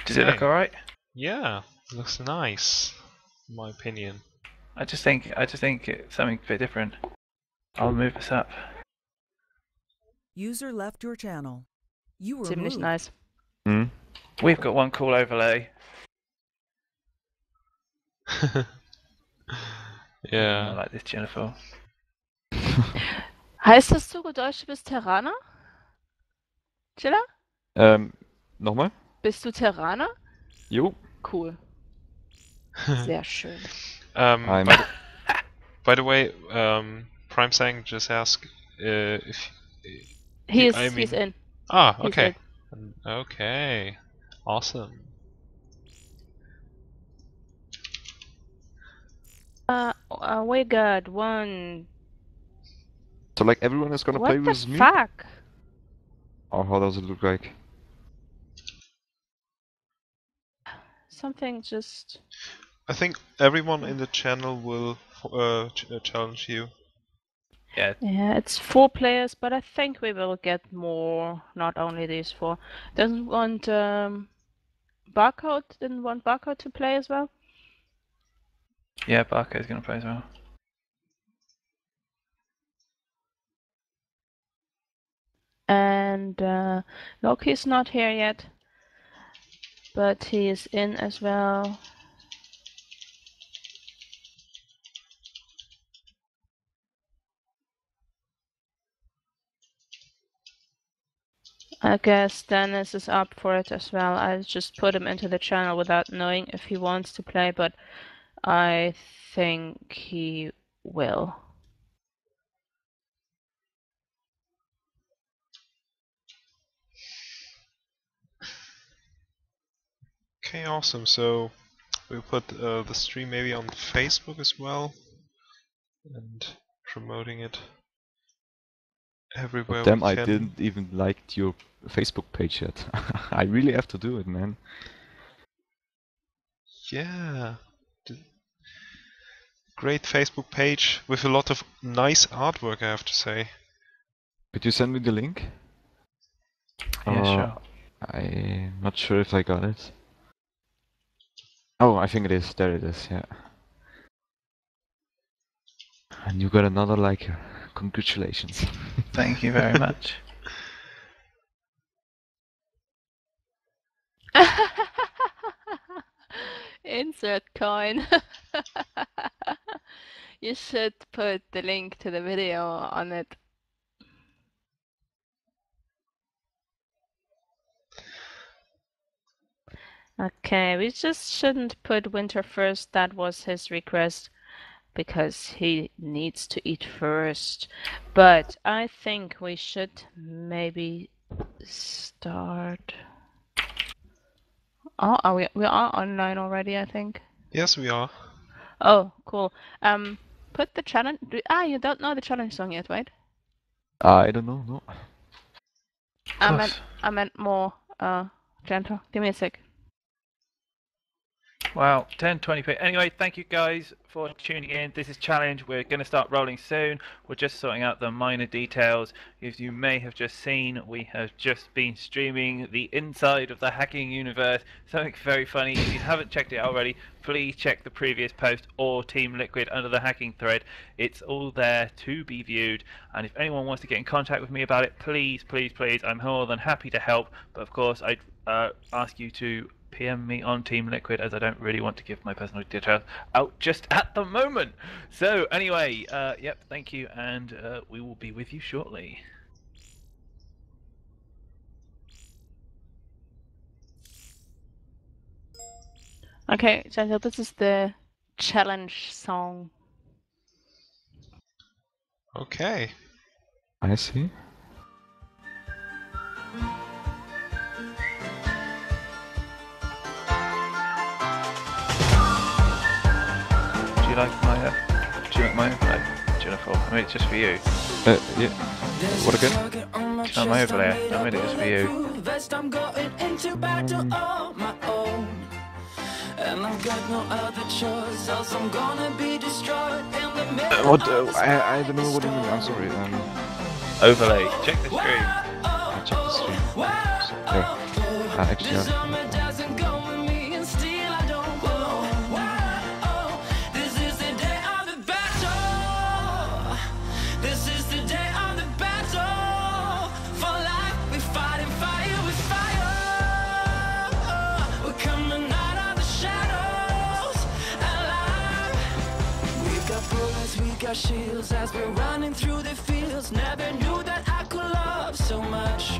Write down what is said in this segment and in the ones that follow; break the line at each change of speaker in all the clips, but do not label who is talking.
Does it look alright?
Yeah, looks nice, in my opinion.
I just think it's something a bit different. I'll move this up.
User left your channel. You were
Ziemlich
moved.
nice.
Mm.
We've got one cool overlay. I
Yeah.
like this Chillaful.
Heißt das zu gut Deutsch, du bist Terraner? Chilla?
Nochmal?
Bist du Terraner?
Jo.
Cool. Sehr schön.
By the way, Prime Sang just asked if
He's
I mean-
he's in.
Ah,
He's
okay. Okay. Awesome.
We got one.
So like everyone is gonna
What
play
the
with me?
fuck?
Or how does it look like?
Something just.
I think everyone in the channel will challenge you.
Yeah.
Yeah, it's 4 players, but I think we will get more. Not only these 4. Doesn't want Barcode. Didn't want Barcode to play as well.
Yeah, Barco's gonna play as well.
And Loki's not here yet, but he is in as well. I guess Dennis is up for it as well. I just put him into the channel without knowing if he wants to play, but I think he will.
Okay, awesome. So we'll put the stream maybe on Facebook as well, and promoting it everywhere.
Damn,
we
I
can.
didn't even like your Facebook page yet. I really have to do it, man.
Yeah. Great Facebook page with a lot of nice artwork, I have to say.
Could you send me the link?
Yeah, sure.
I'm not sure if I got it. Oh, I think it is. There it is, yeah. And you got another liker. Congratulations.
Thank you very much.
Insert coin. You should put the link to the video on it. Okay, we just shouldn't put Winter first. That was his request because he needs to eat first. But I think we should maybe start. Oh, are we are online already, I think.
Yes, we are.
Oh, cool. Put the challenge. You don't know the challenge song yet, right?
I don't know, no.
I meant more gentle. Give me a sec.
Wow, 1020p. Anyway, thank you guys for tuning in. This is Challenge. We're going to start rolling soon. We're just sorting out the minor details. As you may have just seen, we have just been streaming the inside of the hacking universe. Something very funny. If you haven't checked it out already, please check the previous post or Team Liquid under the hacking thread. It's all there to be viewed. And if anyone wants to get in contact with me about it, please, please, please, I'm more than happy to help. But of course, I'd ask you to PM me on Team Liquid, as I don't really want to give my personal details out just at the moment. So anyway, yep, thank you, and we will be with you shortly.
Okay, Gentle, this is the challenge song.
Okay.
I see.
Do you like my overlay? Chillaful. I made it just for you.
Yeah. What again?
It's not my overlay. I made it just for you.
What? I don't know what you mean. I'm sorry.
Overlay. Check the stream.
I checked the stream. There. Actually,
our shields as we're running through the fields. Never knew that I could love so much.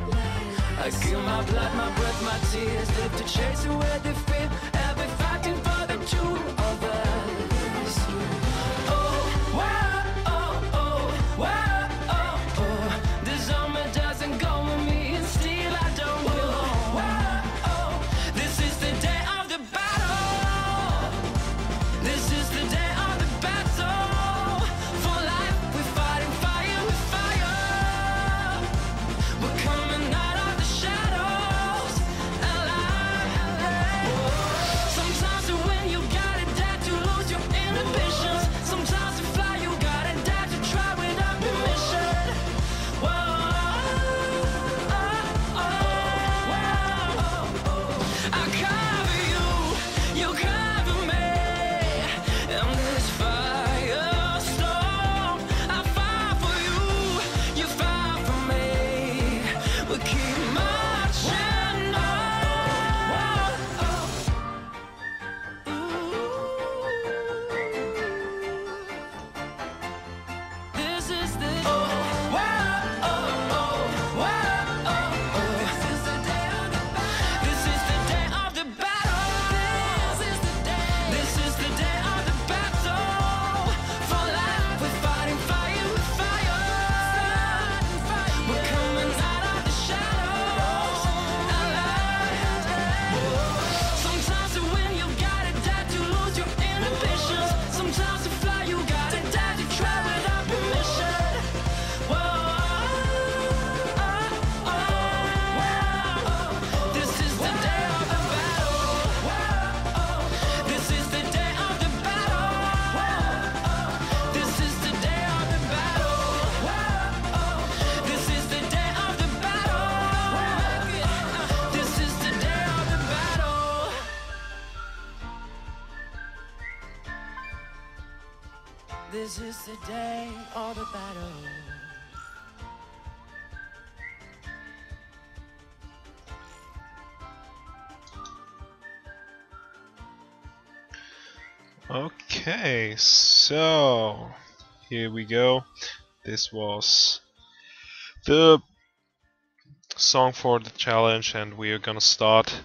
I give my blood, my breath, my tears, live to chase away the fear. Ever fighting for the two of us. Oh, wow, oh, oh, wow, oh, oh. The summer doesn't go with me, and still I don't go. Wow, oh, this is the day of the battle. This is the day of the battle. For life, we're fighting fire with fire. We're coming out of the shadows alive. Sometimes when you gotta die to lose your inhibitions. Sometimes to fly, you gotta die to try without permission. I cover you, you cover me. In this firestorm, I fight for you, you fight for me. We keep marching on. This is the This is the day of the battle. This is the day of the battle. This is the day of the battle. For life, we're fighting fire with fire. We're coming out of the shadows alive. Sometimes when you gotta die to lose your inhibitions. Sometimes to fly, you gotta die to try without permission. This is the day of the battle. This is the day of the battle. This is the day of the battle. This is the day of the battle. This is the day of the battle. This is the day of the battle.
Okay, so here we go. This was the song for the challenge, and we are gonna start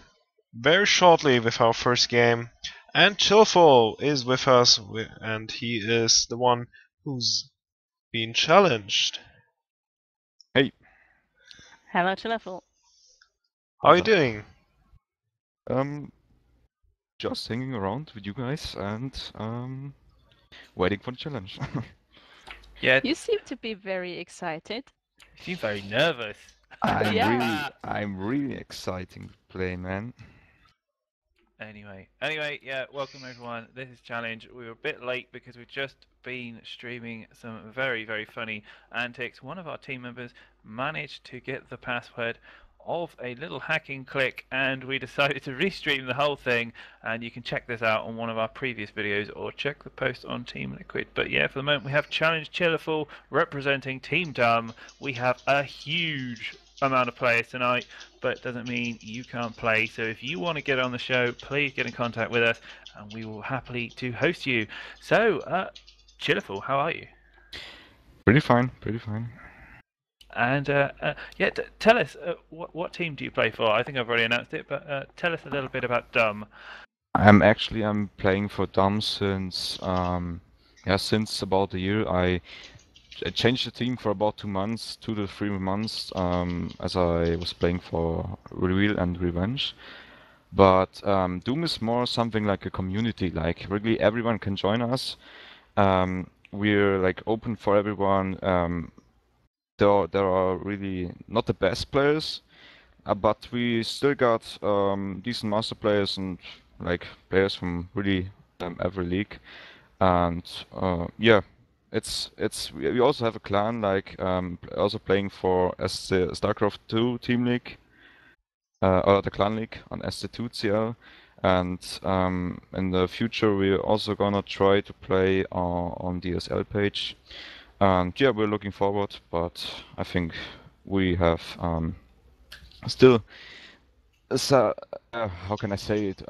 very shortly with our first game. And Chillaful is with us, and he is the one who's been challenged.
Hey,
Hello, Chillaful.
How are you
What's up?
doing?
Just hanging around with you guys and waiting for the challenge.
Yeah,
You seem to be very excited.
you seem very nervous.
I'm really exciting to play, man.
Anyway, yeah, welcome everyone. This is Challenge. We were a bit late because we've just been streaming some very, very funny antics. One of our team members managed to get the password of a little hacking click, and we decided to restream the whole thing, and you can check this out on one of our previous videos or check the post on Team Liquid. But yeah, for the moment we have Challenge Chillaful representing Team Dumb. We have a huge amount of players tonight, but it doesn't mean you can't play. So if you want to get on the show, please get in contact with us and we will happily to host you. So Chillaful, how are you?
Pretty fine, pretty fine.
And yeah, tell us, what team do you play for? I think I've already announced it, but tell us a little bit about Dumb.
I'm playing for Dom since since about a year. I changed the team for about 2 months, 2 to 3 months, as I was playing for Reveal and Revenge. But Doom is more something like a community, like really everyone can join us. We're like open for everyone. There are really not the best players, but we still got decent master players and like players from really every league. And yeah, we also have a clan, like also playing for the StarCraft 2 Team League, or the Clan League on SC2 CL. And in the future we're also gonna try to play on DSL page. And yeah, we're looking forward, but I think we have still, so, how can I say it?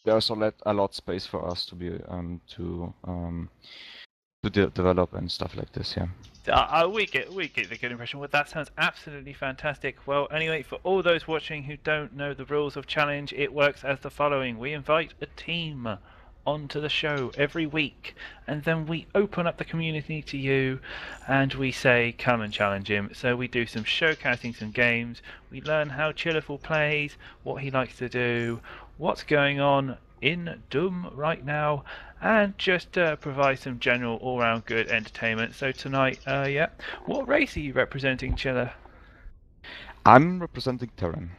There's a lot space for us to be to develop and stuff like this. Yeah.
We get the good impression. Well, that sounds absolutely fantastic. Well, anyway, for all those watching who don't know the rules of challenge, it works as the following: we invite a team onto the show every week, and then we open up the community to you, and we say, come and challenge him. So we do some showcasing some games. We learn how Chillaful plays, what he likes to do, what's going on in Doom right now, and just provide some general all-round good entertainment. So tonight, yeah, what race are you representing, Chiller?
I'm representing Terran.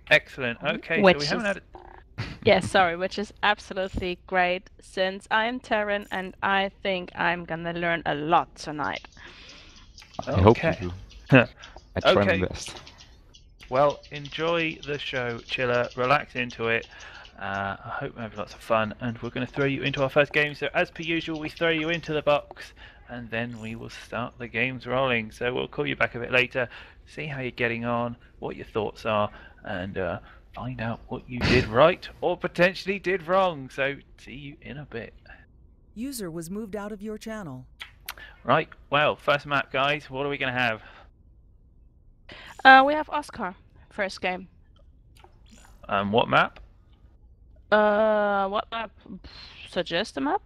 Excellent. Okay, so
Which
we haven't
is-
had.
Yeah, sorry, which is absolutely great since I'm Terran and I think I'm gonna learn a lot tonight.
I hope you
Okay.
do. I try
Okay.
my best.
Well, enjoy the show, Chiller. Relax into it. I hope you have lots of fun, and we're going to throw you into our first game. So, as per usual, we throw you into the box, and then we will start the games rolling. So, we'll call you back a bit later, see how you're getting on, what your thoughts are, and find out what you did right or potentially did wrong. So, see you in a bit.
User was moved out of your channel.
Right, well, first map, guys. What are we going to have?
We have Oscar, first game.
What map?
What map? Suggest a map?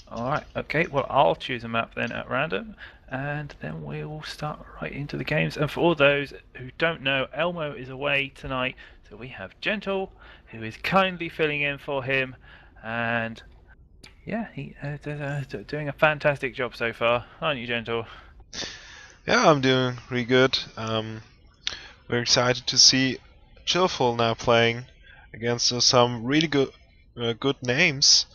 Alright, okay, well I'll choose a map then at random, and then we will start right into the games. And for all those who don't know, Elmo is away tonight, so we have Gentle, who is kindly filling in for him, and yeah, he doing a fantastic job so far, aren't you, Gentle?
Yeah, I'm doing really good. We're excited to see Chillaful now playing against some really good names,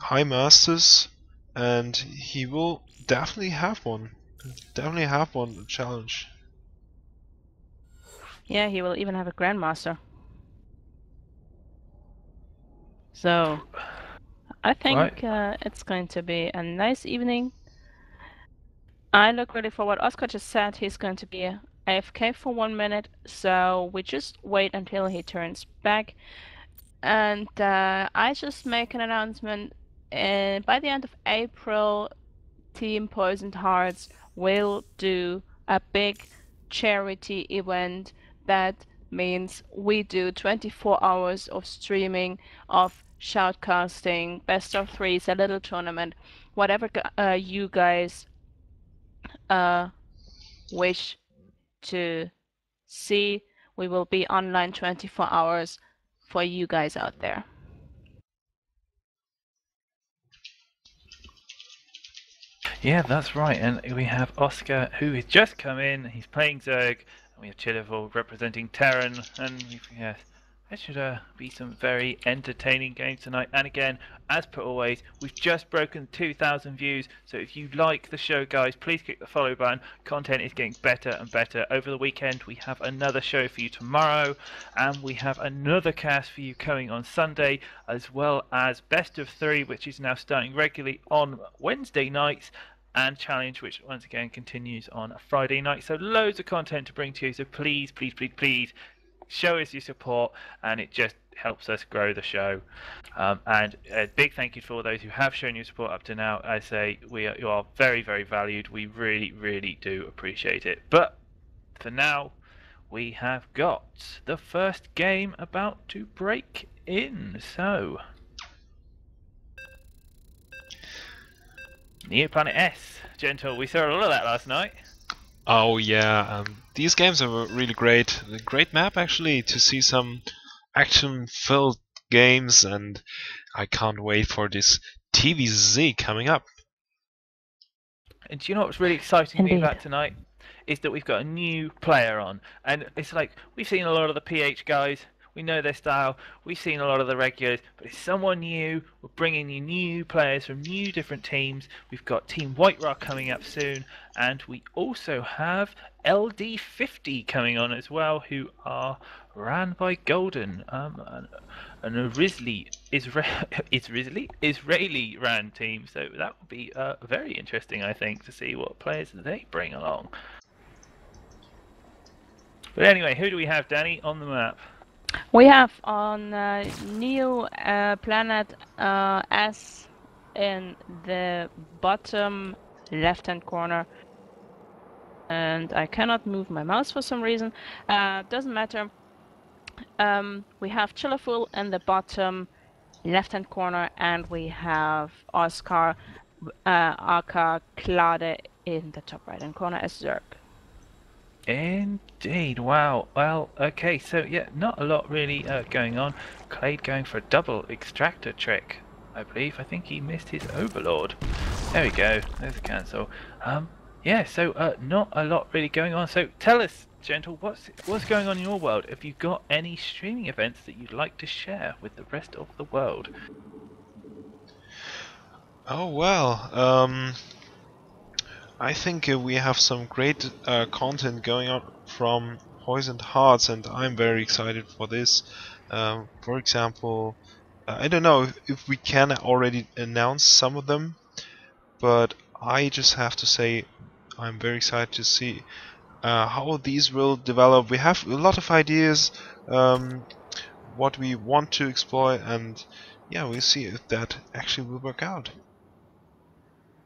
high masters, and he will definitely have one. Definitely have one challenge.
Yeah, he will even have a Grandmaster. So, I think it's going to be a nice evening. I look really forward. Oscar just said he's going to be AFK for 1 minute, so we just wait until he turns back. And I just make an announcement. By the end of April, Team Poisoned Hearts will do a big charity event. That means we do 24 hours of streaming, of shoutcasting, best of threes, a little tournament, whatever you guys wish to see. We will be online 24 hours for you guys out there.
Yeah, that's right, and we have Oscar, who has just come in. He's playing Zerg, and we have Chillaful representing Terran, and yes, there should be some very entertaining games tonight. And again, as per always, we've just broken 2,000 views, so if you like the show, guys, please click the follow button. Content is getting better and better. Over the weekend, we have another show for you tomorrow, and we have another cast for you coming on Sunday, as well as Best of 3, which is now starting regularly on Wednesday nights, and Challenge, which once again continues on a Friday night. So loads of content to bring to you, so please, please, please, please show us your support, and it just helps us grow the show. And a big thank you for all those who have shown your support up to now. I say you are very, very valued. We really, really do appreciate it. But for now, we have got the first game about to break in. So New Planet S, Gentle. We saw a lot of that last night.
Oh yeah, these games are really great. A great map actually to see some action-filled games, and I can't wait for this TVZ coming up.
And do you know what's really exciting to me
Indeed.
about tonight? Is that we've got a new player on. And it's like, we've seen a lot of the PH guys, we know their style, we've seen a lot of the regulars, but it's someone new. We're bringing you new players from new different teams. We've got Team White Rock coming up soon, and we also have LD50 coming on as well, who are ran by Golden, an Israeli ran team. So that would be very interesting, I think, to see what players they bring along. But anyway, who do we have, Danny, on the map?
We have on new planet S in the bottom left-hand corner. And I cannot move my mouse for some reason. Doesn't matter. We have Chillaful in the bottom left-hand corner, and we have Oscar, Aka, Clade in the top right-hand corner as Zerg.
Indeed, wow. Well, okay, so yeah, not a lot really going on. Clade going for a double extractor trick, I believe. I think he missed his overlord. There we go, there's a cancel. Yeah, so not a lot really going on. So tell us, Gentle, what's going on in your world? Have you got any streaming events that you'd like to share with the rest of the world?
Oh well, I think we have some great content going on from Poisoned Hearts, and I'm very excited for this. For example, I don't know if we can already announce some of them, but I just have to say I'm very excited to see how these will develop. We have a lot of ideas, what we want to explore, and yeah, we'll see if that actually will work out.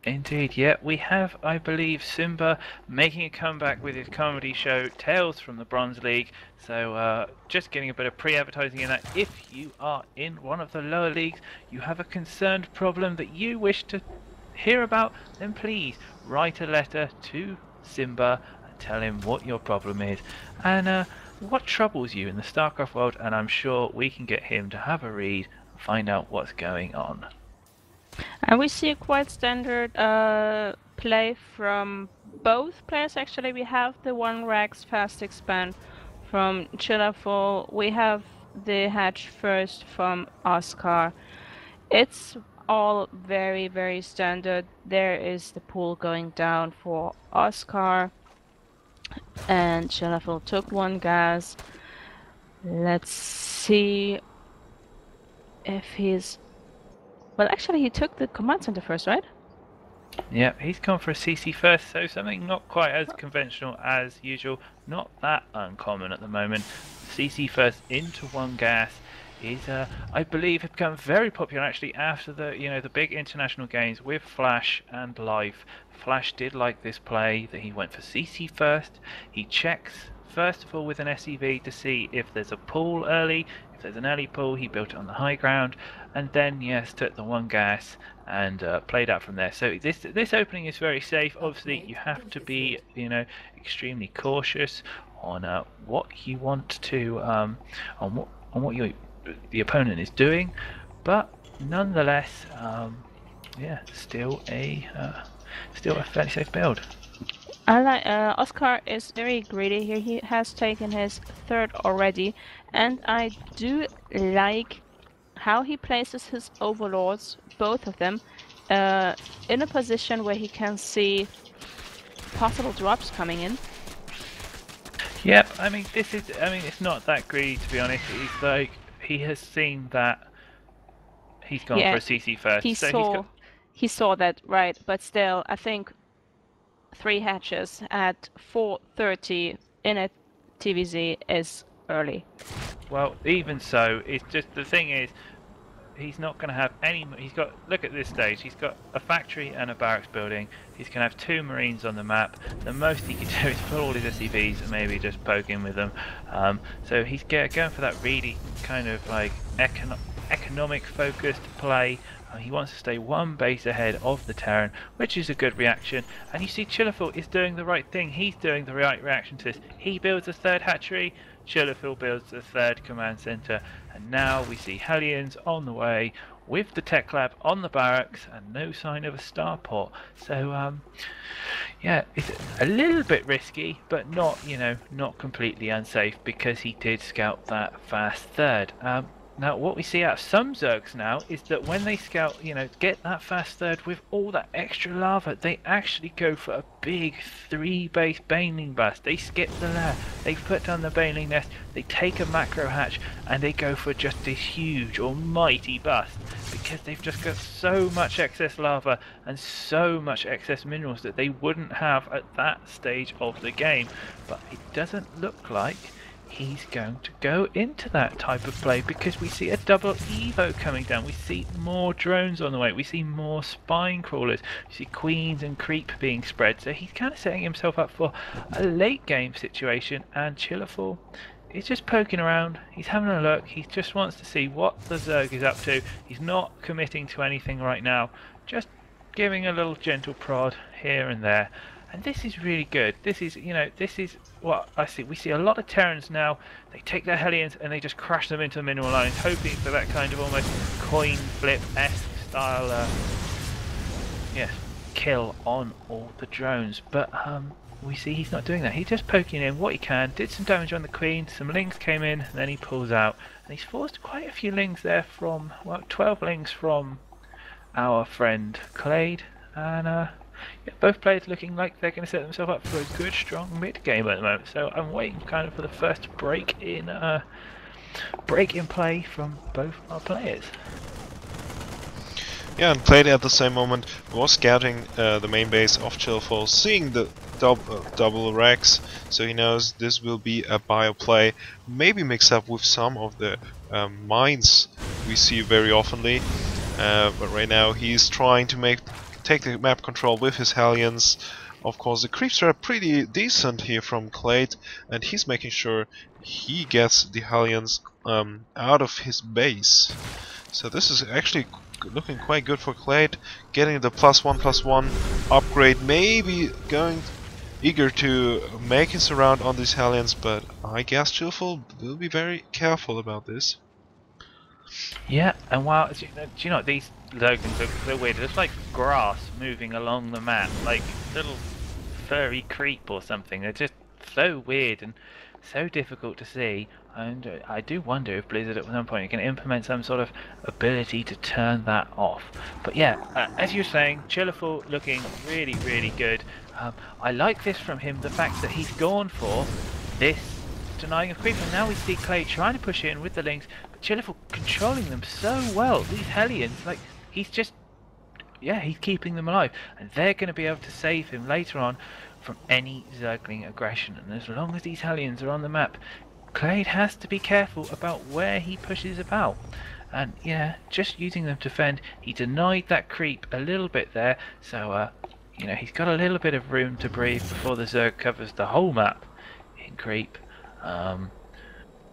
Indeed, yeah, we have, I believe, Simba making a comeback with his comedy show Tales from the Bronze League. So just getting a bit of pre-advertising in that. If you are in one of the lower leagues, you have a concerned problem that you wish to hear about, then please write a letter to Simba and tell him what your problem is and what troubles you in the StarCraft world, and I'm sure we can get him to have a read and find out what's going on.
And we see a quite standard play from both players. Actually, we have the 1-Rax fast expand from Chillaful. We have the hatch first from Oscar. It's all very, very standard. There is the pool going down for Oscar. And Chillaful took 1 gas. Let's see if he's... Well, actually, he took the command center first, right?
Yeah, he's gone for a CC first, so something not quite as conventional as usual. Not that uncommon at the moment. CC first into 1 gas is, I believe, has become very popular actually after the big international games with Flash and Life. Flash did like this play that he went for CC first. He checks first of all with an SEV to see if there's a pool early. If there's an early pool, he built it on the high ground, and then yes, took the 1 gas and played out from there. So this opening is very safe. Obviously, you have to be extremely cautious on what you want to on what the opponent is doing, but nonetheless, yeah, still a fairly safe build.
I like Oscar is very greedy here. He has taken his 3rd already, and I do like how he places his overlords, both of them, in a position where he can see possible drops coming in.
Yep, I mean it's not that greedy, to be honest. He's like, he has seen that he's gone for a CC first.
He saw that, right, but still, I think 3 hatches at 4:30 in a TVZ is early.
Well, even so, it's just, the thing is, he's not going to have any. He's got, look at this stage, he's got a factory and a barracks building. He's going to have 2 marines on the map. The most he can do is pull all his SCVs and maybe just poke in with them. So he's going for that really kind of like economic focused play. He wants to stay 1 base ahead of the Terran, which is a good reaction. And you see Chillaful is doing the right thing. He's doing the right reaction to this. He builds a 3rd hatchery, Chillaful builds a 3rd command center, and now we see Hellions on the way with the tech lab on the barracks and no sign of a starport. So yeah, it's a little bit risky, but not not completely unsafe, because he did scout that fast 3rd. Now, what we see out of some Zergs now is that when they scout, get that fast 3rd with all that extra lava, they actually go for a big 3-base baneling bust. They skip the lair, they put down the baneling nest, they take a macro hatch, and they go for just this huge almighty bust, because they've just got so much excess lava and so much excess minerals that they wouldn't have at that stage of the game. But it doesn't look like he's going to go into that type of play because we see a double Evo coming down. We see more drones on the way. We see more spine crawlers. We see queens and creep being spread. So he's kind of setting himself up for a late game situation. And Chillaful is just poking around. He's having a look. He just wants to see what the Zerg is up to. He's not committing to anything right now. Just giving a little gentle prod here and there. And this is really good. This is, you know, this is what I see. We see a lot of Terrans now. They take their Hellions and they just crash them into the mineral lines, hoping for that kind of almost coin flip-esque style, yes, kill on all the drones. But we see he's not doing that. He's just poking in what he can. Did some damage on the Queen. Some Lings came in, and then he pulls out. And he's forced quite a few Lings there from, well, 12 Lings from our friend Clade, and yeah, both players looking like they're going to set themselves up for a good, strong mid game at the moment. So I'm waiting kind of for the first break in play from both our players.
Yeah, and Clade at the same moment was scouting the main base of Chillaful, seeing the double racks, so he knows this will be a bio play, maybe mixed up with some of the mines we see very oftenly. But right now he's trying to take the map control with his Hellions. Of course, the creeps are pretty decent here from Clade, and he's making sure he gets the Hellions out of his base. So this is actually looking quite good for Clade, getting the +1/+1 upgrade, maybe going eager to make his surround on these Hellions, but I guess Chillaful will be very careful about this.
Yeah, and while do you know these Logans look so weird? It's like grass moving along the map, like little furry creep or something. They're just so weird and so difficult to see. And I do wonder if Blizzard at some point can implement some sort of ability to turn that off. But yeah, as you were saying, Chillaful looking really, really good. I like this from him, the fact that he's gone for this denying of creep, and now we see Clay trying to push in with the Lings, but Chillaful controlling them so well. These Hellions, like, he's just, yeah, he's keeping them alive, and they're going to be able to save him later on from any Zergling aggression. And as long as these Hellions are on the map, Clade has to be careful about where he pushes about. And yeah, just using them to defend, he denied that creep a little bit there, so you know, he's got a little bit of room to breathe before the Zerg covers the whole map in creep.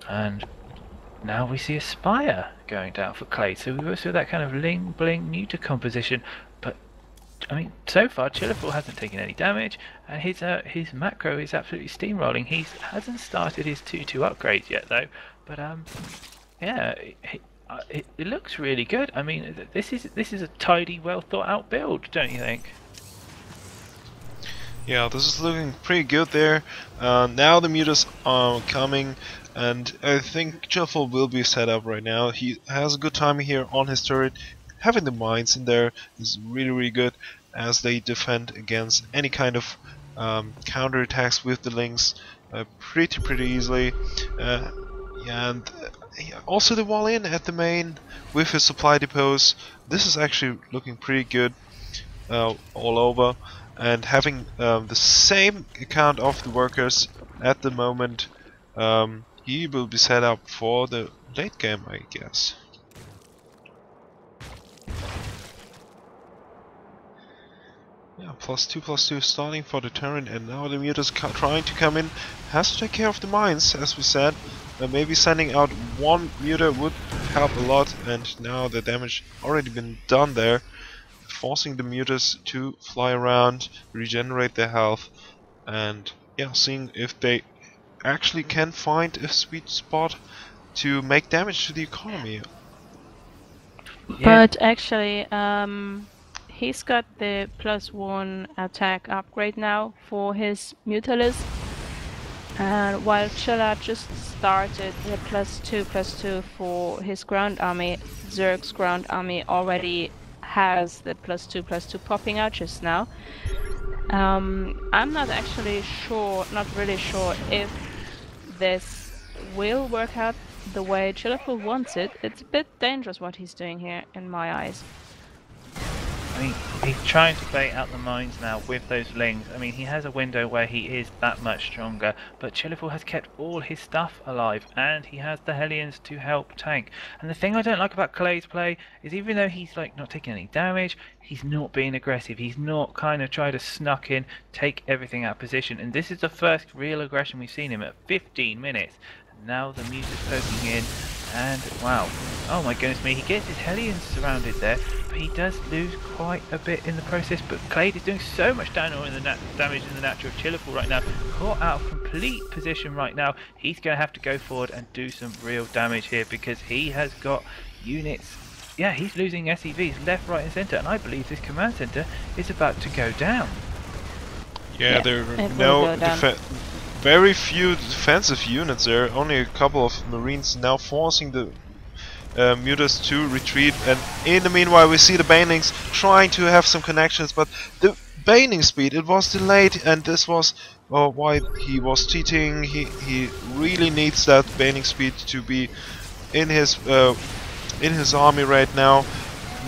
And now we see a Spire going down for Clade, so we also have that kind of Ling Bling neuter composition. But I mean, so far Chillaful hasn't taken any damage, and his macro is absolutely steamrolling. He hasn't started his 2/2 upgrades yet though, but yeah, it looks really good. I mean, this is a tidy, well thought out build, don't you think?
Yeah, this is looking pretty good there. Now the mutas are coming, and I think Chillaful will be set up right now. He has a good time here on his turret. Having the mines in there is really, really good as they defend against any kind of counterattacks with the Lings pretty easily. And also the wall in at the main with his supply depots. This is actually looking pretty good all over. And having the same count of the workers at the moment, he will be set up for the late game, I guess. Yeah, +2/+2 starting for the Terran, and now the mutas trying to come in. Has to take care of the mines, as we said. Maybe sending out one muta would help a lot, and now the damage already been done there. Forcing the mutas to fly around, regenerate their health, and yeah, seeing if they actually can find a sweet spot to make damage to the economy.
Yeah. But actually, he's got the +1 attack upgrade now for his Mutalis, and while Chilla just started the +2/+2 for his ground army, Zerg's ground army already has the +2/+2 popping out just now. I'm not really sure if this will work out the way Chillaful wants it. It's a bit dangerous what he's doing here in my eyes.
I mean, he's trying to bait out the mines now with those lings. I mean, he has a window where he is that much stronger, but Chillaful has kept all his stuff alive, and he has the Hellions to help tank. And the thing I don't like about Clay's play is even though he's like not taking any damage, he's not being aggressive. He's not kind of trying to snuck in, take everything out of position. And this is the first real aggression we've seen him at 15 minutes. And now the Muta's poking in, and wow. Oh my goodness me, he gets his Hellions surrounded there, but he does lose quite a bit in the process. But Clade is doing so much damage in the natural Chillaful right now, caught out of complete position right now. He's going to have to go forward and do some real damage here because he has got units. Yeah, he's losing SEVs left, right and centre, and I believe this command centre is about to go down.
Yeah, there are very few defensive units there, only a couple of Marines now forcing the Mutas to retreat, and in the meanwhile we see the Banelings trying to have some connections, but the Baning speed, it was delayed, and this was why he was cheating. He really needs that Baning speed to be in his army right now,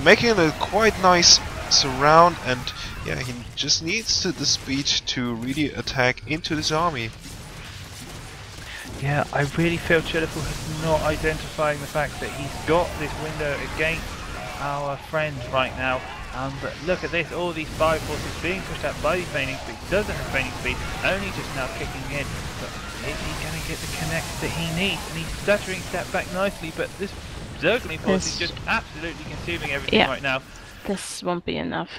making a quite nice surround, and yeah, he just needs the speed to really attack into this army.
Yeah, I really feel Chillaful is not identifying the fact that he's got this window against our friends right now. But look at this, all these fire forces being pushed out by these Baning speed. Doesn't have Baning speed, only just now kicking in. But is he going to get the connect that he needs? And he's stuttering step back nicely, but this Zergling force is just absolutely consuming everything right now.
This won't be enough.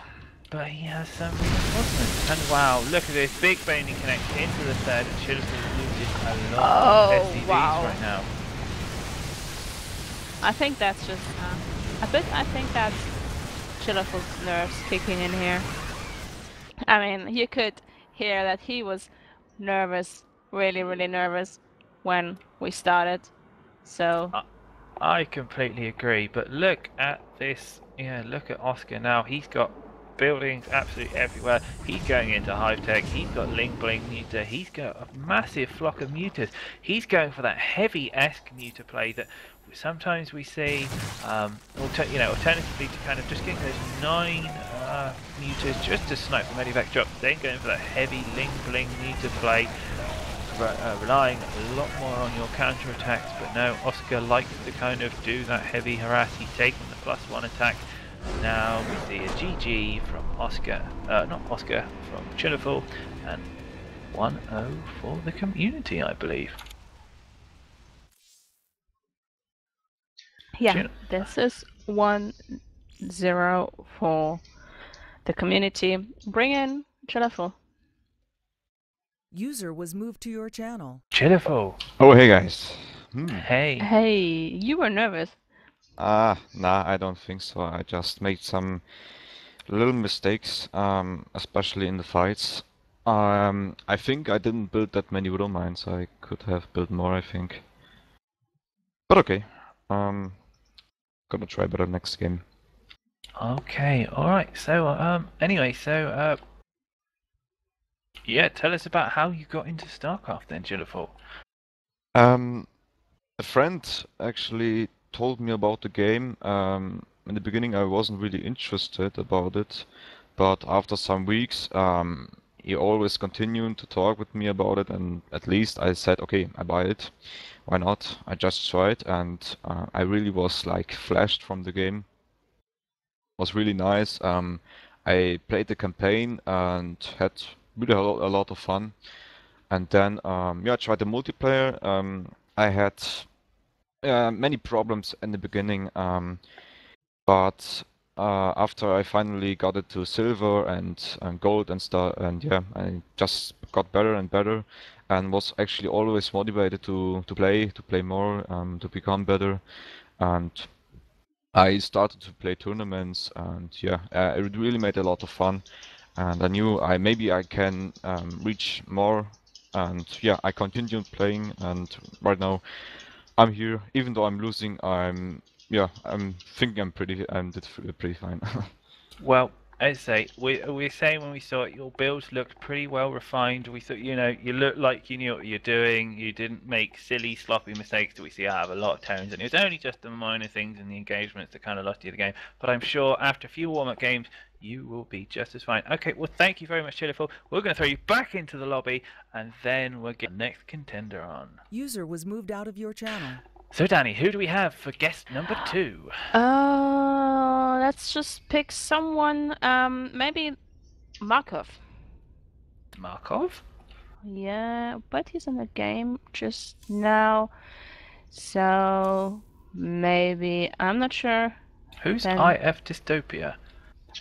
But he has some reinforcements. And wow, look at this big Baning connect into the third, and Chillaful loses a lot of SCVs right now.
I think that's just I think that's Chillaful's nerves kicking in here. I mean, you could hear that he was nervous, really nervous when we started. So
I completely agree, but look at this. Yeah, look at Oscar now. He's got buildings absolutely everywhere. He's going into hive tech. He's got Ling Bling Muta. He's got a massive flock of mutas. He's going for that heavy-esque muta play that sometimes we see. Alternatively to kind of just getting those 9 mutas just to snipe the medivac drop. Then going for that heavy Ling Bling muta play. Relying a lot more on your counter attacks, but no, Oscar likes to kind of do that heavy harass. He's taking the +1 attack. Now we see a GG from Oscar, not Oscar, from Chillaful, and 1-0 for the community, I believe.
Yeah, this is 1-0 for the community. Bring in Chillaful.
User was moved to your channel.
Chillaful.
Oh, hey guys.
Hey.
Hey, you were nervous.
Nah, I don't think so. I just made some little mistakes, especially in the fights. I think I didn't build that many widow mines. I could have built more, I think. But okay. Gonna try better next game.
Okay, alright. So, anyway, so, yeah, tell us about how you got into StarCraft then, Chillaful.
A friend actually told me about the game. In the beginning I wasn't really interested about it, but after some weeks he always continued to talk with me about it, and at least I said, okay, I buy it. Why not? I just tried, and I really was like flashed from the game. It was really nice. I played the campaign and had really a lot of fun. And then I tried the multiplayer. I had many problems in the beginning, but after I finally got it to silver and gold and stuff, and yeah, I just got better and better, and was actually always motivated to play more, to become better, and I started to play tournaments, and yeah, it really made a lot of fun, and I knew maybe I can reach more, and yeah, I continued playing, and right now I'm here. Even though I'm losing, I'm thinking I did pretty fine.
Well, as I say, we were saying when we saw it, your builds looked pretty well refined. We thought, you looked like you knew what you're doing. You didn't make silly, sloppy mistakes that we see out of a lot of tones, and it was only just the minor things in the engagements that kind of lost you the game. But I'm sure after a few warm-up games, you will be just as fine. Okay, well, thank you very much, Chillaful. We're going to throw you back into the lobby, and then we'll get the next contender on.
User was moved out of your channel.
So, Danny, who do we have for guest number 2?
Let's just pick someone, maybe Markov.
Markov?
Yeah, but he's in the game just now, so maybe, I'm not sure.
Who's
Then-
IF Dystopia?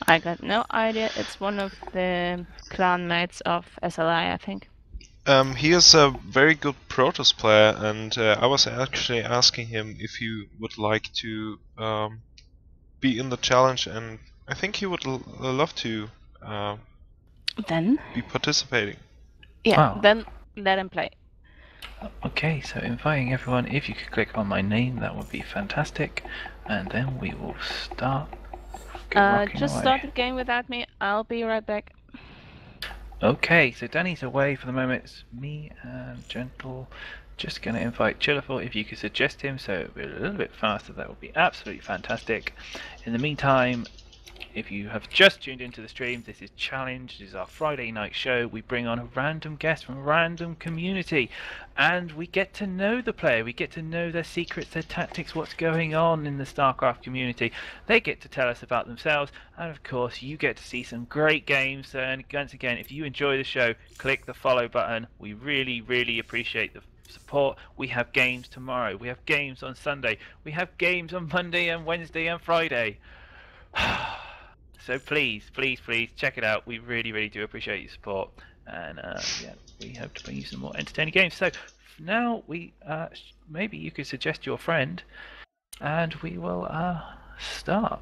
I got no idea. It's one of the clan mates of SLI, I think.
He is a very good Protoss player, and I was actually asking him if he would like to be in the challenge, and I think he would love to
Then,
be participating.
yeah,
Wow.
then let him play.
Okay, so inviting everyone, if you could click on my name, that would be fantastic. And then we will start. Get rocking
Just
away.
start the game without me. I'll be right back.
Okay, so Danny's away for the moment. It's me and Gentle. Just going to invite Chillaful. If you could suggest him so it'll be a little bit faster, that would be absolutely fantastic. In the meantime, if you have just tuned into the stream, this is Challenge. This is our Friday night show. We bring on a random guest from a random community, and we get to know the player. We get to know their secrets, their tactics, what's going on in the StarCraft community. They get to tell us about themselves, and of course, you get to see some great games. And once again, if you enjoy the show, click the follow button. We really, really appreciate the support. We have games tomorrow. We have games on Sunday. We have games on Monday and Wednesday and Friday. So please, please, please check it out. We really, really do appreciate your support, and yeah, we hope to bring you some more entertaining games. So now we maybe you could suggest your friend, and we will start.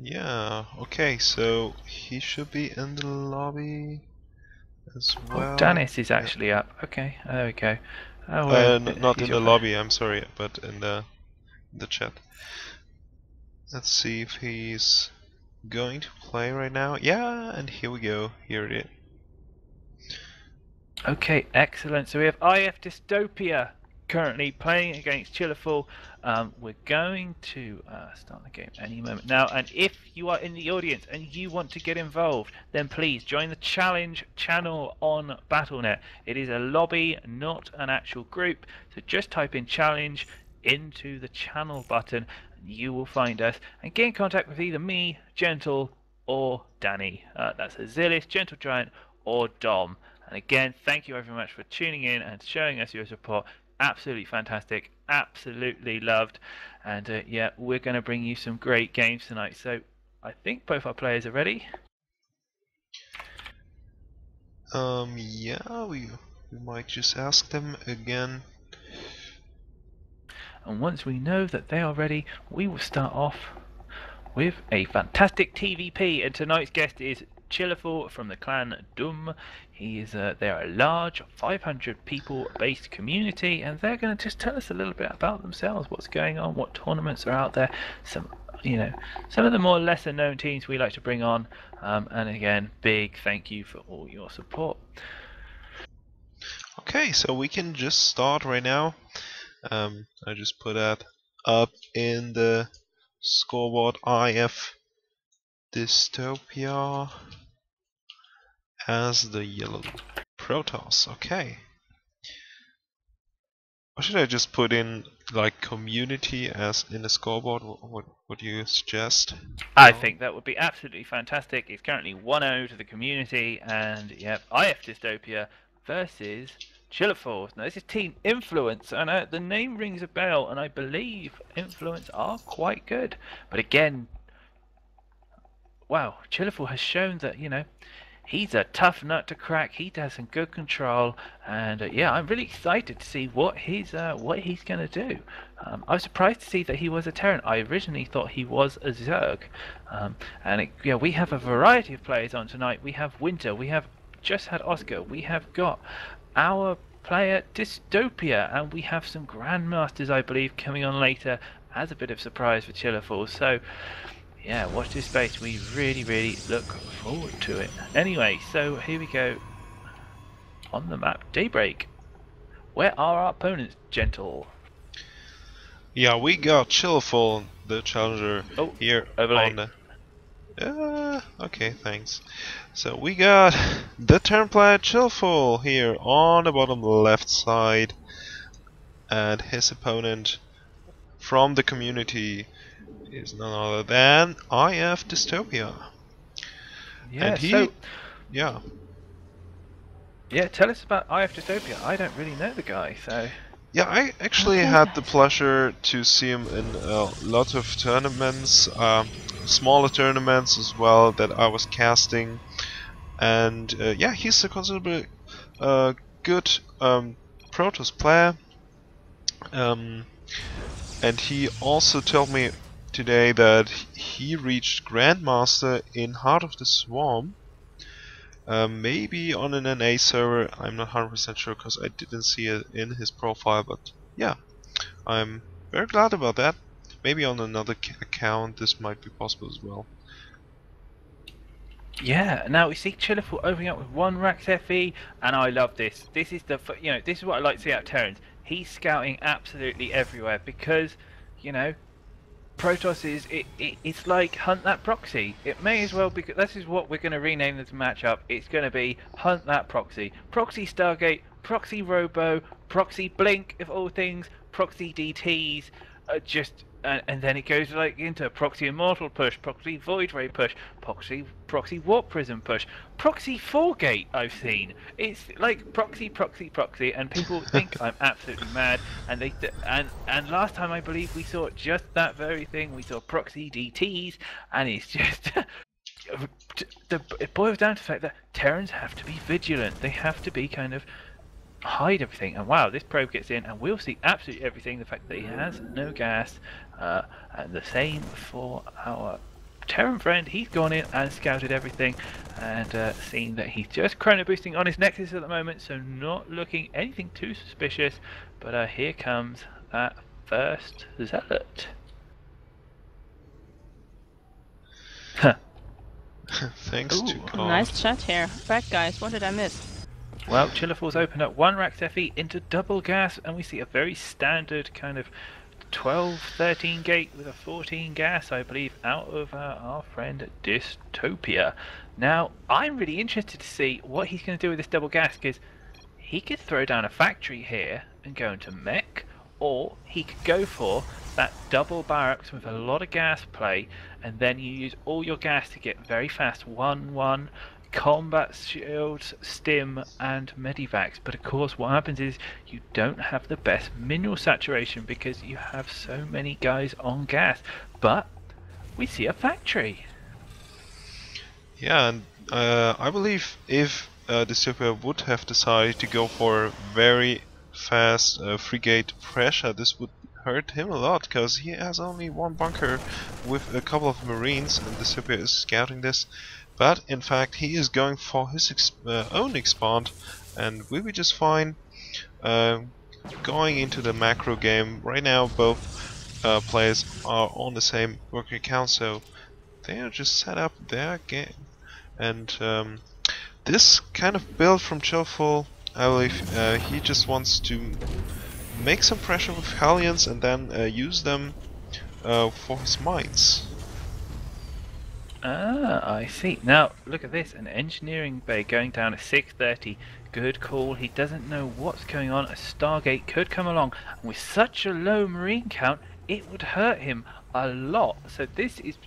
Yeah, okay, so he should be in the lobby as well.
Oh, Dennis is actually up. Okay, there we go. Oh, well,
not
he's
in
your
the
friend.
lobby, I'm sorry, but in the chat. Let's see if he's going to play right now. Yeah, and here we go. Here it is.
Okay, excellent. So we have IF Dystopia currently playing against Chillaful. We're going to start the game any moment now. And if you are in the audience and you want to get involved, then please join the challenge channel on Battle.net. It is a lobby, not an actual group. So just type in challenge into the channel button, and you will find us. And get in contact with either me, Gentle, or Danny. That's Azilis, Gentle Giant, or Dom. And again, thank you very much for tuning in and showing us your support. Absolutely fantastic, absolutely loved. And yeah, we're going to bring you some great games tonight. So I think both our players are ready.
Yeah, we might just ask them again.
And once we know that they are ready, we will start off with a fantastic TVP. And tonight's guest is Chillaful from the clan Dum. He is they're a large 500 people based community, and they're going to just tell us a little bit about themselves, what's going on, what tournaments are out there, some of the more lesser known teams we like to bring on, and again, big thank you for all your support.
Okay, so we can just start right now. I just put that up in the scoreboard. IF Dystopia as the yellow Protoss. Okay. Or should I just put in like community as in the scoreboard? What do you suggest?
I think that would be absolutely fantastic. It's currently 1-0 to the community, and yep, IF Dystopia versus Chillaful. Now this is Team Influence, and the name rings a bell, and I believe Influence are quite good. But again, wow, Chillaful has shown that, he's a tough nut to crack. He does some good control, and yeah, I'm really excited to see what he's going to do. I was surprised to see that he was a Terran. I originally thought he was a Zerg. Yeah, we have a variety of players on tonight. We have Winter, we have just had Oscar, we have got our player Dystopia, and we have some Grandmasters, I believe, coming on later as a bit of surprise for Chillaful. So Yeah, watch this space. We really look forward to it. Anyway, so here we go. On the map, Daybreak. Where are our opponents, gentle?
Yeah, we got Chillaful, the challenger,
Oh,
here
overlay.
on the... okay, thanks. So we got the terran player Chillaful here on the bottom left side, and his opponent from the community is none other than IF Dystopia.
Yeah,
And he...
so...
Yeah.
Yeah, tell us about IF Dystopia. I don't really know the guy, so...
Yeah, I actually had the pleasure to see him in a lot of tournaments, smaller tournaments as well that I was casting, and yeah, he's a considerably good Protoss player, and he also told me today that he reached Grandmaster in Heart of the Swarm. Maybe on an NA server, I'm not 100% sure because I didn't see it in his profile, but yeah, I'm very glad about that. Maybe on another account this might be possible as well.
Yeah, now we see Chillaful opening up with 1 Rax FE, and I love this. This is the, this is what I like to see out of Terrans. He's scouting absolutely everywhere because, Protoss is it's like hunt that proxy. It may as well be. This is what we're going to rename this matchup. It's going to be hunt that proxy. Proxy Stargate, proxy Robo, proxy Blink, of all things, proxy DTs. And then it goes like into proxy Immortal push, proxy Void Ray push, proxy Warp Prism push, proxy 4-gate I've seen. It's like proxy, and people think I'm absolutely mad. And and last time I believe we saw just that very thing. We saw proxy DTs, and it's just it boils down to the fact that Terrans have to be vigilant. They have to be kind of hide everything. And wow, this probe gets in and we'll see absolutely everything. The fact that he has no gas, and the same for our Terran friend. He's gone in and scouted everything, and seen that he's just chrono boosting on his Nexus at the moment, so not looking anything too suspicious. But here comes that first Zealot.
Thanks to God.
Nice chat here. Right, guys, what did I miss?
Well, Chillaful's opened up 1 Rax FE into double gas, and we see a very standard kind of 12-13 gate with a 14 gas, I believe, out of our friend Dystopia. Now, I'm really interested to see what he's going to do with this double gas, because he could throw down a factory here and go into mech, or he could go for that double barracks with a lot of gas play, and then you use all your gas to get very fast 1-1 combat shields, stim, and medivacs. But of course what happens is you don't have the best mineral saturation because you have so many guys on gas. But we see a factory.
Yeah, and I believe if Dystopia would have decided to go for very fast frigate pressure, this would hurt him a lot, because he has only 1 bunker with a couple of marines, and Dystopia is scouting this. But in fact he is going for his own expand, and we'll be just fine going into the macro game. Right now both players are on the same working account, so they are just set up their game. And this kind of build from Chillaful, I believe he just wants to make some pressure with Hellions and then use them for his mines.
Ah, I see. Now, look at this. An engineering bay going down at 6:30. Good call. He doesn't know what's going on. A Stargate could come along. And with such a low marine count, it would hurt him a lot. So this is,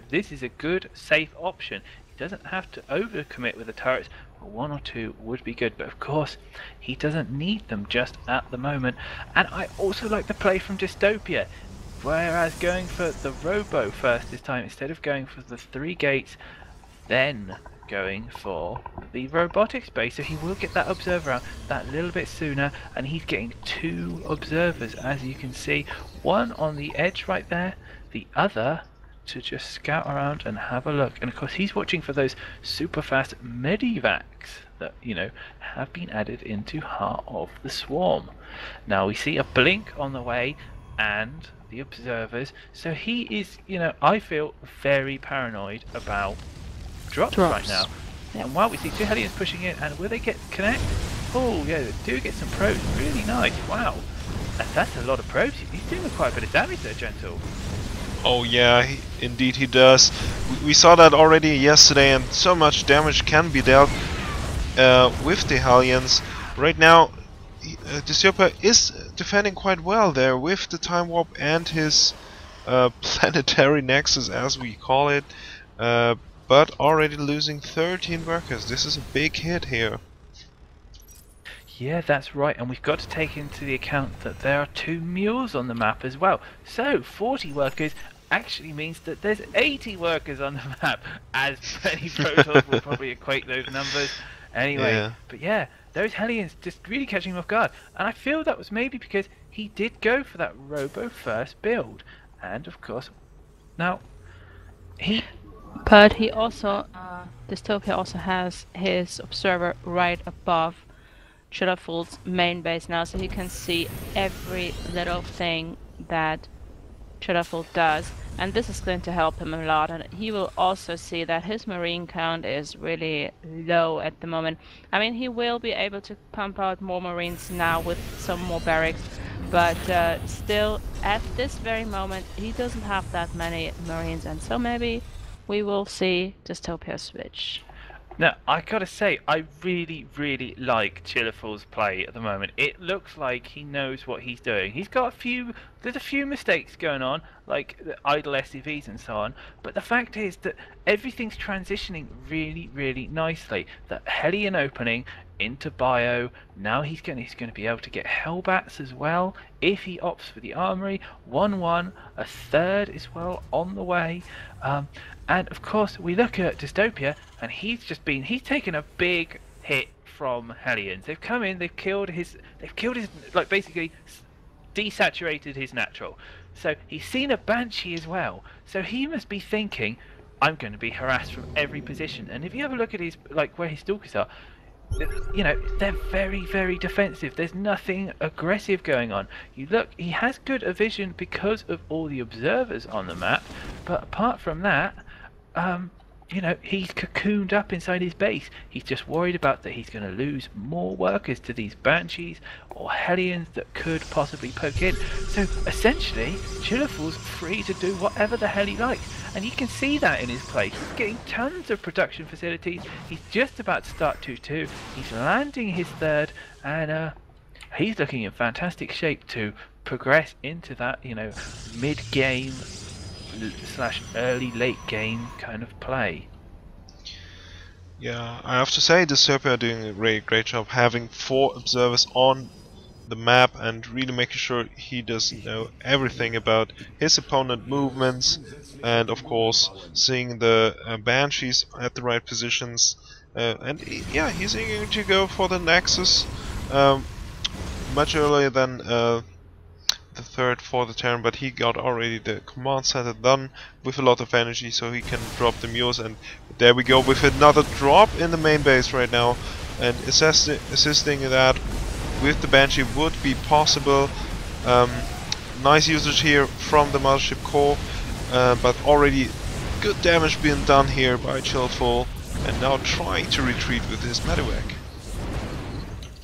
this is a good, safe option. He doesn't have to overcommit with the turrets. 1 or 2 would be good. But of course, he doesn't need them just at the moment. And I also like the play from Dystopia. Whereas going for the Robo first this time, instead of going for the 3 gates, then going for the robotics base, so he will get that observer out that little bit sooner, and he's getting 2 observers, as you can see, 1 on the edge right there, the other to just scout around and have a look. And of course he's watching for those super fast medivacs that have been added into Heart of the Swarm. Now we see a blink on the way. and the observers. So he is, you know, I feel very paranoid about drops right now.
Yep.
And while we see two Hellions pushing in, and will they get connect? Oh yeah, they do get some probes. Really nice. Wow, that's a lot of probes. He's doing quite a bit of damage there, Gentle.
Oh yeah, indeed he does. We saw that already yesterday, and so much damage can be dealt with the Hellions. Right now, Dystopia is defending quite well there with the Time Warp and his planetary nexus, as we call it, but already losing 13 workers. This is a big hit here.
Yeah, that's right, and we've got to take into the account that there are 2 mules on the map as well. So 40 workers actually means that there's 80 workers on the map, as many protons will probably equate those numbers. Anyway,
Yeah.
but yeah, those Hellions just really catching him off guard, and I feel that was maybe because he did go for that Robo first build, and of course, now
But he also, Dystopia also has his observer right above Chillaful's main base now, so he can see every little thing that Chillaful does, and this is going to help him a lot. And he will also see that his marine count is really low at the moment. I mean, he will be able to pump out more marines now with some more barracks, but still, at this very moment, he doesn't have that many marines, and so maybe we will see Dystopia switch.
Now, I gotta say, I really like Chillaful's play at the moment. It looks like he knows what he's doing. He's got there's a few mistakes going on, like the idle SCVs and so on, but the fact is that everything's transitioning really nicely. That Hellion opening into Bio, now he's going to be able to get Hellbats as well, if he opts for the Armory. 1-1, a third as well on the way. And of course, we look at Dystopia, and he's taken a big hit from Hellions. They've come in, they've killed his, like, basically desaturated his natural. So he's seen a Banshee as well. So he must be thinking, I'm going to be harassed from every position. And if you have a look at his, like, where his stalkers are, you know, they're very defensive. There's nothing aggressive going on. You look, he has good vision because of all the observers on the map, but apart from that, you know, he's cocooned up inside his base. He's just worried about that he's going to lose more workers to these Banshees or Hellions that could possibly poke in. So essentially, Chillaful's free to do whatever the hell he likes. And you can see that in his play. He's getting tons of production facilities. He's just about to start 2-2. He's landing his third, and he's looking in fantastic shape to progress into that, you know, mid-game / early late game kind of play.
Yeah, I have to say Dystopia are doing a great job having 4 observers on the map and really making sure he doesn't know everything about his opponent movements, and of course seeing the Banshees at the right positions, and yeah, he's going to go for the Nexus much earlier than the third for the Terran, but he got already the command center done with a lot of energy, so he can drop the mules. And there we go with another drop in the main base right now, and assisting that with the Banshee would be possible. Nice usage here from the Mothership core, but already good damage being done here by Chillaful, and now trying to retreat with his Medivac.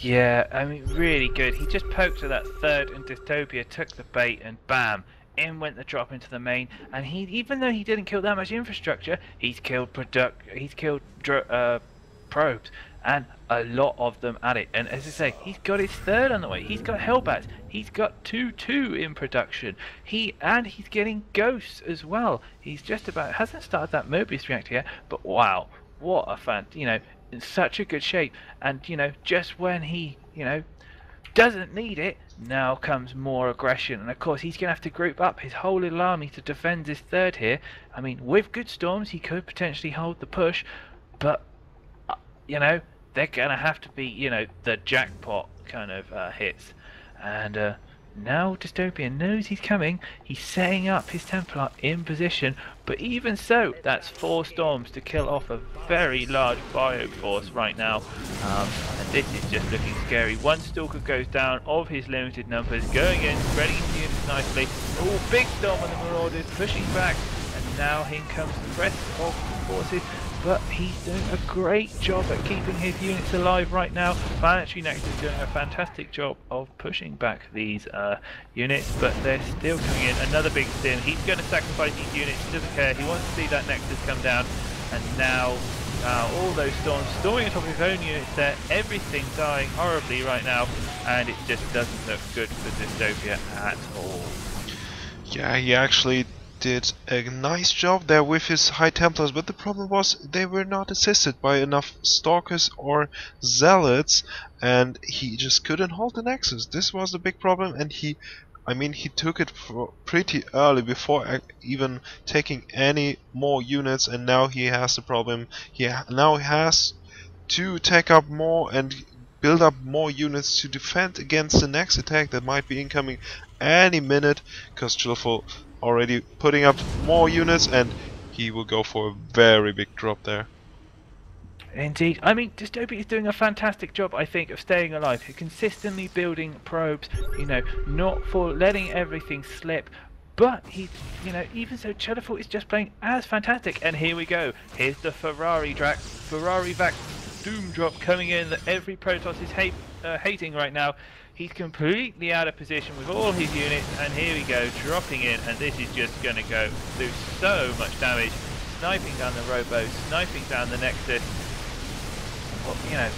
Yeah, I mean, really good. He just poked to that third, and Dystopia took the bait, and bam, in went the drop into the main. And he, even though he didn't kill that much infrastructure, he's killed probes, and a lot of them at it. And as I say, he's got his third on the way. He's got Hellbats. He's got 2-2 in production. He's getting ghosts as well. He's just about hasn't started that Mobius reactor yet, but wow, what a fan! You know, in such a good shape. And you know, just when he, you know, doesn't need it, now comes more aggression. And of course, he's gonna have to group up his whole little army to defend his third here. I mean, with good storms, he could potentially hold the push, but you know, they're gonna have to be, you know, the jackpot kind of hits. And now Dystopia knows he's coming. He's setting up his Templar in position, but even so, that's 4 storms to kill off a very large bio force right now. And this is just looking scary. One Stalker goes down of his limited numbers, going in, spreading into the nicely. Oh, big storm on the Marauders, pushing back, and now in comes the rest of the forces. But he's doing a great job at keeping his units alive right now. Planetary Nexus is doing a fantastic job of pushing back these units, but they're still coming in. Another big stim. He's going to sacrifice these units. He doesn't care. He wants to see that Nexus come down. And now all those storms storming on top of his own units there. Everything dying horribly right now, and it just doesn't look good for Dystopia at all.
Yeah, he actually did a nice job there with his High Templars, but the problem was they were not assisted by enough Stalkers or Zealots, and he just couldn't hold the Nexus. This was the big problem, and he took it pretty early before even taking any more units, and now he has the problem. Now he has to take up more and build up more units to defend against the next attack that might be incoming any minute, because Chillaful already putting up more units, and he will go for a very big drop there.
Indeed. I mean, Dystopia is doing a fantastic job, I think, of staying alive. Consistently building probes, you know, not for letting everything slip. But he's, you know, even so, Chillaful is just playing as fantastic. And here we go. Here's the Ferrari Vac Doom drop coming in that every Protoss is hating right now. He's completely out of position with all his units, and here we go, dropping in, and this is just going to go do so much damage. Sniping down the Robo, sniping down the Nexus. Well, you know,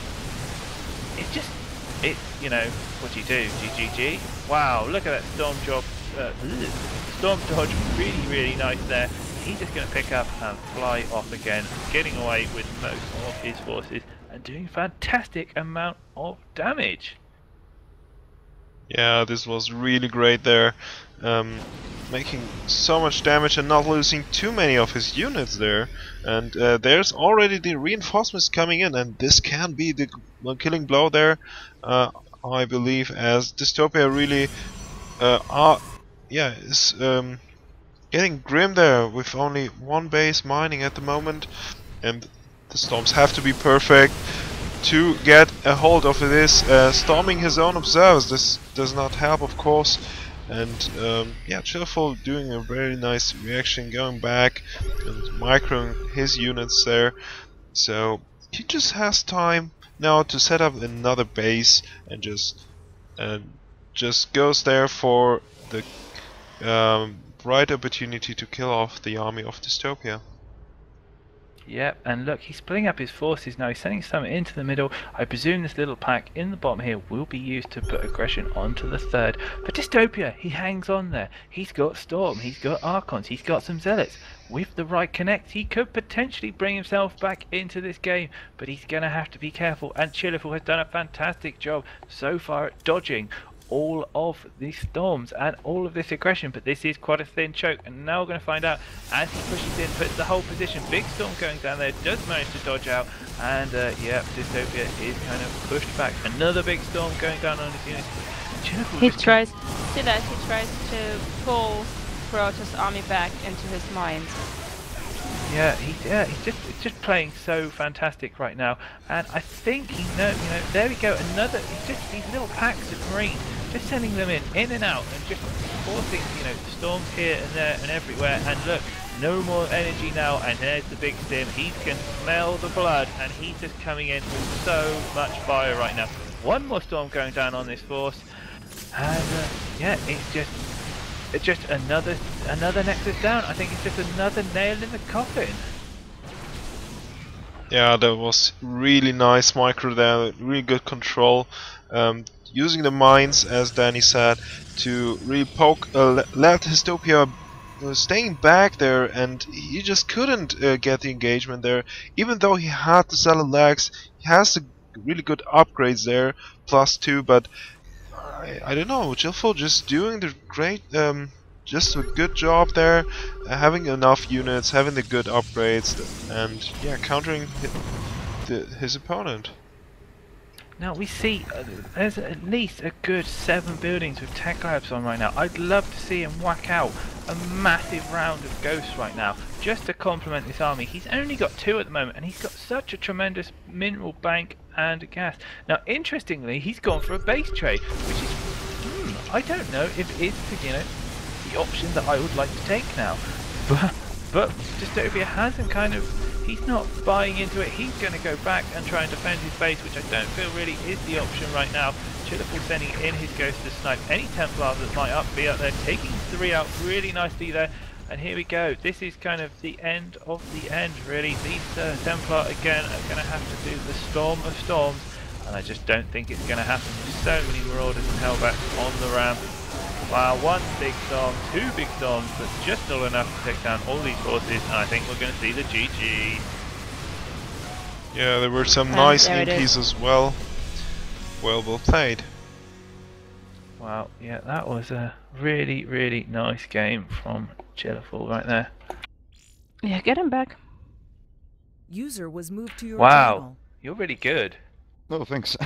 you know, what do you do? GGG? Wow, look at that storm job. Storm dodge, really, really nice there. He's just going to pick up and fly off again, getting away with most of his forces and doing fantastic amount of damage.
Yeah, this was really great there, making so much damage and not losing too many of his units there. And there's already the reinforcements coming in, and this can be the killing blow there, I believe, as Dystopia really is getting grim there with only one base mining at the moment, and the storms have to be perfect to get a hold of this. Storming his own observers, this does not help, of course. And yeah, Chillaful doing a very nice reaction, going back and microing his units there. So he just has time now to set up another base and just goes there for the right opportunity to kill off the army of Dystopia.
Yep, and look, he's splitting up his forces now. He's sending some into the middle. I presume this little pack in the bottom here will be used to put aggression onto the third. But Dystopia, he hangs on there. He's got Storm, he's got Archons, he's got some Zealots. With the right connect, he could potentially bring himself back into this game, but he's going to have to be careful. And Chillaful has done a fantastic job so far at dodging all of these storms and all of this aggression, but this is quite a thin choke, and now we're going to find out as he pushes in, puts the whole position. Big storm going down there, does manage to dodge out, and yeah, Dystopia is kind of pushed back. Another big storm going down on his units.
He tries to pull Protoss army back into his mines.
Yeah, he's just playing so fantastic right now, and I think he knows. You know, there we go. Another. He's just these little packs of Marines, just sending them in and out, and just forcing, you know, storms here and there and everywhere. And look, no more energy now, and there's the big stim. He can smell the blood, and he's just coming in with so much fire right now. One more storm going down on this force, and yeah, it's just another Nexus down. I think it's just another nail in the coffin. Yeah,
that was really nice micro there, really good control. Using the mines, as Danny said, to really poke, let Dystopia staying back there, and he just couldn't get the engagement there. Even though he had the Zealot legs, he has the really good upgrades there, +2, but I don't know, Chillaful just doing the great, just a good job there, having enough units, having the good upgrades, and yeah, countering his opponent.
Now we see there's at least a good 7 buildings with tech labs on right now. I'd love to see him whack out a massive round of ghosts right now, just to complement this army. He's only got 2 at the moment, and he's got such a tremendous mineral bank and gas. Now interestingly, he's gone for a base trade, which is I don't know if it's the option that I would like to take now. But Dystopia hasn't he's not buying into it. He's going to go back and try and defend his base, which I don't feel really is the option right now. Chillaful sending in his Ghost to snipe any Templar that might be up there, taking 3 out really nicely there. And here we go. This is kind of the end of the end, really. These Templar again are going to have to do the Storm of Storms, and I just don't think it's going to happen with so many Marauders and Hellbats on the ramp. Wow, 1 big storm, 2 big storms, but just not enough to take down all these forces, and I think we're going to see the GG.
Yeah, there were some nice
there it
imps as well. Well played.
Wow, yeah, that was a really, really nice game from Chillaful right there.
Yeah, get him back.
User was moved to your
Wow,
channel.
you're really good.
No, thanks.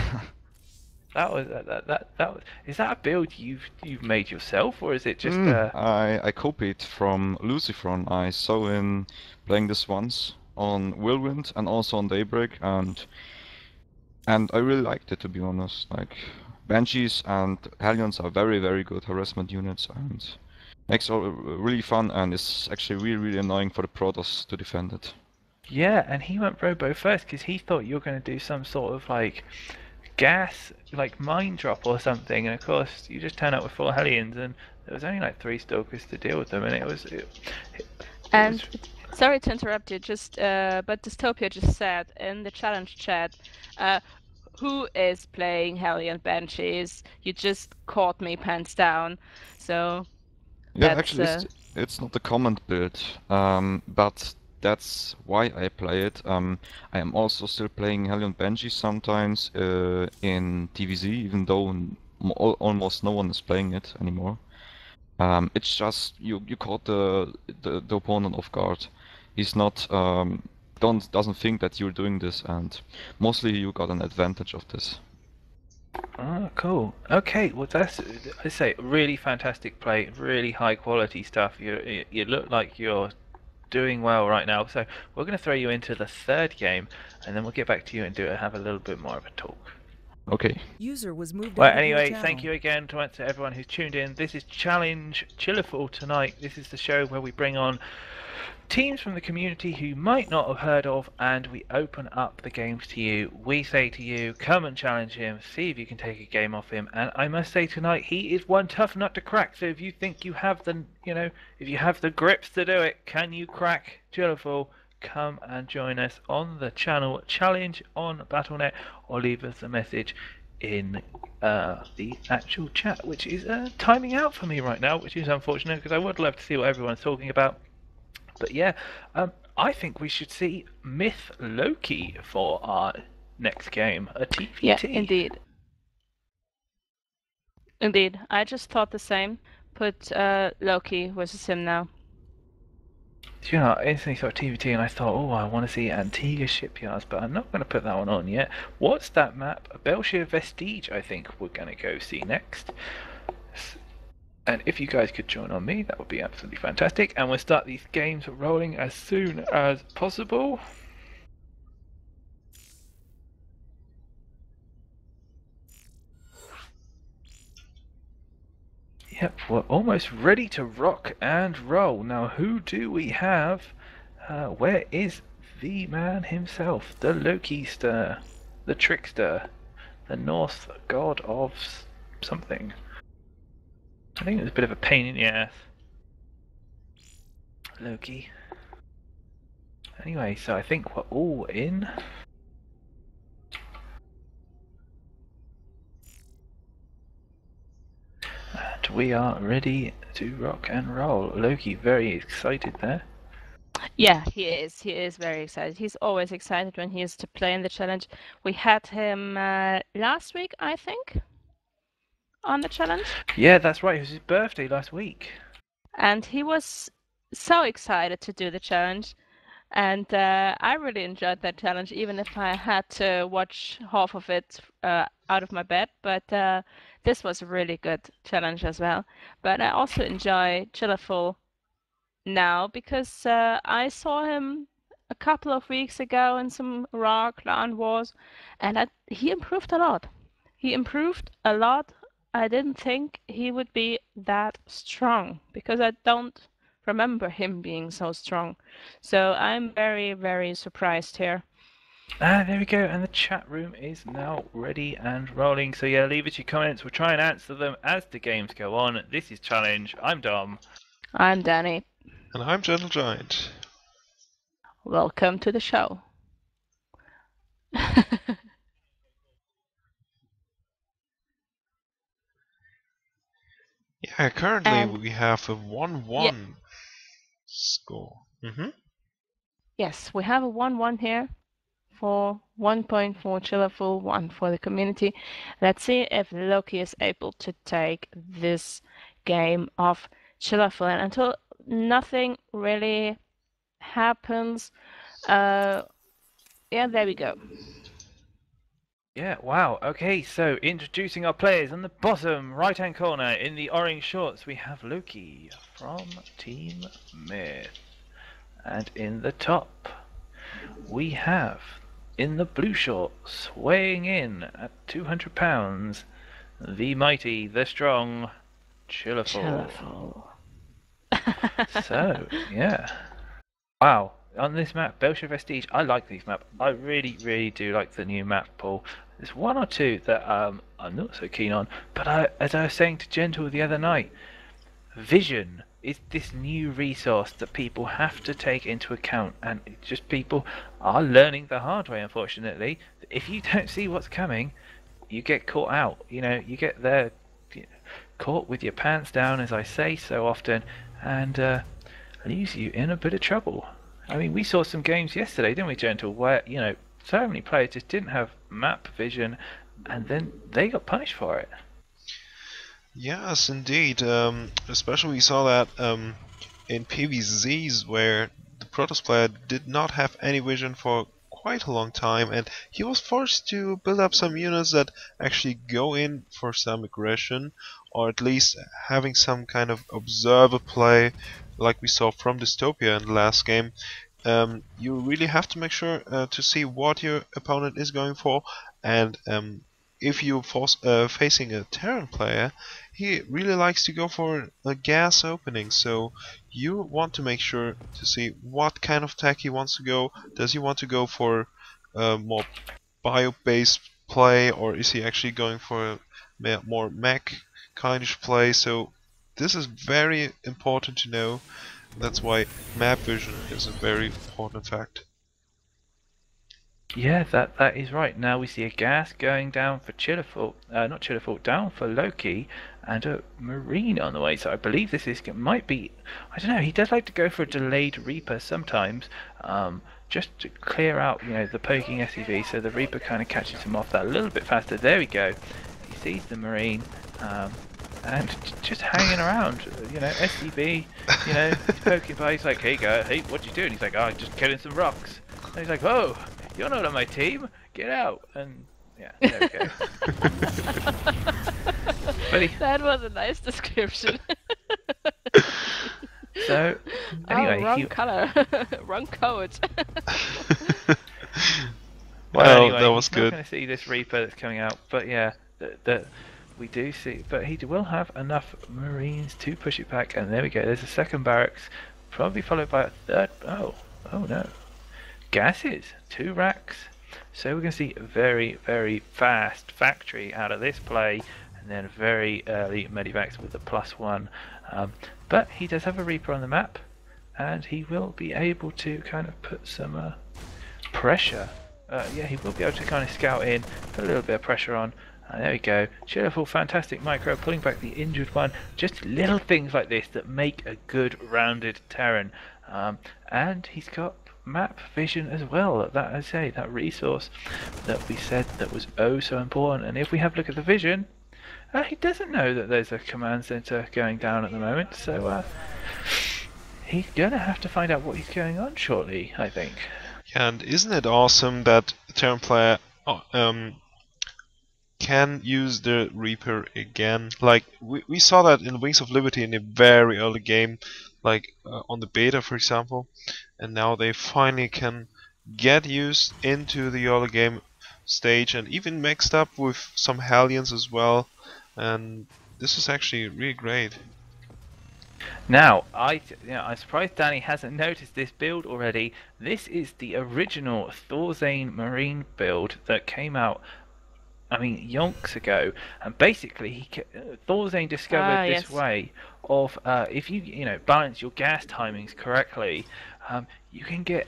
That was that was. Is that a build you've made yourself, or is it just?
I copied from Lucifron. I saw him playing this once on Whirlwind and also on Daybreak, and I really liked it, to be honest. Like, Banshees and Hellions are very, very good harassment units, and makes it really fun, and it's actually really, really annoying for the Protoss to defend it.
Yeah, and he went Robo first because he thought you were going to do some sort of gas mine drop or something, and of course you just turn up with 4 Hellions, and there was only 3 Stalkers to deal with them, and it was
Sorry to interrupt you, but Dystopia just said in the challenge chat, who is playing Hellion Banshees? You just caught me pants down, so
Yeah,
that's,
actually, it's not a comment build, but that's why I play it. I am also still playing Hellion Banshee sometimes in TVZ, even though almost no one is playing it anymore. It's just you caught the opponent off guard. He's not doesn't think that you're doing this, and mostly you got an advantage of this.
Oh, cool. Okay, well that's, I say, really fantastic play, really high quality stuff. You look like you're doing well right now, so we're going to throw you into the 3rd game, and then we'll get back to you and have a little bit more of a talk.
Okay.
User was moved
Well,
out of your
anyway,
channel.
thank you again to everyone who's tuned in. This is Challenge Chillaful tonight. This is the show where we bring on teams from the community who you might not have heard of, and we open up the games to you. We say to you, come and challenge him, see if you can take a game off him. And I must say tonight, he is one tough nut to crack. So if you think you have the, if you have the grips to do it, can you crack Chillaful? Come and join us on the channel Challenge on Battle.net, or leave us a message in the actual chat, which is timing out for me right now, which is unfortunate because I would love to see what everyone's talking about. But yeah, I think we should see Myth Loki for our next game, a TVT.
yeah, indeed. Indeed, I just thought the same. Put Loki versus him now.
You know, I instantly thought TVT, and I thought, oh, I want to see Antigua Shipyards, but I'm not going to put that one on yet. What's that map? Belshire Vestige, I think we're going to go see next. And if you guys could join on me, that would be absolutely fantastic. And we'll start these games rolling as soon as possible. Yep, we're almost ready to rock and roll. Now, who do we have? Where is the man himself? The Lokister, the Trickster, the Norse god of something. I think it was a bit of a pain in the ass. Loki. Anyway, so I think we're all in. And we are ready to rock and roll. Loki very excited there.
Yeah, he is. He is very excited. He's always excited when he is to play in the challenge. We had him last week, I think, on the challenge.
Yeah, that's right. It was his birthday last week.
And he was so excited to do the challenge. And I really enjoyed that challenge, even if I had to watch half of it out of my bed. But this was a really good challenge as well. But I also enjoy Chillaful now because I saw him a couple of weeks ago in some raw clan wars, and he improved a lot. He improved a lot I didn't think he would be that strong because I don't remember him being so strong. So I'm very, very surprised here.
Ah, there we go, and the chat room is now ready and rolling. So yeah, leave us your comments. We'll try and answer them as the games go on. This is Challenge. I'm Dom.
I'm Danny.
And I'm Gentle Giant.
Welcome to the show.
Yeah, currently
And-
we have a 1-1 score.
Yes, we have a 1-1 here for 1 point for Chillaful, 1 for the community. Let's see if Loki is able to take this game of Chillaful. And until nothing really happens, yeah, there we go.
Yeah, wow. Okay, so introducing our players on the bottom right-hand corner in the orange shorts, we have Loki from Team Myth. And in the top, we have, in the blue shorts, weighing in at 200 pounds, the mighty, the strong, Chillaful. So, yeah. Wow. On this map, Belcher Vestige, I like these maps. I really, really do like the new map, Paul. There's one or two that I'm not so keen on, but as I was saying to Gentle the other night, vision is this new resource that people have to take into account, and it's just people are learning the hard way, unfortunately. If you don't see what's coming, you get caught out. You know, you get there, caught with your pants down, as I say so often, and leaves you in a bit of trouble. I mean, we saw some games yesterday, didn't we, Gentle, where, you know, so many players just didn't have map vision, and then they got punished for it.
Yes, indeed. Especially we saw that in PvZs, where the Protoss player did not have any vision for quite a long time, and he was forced to build up some units that actually go in for some aggression, or at least having some kind of observer play, like we saw from Dystopia in the last game. You really have to make sure to see what your opponent is going for, and if you're facing a Terran player, he really likes to go for a gas opening, so you want to make sure to see what kind of tech he wants to go. Does he want to go for more bio-based play, or is he actually going for a more mech kind of play? So this is very important to know. That's why map vision is a very important fact.
Yeah, that is right. Now we see a gas going down for Chillaful, not Chillaful, down for Loki, and a Marine on the way. So I believe this might be, I don't know, he does like to go for a delayed Reaper sometimes, just to clear out, you know, the poking SCV, so the Reaper kind of catches him off that a little bit faster. There we go. He sees the Marine, and just hanging around, you know, SCV, you know, he's poking by, he's like, hey guy, hey, what you doing? He's like, oh, I'm just killing some rocks. And he's like, oh, you're not on my team, get out. And yeah, there we go.
That was a nice description.
So, anyway,
wrong color, wrong code.
well,
Anyway, that was
he's
good.
not going to see this Reaper that's coming out, but yeah, that we do see, but he will have enough Marines to push it back, and there we go. There's a second barracks, probably followed by a third. Oh no, gases, 2 racks. So we're going to see a very, very fast factory out of this play, and then very early medivacs with the +1. But he does have a Reaper on the map, and he will be able to kind of put some pressure. Yeah, he will be able to kind of scout in, put a little bit of pressure on. There we go. Chillaful, fantastic micro, pulling back the injured one. Just little things like this that make a good rounded Terran. And he's got map vision as well. That, I say, that resource that we said that was oh so important. And if we have a look at the vision, he doesn't know that there's a command center going down at the moment. So he's gonna have to find out what is going on shortly, I think.
Yeah, and isn't it awesome that Terran player can use the Reaper again? Like we saw that in Wings of Liberty in a very early game, like on the beta, for example, and now they finally can get used into the early game stage, and even mixed up with some Hellions as well. and this is actually really great.
Now, I'm surprised Danny hasn't noticed this build already. This is the original Thorzane Marine build that came out, I mean, yonks ago, and basically Thorzane discovered this
yes.
way of if you balance your gas timings correctly, you can get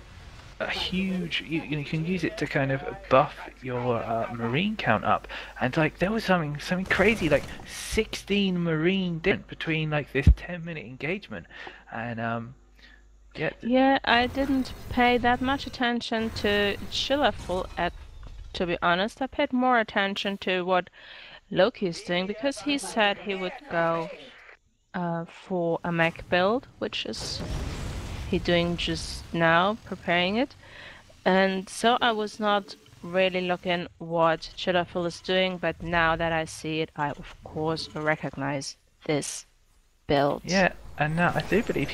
a huge you can use it to kind of buff your marine count up, and like there was something crazy like 16 marine different between like this 10-minute engagement, and
Yeah, I didn't pay that much attention to Chillaful to be honest. I paid more attention to what Loki is doing because he said he would go for a mech build, which is he doing just now, preparing it. And so I was not really looking what Chillaful is doing, but now that I see it, I of course recognize this build.
yeah, and now I do believe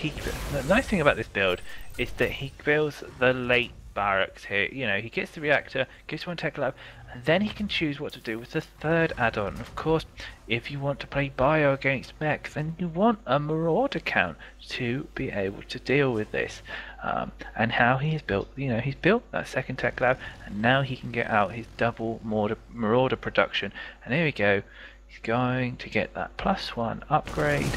the nice thing about this build is that he builds the late barracks here. He gets the reactor, gives one tech lab, and then he can choose what to do with the third add-on. Of course, if you want to play bio against mechs, then you want a marauder count to be able to deal with this. And how he has built, he's built that second tech lab, and now he can get out his double marauder production. And here we go. He's going to get that +1 upgrade,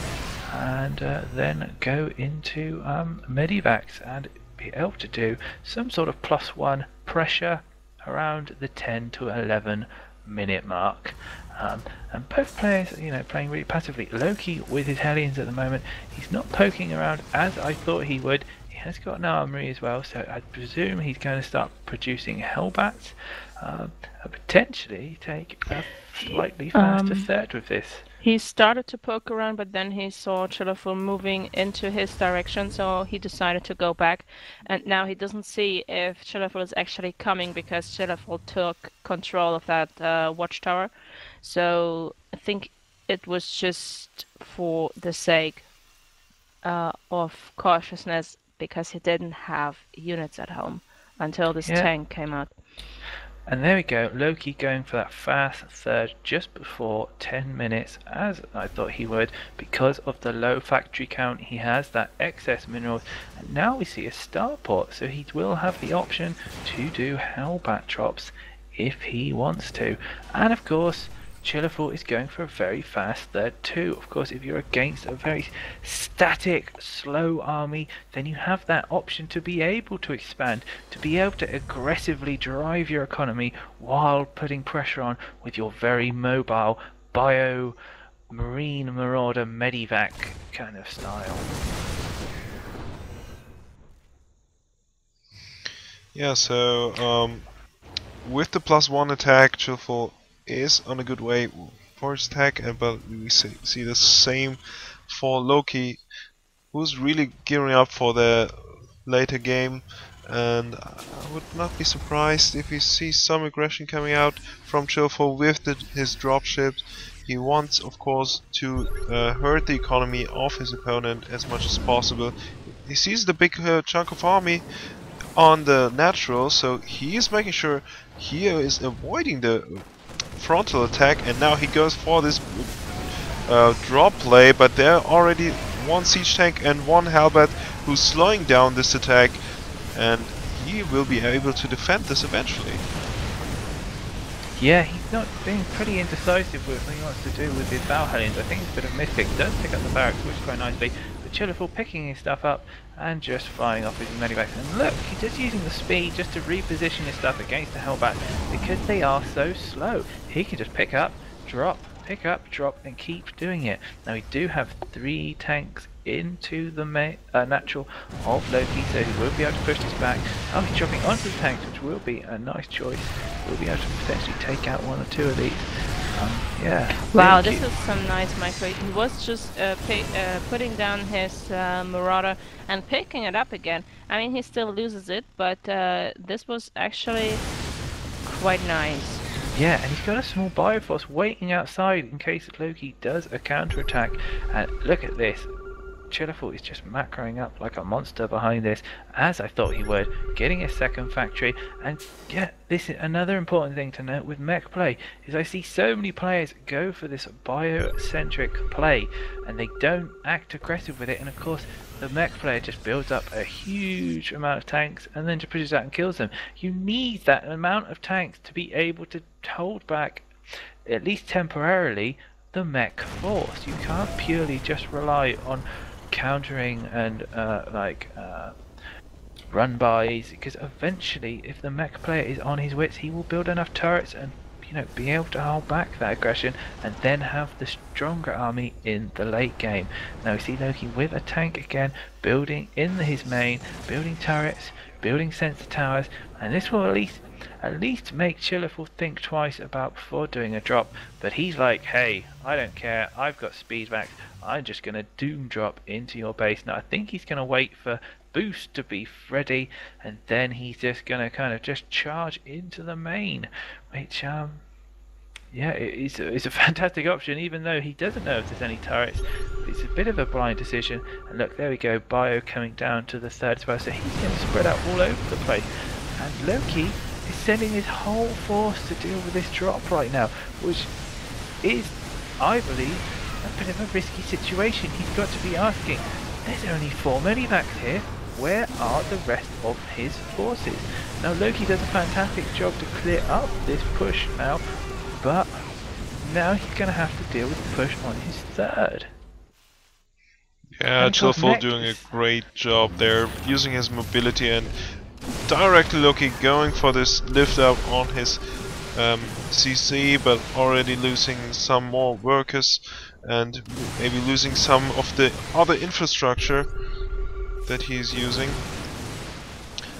and then go into medivacs and be able to do some sort of +1 pressure around the 10 to 11 minute mark. And both players, playing really passively. Loki with his Hellions at the moment, he's not poking around as I thought he would. He has got an armory as well, so I presume he's going to start producing Hellbats. And potentially take a slightly faster third with this.
He started to poke around, but then he saw Chillaful moving into his direction, so he decided to go back. And now he doesn't see if Chillaful is actually coming because Chillaful took control of that watchtower. So I think it was just for the sake of cautiousness because he didn't have units at home until this tank came out.
And there we go, Loki going for that fast third just before 10 minutes, as I thought he would, because of the low factory count. He has that excess minerals, and now we see a starport, so he will have the option to do Hellbat drops if he wants to. And of course, Chillaful is going for a very fast third too. Of course, if you're against a very static, slow army, then you have that option to be able to expand, to be able to aggressively drive your economy while putting pressure on with your very mobile bio marine marauder medivac kind of style.
Yeah, so with the +1 attack, Chillaful is on a good way for his attack, but we see the same for Loki, who's really gearing up for the later game, and I would not be surprised if we see some aggression coming out from Chillaful with his dropships. He wants, of course, to hurt the economy of his opponent as much as possible. He sees the big chunk of army on the natural, so he is making sure he is avoiding the frontal attack, and now he goes for this drop play, but there are already one siege tank and one Hellbat who's slowing down this attack, and he will be able to defend this eventually.
Yeah, he's not being pretty indecisive with what he wants to do with his Valhellions. I think it's a bit of a mispick. He does pick up the barracks, which is quite nicely, but Chillaful picking his stuff up and just firing off his medivacs. And look, he's just using the speed just to reposition his stuff against the Hellbat because they are so slow. He can just pick up, drop, pick up, drop, and keep doing it. Now we do have 3 tanks into the natural of Loki, so he will be able to push this back. Oh, he's dropping onto the tanks, which will be a nice choice. We'll be able to potentially take out 1 or 2 of these. Yeah.
Wow, this is some nice micro. He was just putting down his Marauder and picking it up again. I mean, he still loses it, but this was actually quite nice.
Yeah, and he's got a small Bioforce waiting outside in case Loki does a counterattack. And look at this. Chillaful is just macroing up like a monster behind this, as I thought he would, getting a second factory. And yeah, this is another important thing to note with mech play, is I see so many players go for this biocentric play, and they don't act aggressive with it, and of course the mech player just builds up a huge amount of tanks and then just pushes out and kills them. You need that amount of tanks to be able to hold back, at least temporarily, the mech force. You can't purely just rely on countering and run-bys, because eventually if the mech player is on his wits, he will build enough turrets and be able to hold back that aggression and then have the stronger army in the late game. Now we see Loki with a tank again, building in his main, building turrets, building sensor towers, and this will at least make Chillaful think twice about before doing a drop. But he's like, hey, I don't care, I've got speed max, I'm just gonna doom drop into your base. Now I think he's gonna wait for boost to be ready, and then he's just gonna kind of just charge into the main, which yeah, it's a fantastic option, even though he doesn't know if there's any turrets. It's a bit of a blind decision. And look, there we go, Bio coming down to the third spot, so he's going to spread out all over the place. And Loki is sending his whole force to deal with this drop right now, which is, I believe, a bit of a risky situation. He's got to be asking, there's only 4 medivacs here, where are the rest of his forces? Now Loki does a fantastic job to clear up this push now, but now he's going to have to deal with the push on his third.
Yeah, Chillaful doing a great job there, using his mobility and directly Loki going for this lift up on his CC, but already losing some more workers and maybe losing some of the other infrastructure that he's using.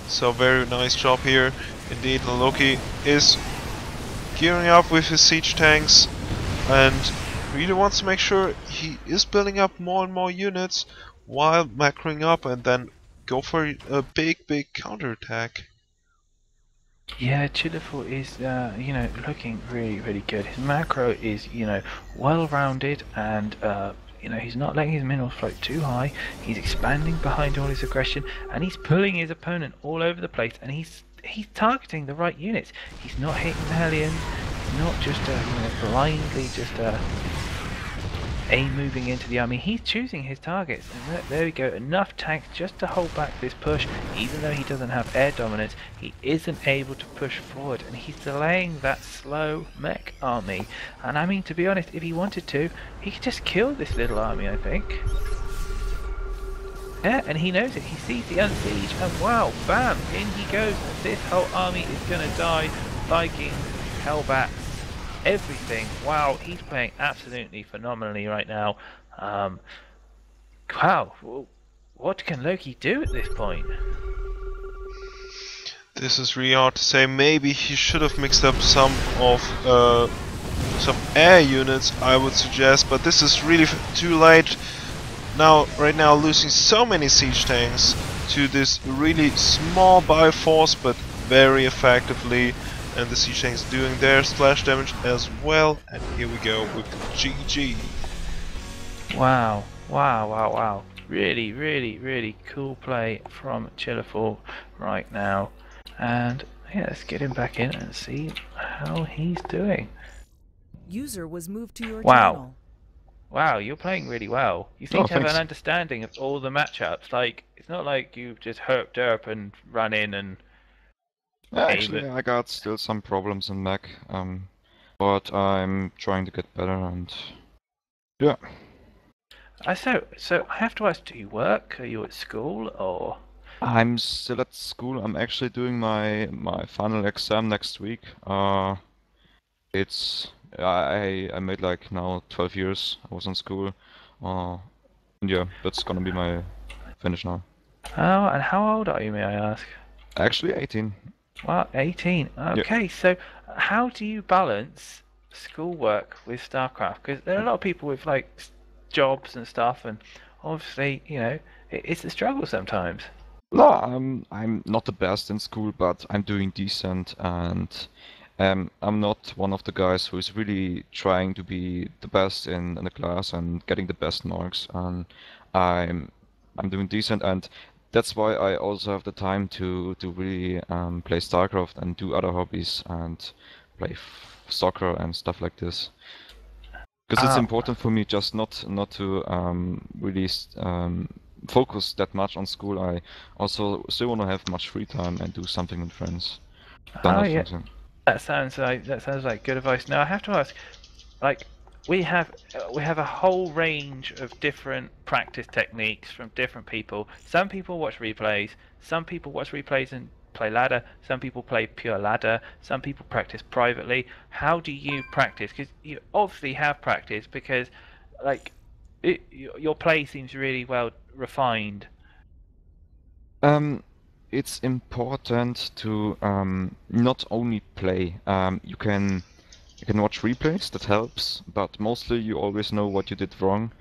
So very nice job here indeed. Loki is gearing up with his siege tanks and really wants to make sure he is building up more and more units while macroing up and then go for a big counterattack.
Yeah, Chillaful is, looking really good. His macro is, well-rounded, and, he's not letting his minerals float too high. He's expanding behind all his aggression, and he's pulling his opponent all over the place, and he's targeting the right units. He's not hitting the Hellions. He's not just, blindly just, moving into the army. He's choosing his targets, and there we go, enough tanks just to hold back this push. Even though he doesn't have air dominance, he isn't able to push forward, and he's delaying that slow mech army. And I mean, to be honest, if he wanted to, he could just kill this little army, I think. Yeah, and he knows it. He sees the unsiege, and wow, bam, in he goes. This whole army is gonna die. Vikings, Hellbats, everything. Wow, he's playing absolutely phenomenally right now. Wow, what can Loki do at this point?
This is really hard to say. Maybe he should have mixed up some of some air units, I would suggest, but this is really too late. Right now losing so many siege tanks to this really small bioforce, but very effectively, and the siege tanks doing their splash damage as well. And here we go with GG.
Wow, really cool play from Chillaful right now. And yeah, let's get him back in and see how he's doing.
User was moved to your
Wow.
channel.
Wow, you're playing really well. You seem to have
thanks.
an understanding of all the matchups. Like, it's not like you've just herped derp and run in and...
Yeah, actually, I got still some problems in mech, but I'm trying to get better, and yeah.
So I have to ask, do you work? Are you at school, or...?
I'm still at school. I'm actually doing my final exam next week. It's I made like now 12 years I was in school. And yeah, that's gonna be my finish now.
Oh, and how old are you, may I ask?
Actually 18.
Well, 18. Okay, so how do you balance schoolwork with StarCraft? Because there are a lot of people with like jobs and stuff, and obviously, it's a struggle sometimes.
No, I'm not the best in school, but I'm doing decent, and I'm not one of the guys who is really trying to be the best in the class and getting the best marks. And I'm doing decent, and that's why I also have the time to really play StarCraft and do other hobbies and play soccer and stuff like this. Because it's important for me just not to really focus that much on school. I also still want to have much free time and do something with friends.
Oh yeah, that sounds like good advice. Now I have to ask, like, we have a whole range of different practice techniques from different people. Some people watch replays. Some people watch replays and play ladder. Some people play pure ladder. Some people practice privately. How do you practice? Because you obviously have practice, because like your play seems really well refined.
It's important to not only play. You can watch replays, that helps, but mostly you always know what you did wrong.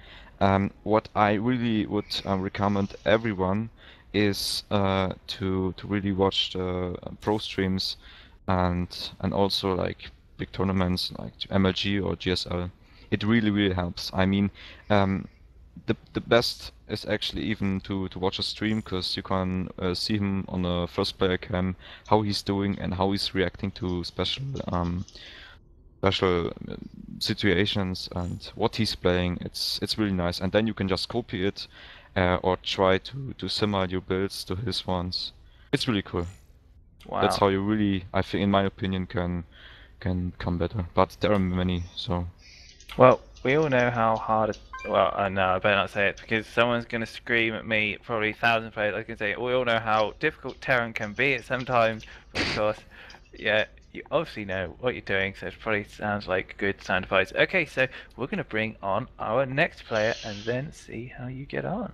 What I really would recommend everyone is to really watch the pro streams and also like big tournaments like MLG or GSL. It really helps. I mean, the best is actually even to watch a stream, because you can see him on a first player cam, how he's doing and how he's reacting to special situations and what he's playing. It's really nice, and then you can just copy it or try to similar your builds to his ones. It's really cool.
Wow.
That's how you really, I think, in my opinion, can come better. But there are many, so.
Well, we all know how hard. Well, no, I better not say it, because someone's going to scream at me, probably 1,000 players. I can say we all know how difficult Terran can be at some times. But of course, yeah, you obviously know what you're doing, so it probably sounds like good sound advice. Okay, so we're going to bring on our next player and then see how you get on.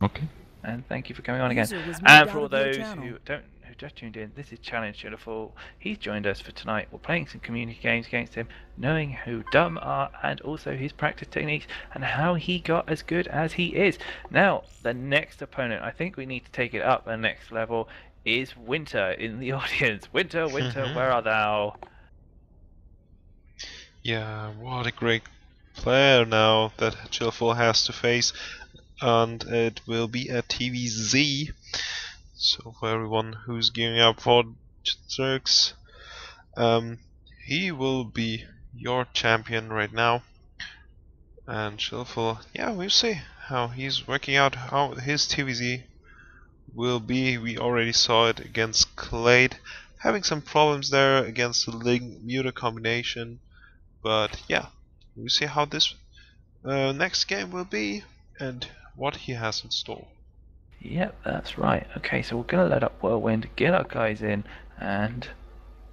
Okay.
And thank you for coming on again.
User was moved
And
out
for all
of your
those
channel.
who just tuned in, this is Challenge Chillaful. He's joined us for tonight. We're playing some community games against him, knowing who Dumb are and also his practice techniques and how he got as good as he is. Now, the next opponent, I think we need to take it up a next level, is Winter in the audience. Winter, where are thou?
Yeah, what a great player now that Chillaful has to face, and it will be a TVZ. So for everyone who's gearing up for Zergs, he will be your champion right now. And Chillaful, yeah, we'll see how he's working out, how his TVZ will be. We already saw it against Clade, having some problems there against the Ling Muta combination. But yeah, we'll see how this next game will be and what he has in store.
Yep, that's right. Okay, so we're going to let up Whirlwind, get our guys in, and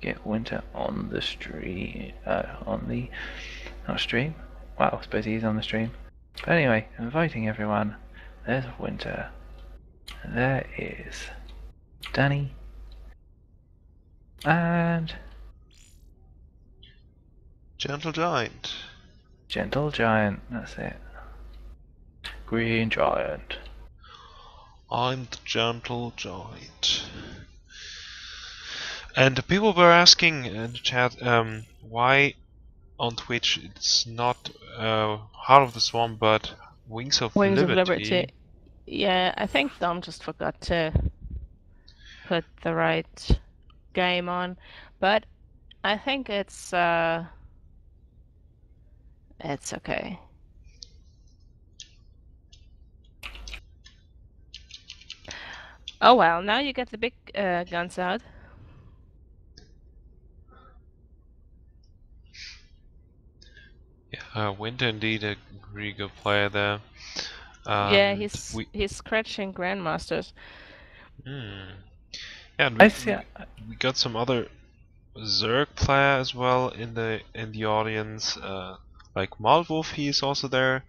get Winter on the stream. Not stream? Wow, I suppose he's on the stream. But anyway, inviting everyone. There's Winter. There is Danny. And
Gentle Giant.
Gentle Giant, that's it. Green Giant.
I'm the Gentle Giant. And people were asking in the chat why on Twitch it's not Heart of the Swarm but Wings of Liberty.
Yeah, I think Dom just forgot to put the right game on, but I think it's okay. Oh well, now you get the big guns out.
Yeah, Winter indeed a really good player there.
Yeah, he's scratching Grandmasters.
Yeah, and we got some other Zerg player as well in the audience. Like Malwolf, he is also there.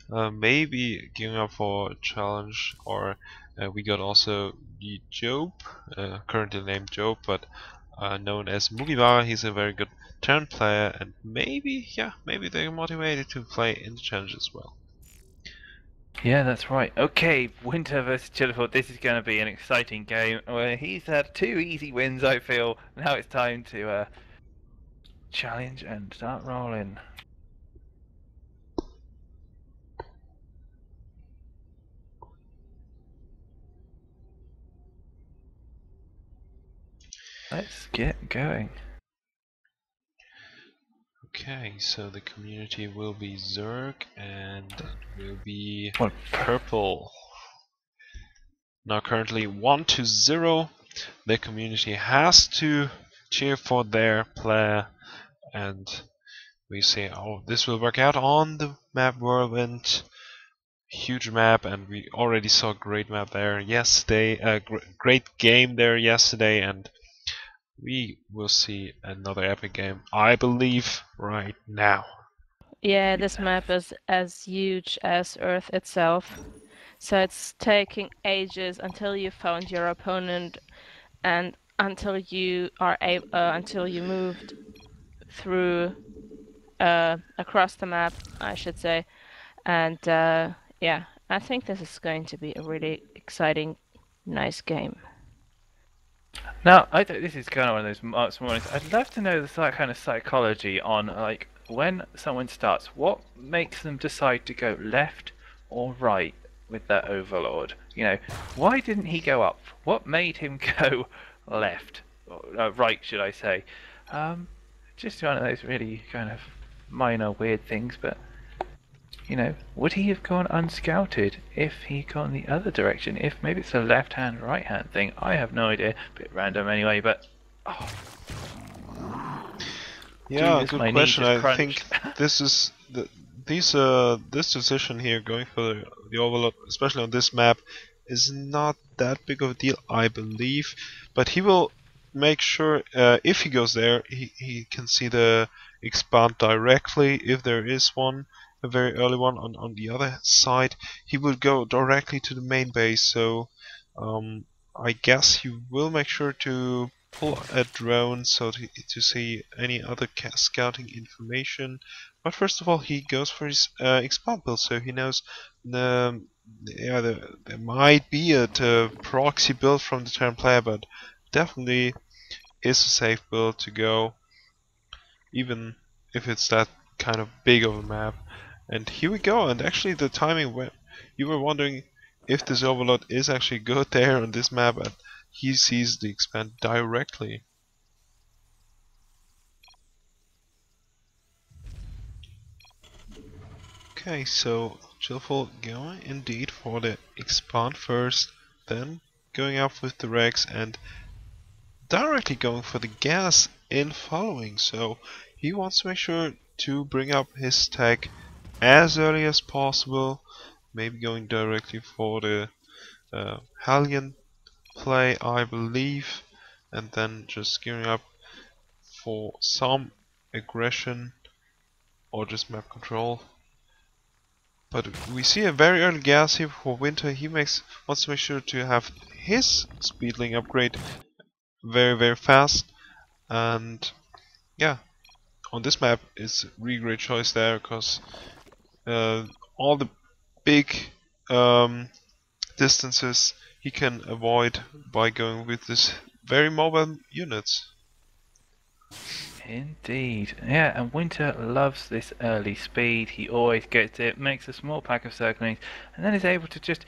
Maybe gearing up for a challenge, or we got also the Job, currently named Job, but known as Mugiwara. He's a very good turn player, and maybe they're motivated to play in the challenge as well.
Yeah, that's right. Okay, Winter versus Chillaful. This is going to be an exciting game. Where he's had 2 easy wins, I feel. Now it's time to challenge and start rolling. Let's get going.
Okay, so the community will be Zerg and it will be
What?
purple. Now currently 1-0. The community has to cheer for their player, and we say, oh, this will work out on the map Whirlwind. Huge map, and we already saw a great map there yesterday, great game there yesterday, and we will see another epic game, I believe, right now.
Yeah, this map is as huge as Earth itself. So it's taking ages until you found your opponent and until you are until you moved through across the map, I should say. And yeah, I think this is going to be a really exciting, nice game.
Now, I think this is kind of one of those mornings. I'd love to know the kind of psychology on like when someone starts. What makes them decide to go left or right with that overlord? You know, why didn't he go up? What made him go left, or, right, should I say? Just one of those really kind of minor weird things, but. You know, would he have gone unscouted if he'd gone the other direction? If maybe it's a left-hand, right-hand thing? I have no idea. Bit random anyway, but... Oh.
Yeah,
Jesus,
good question. I think
crunched.
this is this decision here, going for the overlord, especially on this map, is not that big of a deal, I believe. But he will make sure, if he goes there, he can see the expand directly, if there is one, a very early one. On the other side, he will go directly to the main base. So I guess he will make sure to pull a drone so to see any other scouting information. But first of all, he goes for his expand build, so he knows there might be a proxy build from the Terran player, but definitely is a safe build to go, even if it's that kind of big of a map. And here we go, and actually the timing, when you were wondering if this overlord is actually good there on this map, and he sees the expand directly. Okay, so Chillaful going indeed for the expand first, then going up with the Rex and directly going for the gas in following. So he wants to make sure to bring up his tech as early as possible, maybe going directly for the Hellion play, I believe, and then just gearing up for some aggression or just map control. But we see a very early gas here for Winter. He wants to make sure to have his speedling upgrade very fast, and yeah, on this map it's a really great choice there, because all the big distances he can avoid by going with this very mobile units.
Indeed. Yeah, and Winter loves this early speed. He always gets it, makes a small pack of circlings, and then is able to just,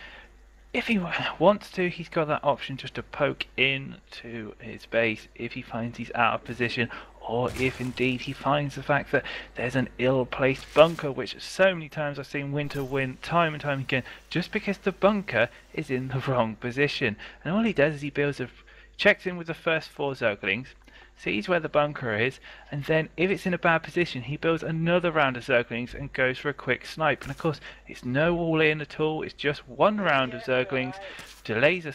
if he wants to, he's got that option just to poke in to his base if he finds he's out of position, or if indeed he finds the fact that there's an ill-placed bunker, which so many times I've seen Winter win time and time again, just because the bunker is in the wrong position. And all he does is he checks in with the first 4 Zerglings, sees where the bunker is, and then if it's in a bad position he builds another round of Zerglings and goes for a quick snipe. And of course it's no all in at all, it's just 1 round of Zerglings, delays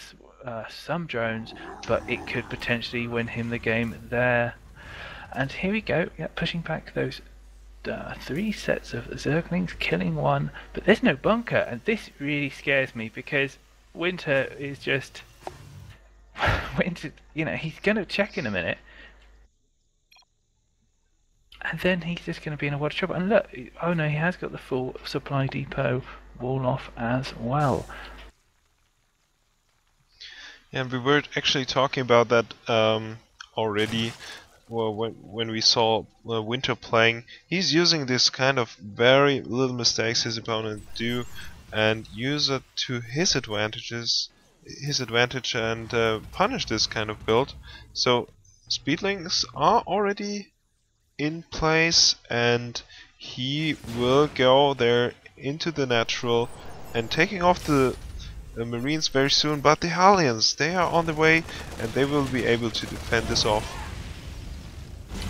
some drones, but it could potentially win him the game there. And here we go, yeah, pushing back those 3 sets of Zerglings, killing 1, but there's no bunker, and this really scares me because Winter is just Winter, you know, he's going to check in a minute, and then he's just going to be in a lot of trouble. And look, oh no, he has got the full supply depot wall off as well.
And we were actually talking about that already. Well, when we saw Winter playing, he's using this kind of very little mistakes his opponent do, and use it to his advantage, and punish this kind of build. So speedlings are already in place, and he will go there into the natural and taking off the Marines very soon. But the Hellions, they are on the way, and they will be able to defend this off.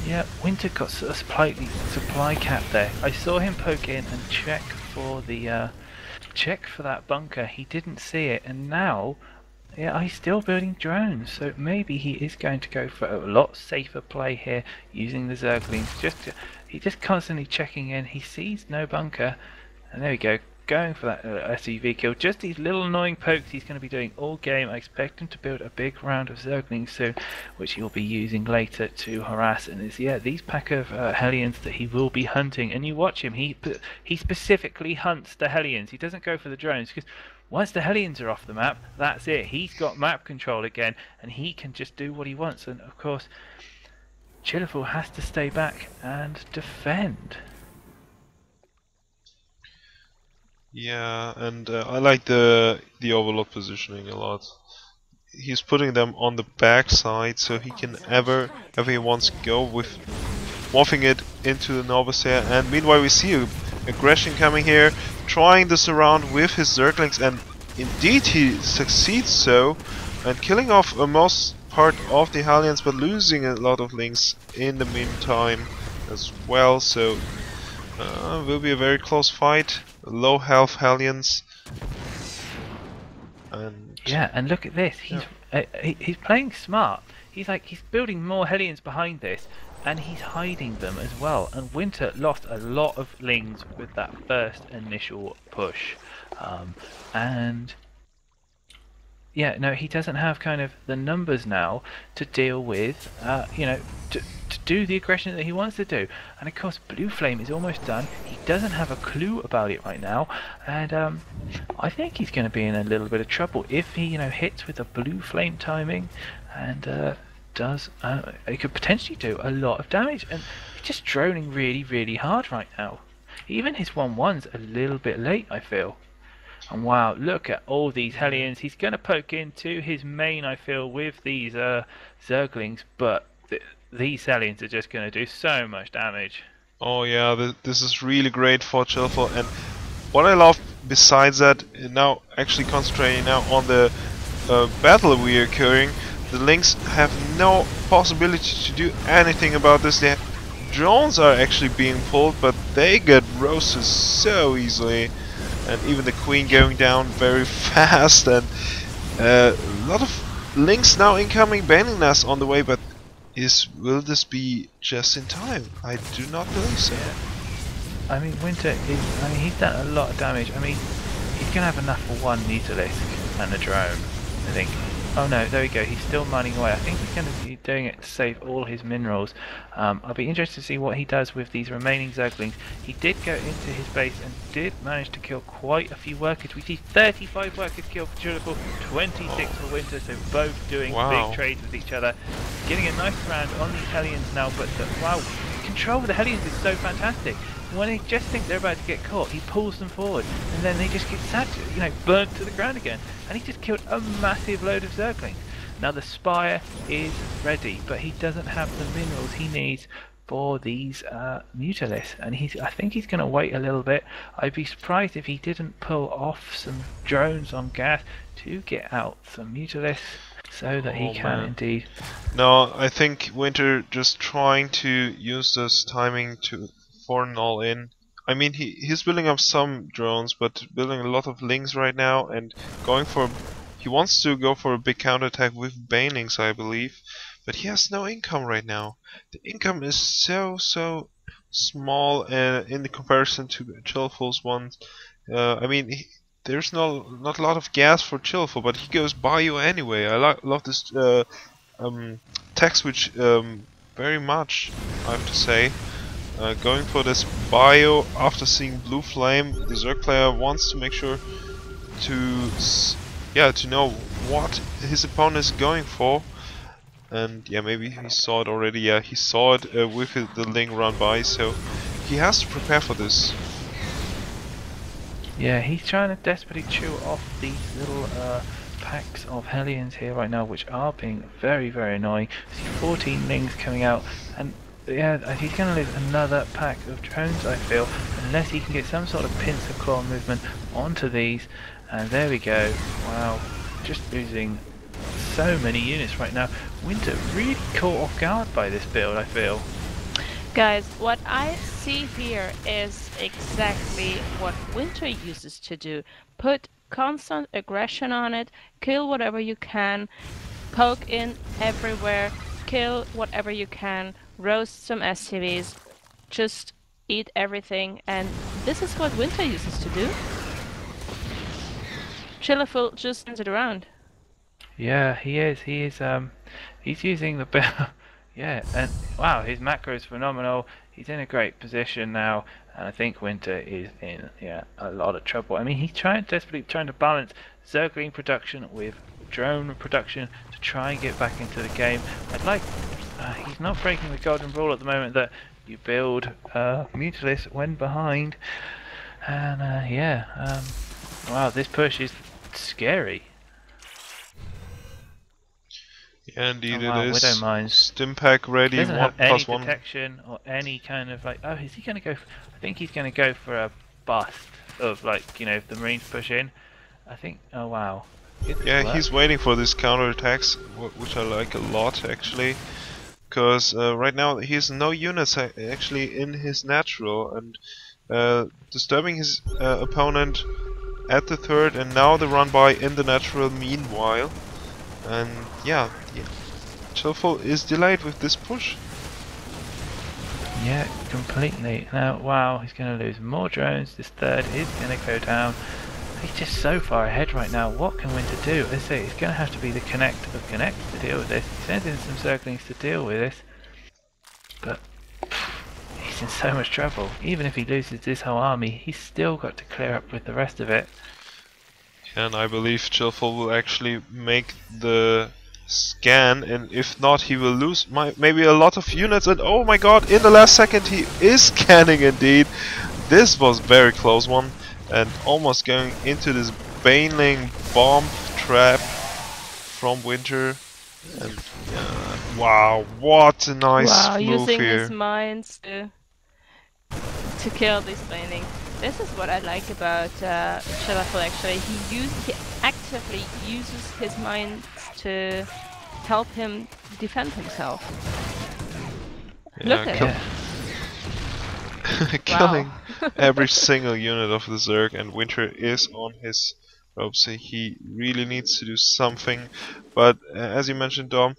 Yeah, Winter got a slightly supply cap there. I saw him poke in and check for the check for that bunker. He didn't see it, and now, yeah, he's still building drones. So maybe he is going to go for a lot safer play here, using the Zerglings. He's just constantly checking in. He sees no bunker, and there we go. Going for that SUV kill. Just these little annoying pokes he's going to be doing all game. I expect him to build a big round of Zerglings soon, which he'll be using later to harass. And it's, yeah, these pack of Hellions that he will be hunting. And you watch him, he specifically hunts the Hellions. He doesn't go for the drones, because once the Hellions are off the map, that's it. He's got map control again, and he can just do what he wants. And of course, Chillaful has to stay back and defend.
Yeah, and I like the overload positioning a lot. He's putting them on the back side, so he can ever he wants go with morphing it into the Novasair. And meanwhile, we see aggression coming here, trying this around with his Zerglings, and indeed he succeeds so, and killing off most part of the Hellions, but losing a lot of links in the meantime as well. So will be a very close fight. Low health Hellions, and
yeah, and look at this. He's playing smart. He's building more Hellions behind this, and he's hiding them as well. And Winter lost a lot of lings with that first initial push, and yeah, no, he doesn't have kind of the numbers now to deal with, you know, to do the aggression that he wants to do. And of course, Blue Flame is almost done. He doesn't have a clue about it right now, and I think he's going to be in a little bit of trouble if he, you know, hits with a Blue Flame timing, and does. He could potentially do a lot of damage, and he's just droning really, really hard right now. Even his 1-1's a little bit late, I feel. And wow, look at all these Hellions. He's going to poke into his main, I feel, with these Zerglings, but these Hellions are just going to do so much damage.
oh yeah, this is really great for Chillaful. And what I love besides that, now actually concentrating now on the battle we are occurring, the Lynx have no possibility to do anything about this. The drones are actually being pulled, but they get roasted so easily. And even the Queen going down very fast, and a lot of Lynx now incoming, Baning Nest on the way, but will this be just in time? I do not believe so.
Yeah. I mean, Winter is, I mean, he's done a lot of damage. I mean, he's going to have enough for one Mutalisk and a drone, I think. Oh no, there we go, he's still mining away. I think he's going to be doing it to save all his minerals. I'll be interested to see what he does with these remaining Zerglings. He did go into his base and did manage to kill quite a few workers. We see 35 workers killed for Chillaful, 26 for Winter, so both doing big trades with each other. Getting a nice round on these Hellions now, but wow, control of the Hellions is so fantastic. When they just think they're about to get caught, he pulls them forward, and then they just get you know, burnt to the ground again. And he just killed a massive load of Zerglings. Now the Spire is ready, but he doesn't have the minerals he needs for these Mutalisks, and I think he's going to wait a little bit. I'd be surprised if he didn't pull off some drones on gas to get out some Mutalisks, so that he can indeed.
No, I think Winter just trying to use this timing for an all-in. I mean, he's building up some drones, but building a lot of Lings right now, and going for. He wants to go for a big counterattack with Banelings, I believe, but he has no income right now. The income is so small in the comparison to Chillaful's one. I mean, there's not a lot of gas for Chillaful, but he goes bio anyway. I love this tech switch very much, I have to say. Going for this bio after seeing Blue Flame, the Zerg player wants to make sure to know what his opponent is going for. And yeah, maybe he saw it already. Yeah, he saw it with the Ling run by, so he has to prepare for this.
Yeah, he's trying to desperately chew off these little packs of Hellions here right now, which are being very, very annoying. I see 14 Lings coming out, and yeah, he's going to lose another pack of drones, I feel, unless he can get some sort of pincer claw movement onto these. And there we go. Wow, just losing so many units right now. Winter really caught off guard by this build, I feel.
Guys, what I see here is exactly what Winter uses to do. Put constant aggression on it, kill whatever you can, poke in everywhere, kill whatever you can, roast some SCVs, just eat everything, and this is what Winter uses to do. Chillaful just turns it around.
Yeah, he is. He's using the bell. Yeah, and wow, his macro is phenomenal. He's in a great position now, and I think Winter is in a lot of trouble. I mean, he's desperately trying to balance Zergling production with drone production to try and get back into the game. He's not breaking the golden rule at the moment that you build Mutalisk when behind, and wow, this push is scary.
Yeah, indeed
wow,
it is.
Widow Mines.
Stim pack ready,
Doesn't
1
have any
+1.
detection or any kind of like. Oh, is he going to go? I think he's going to go for a bust of like, if the Marines push in. I think. Oh wow.
Yeah, he's waiting for these counter attacks, which I like a lot actually, because right now he has no units actually in his natural, and disturbing his opponent at the third, and now the run by in the natural meanwhile. And yeah, Chillaful is delayed with this push.
Yeah, completely. Now, wow, he's going to lose more drones. This third is going to go down. He's just so far ahead right now. What can Winter do? Let's say it's going to have to be the connect of connects to deal with this. He sends in some circlings to deal with this, but he's in so much trouble. Even if he loses this whole army, he's still got to clear up with the rest of it.
And I believe Chillaful will actually make the scan, and if not, he will lose maybe a lot of units. And oh my god, in the last second he is scanning indeed. This was very close one, and almost going into this Baneling bomb trap from Winter. And wow, what a nice move
using
here.
his mines to kill this Baneling. This is what I like about Chillaful actually. He actively uses his mines to help him defend himself.
Yeah,
Look at it.
killing every single unit of the Zerg, and Winter is on his ropes. He really needs to do something, but as you mentioned, Dom,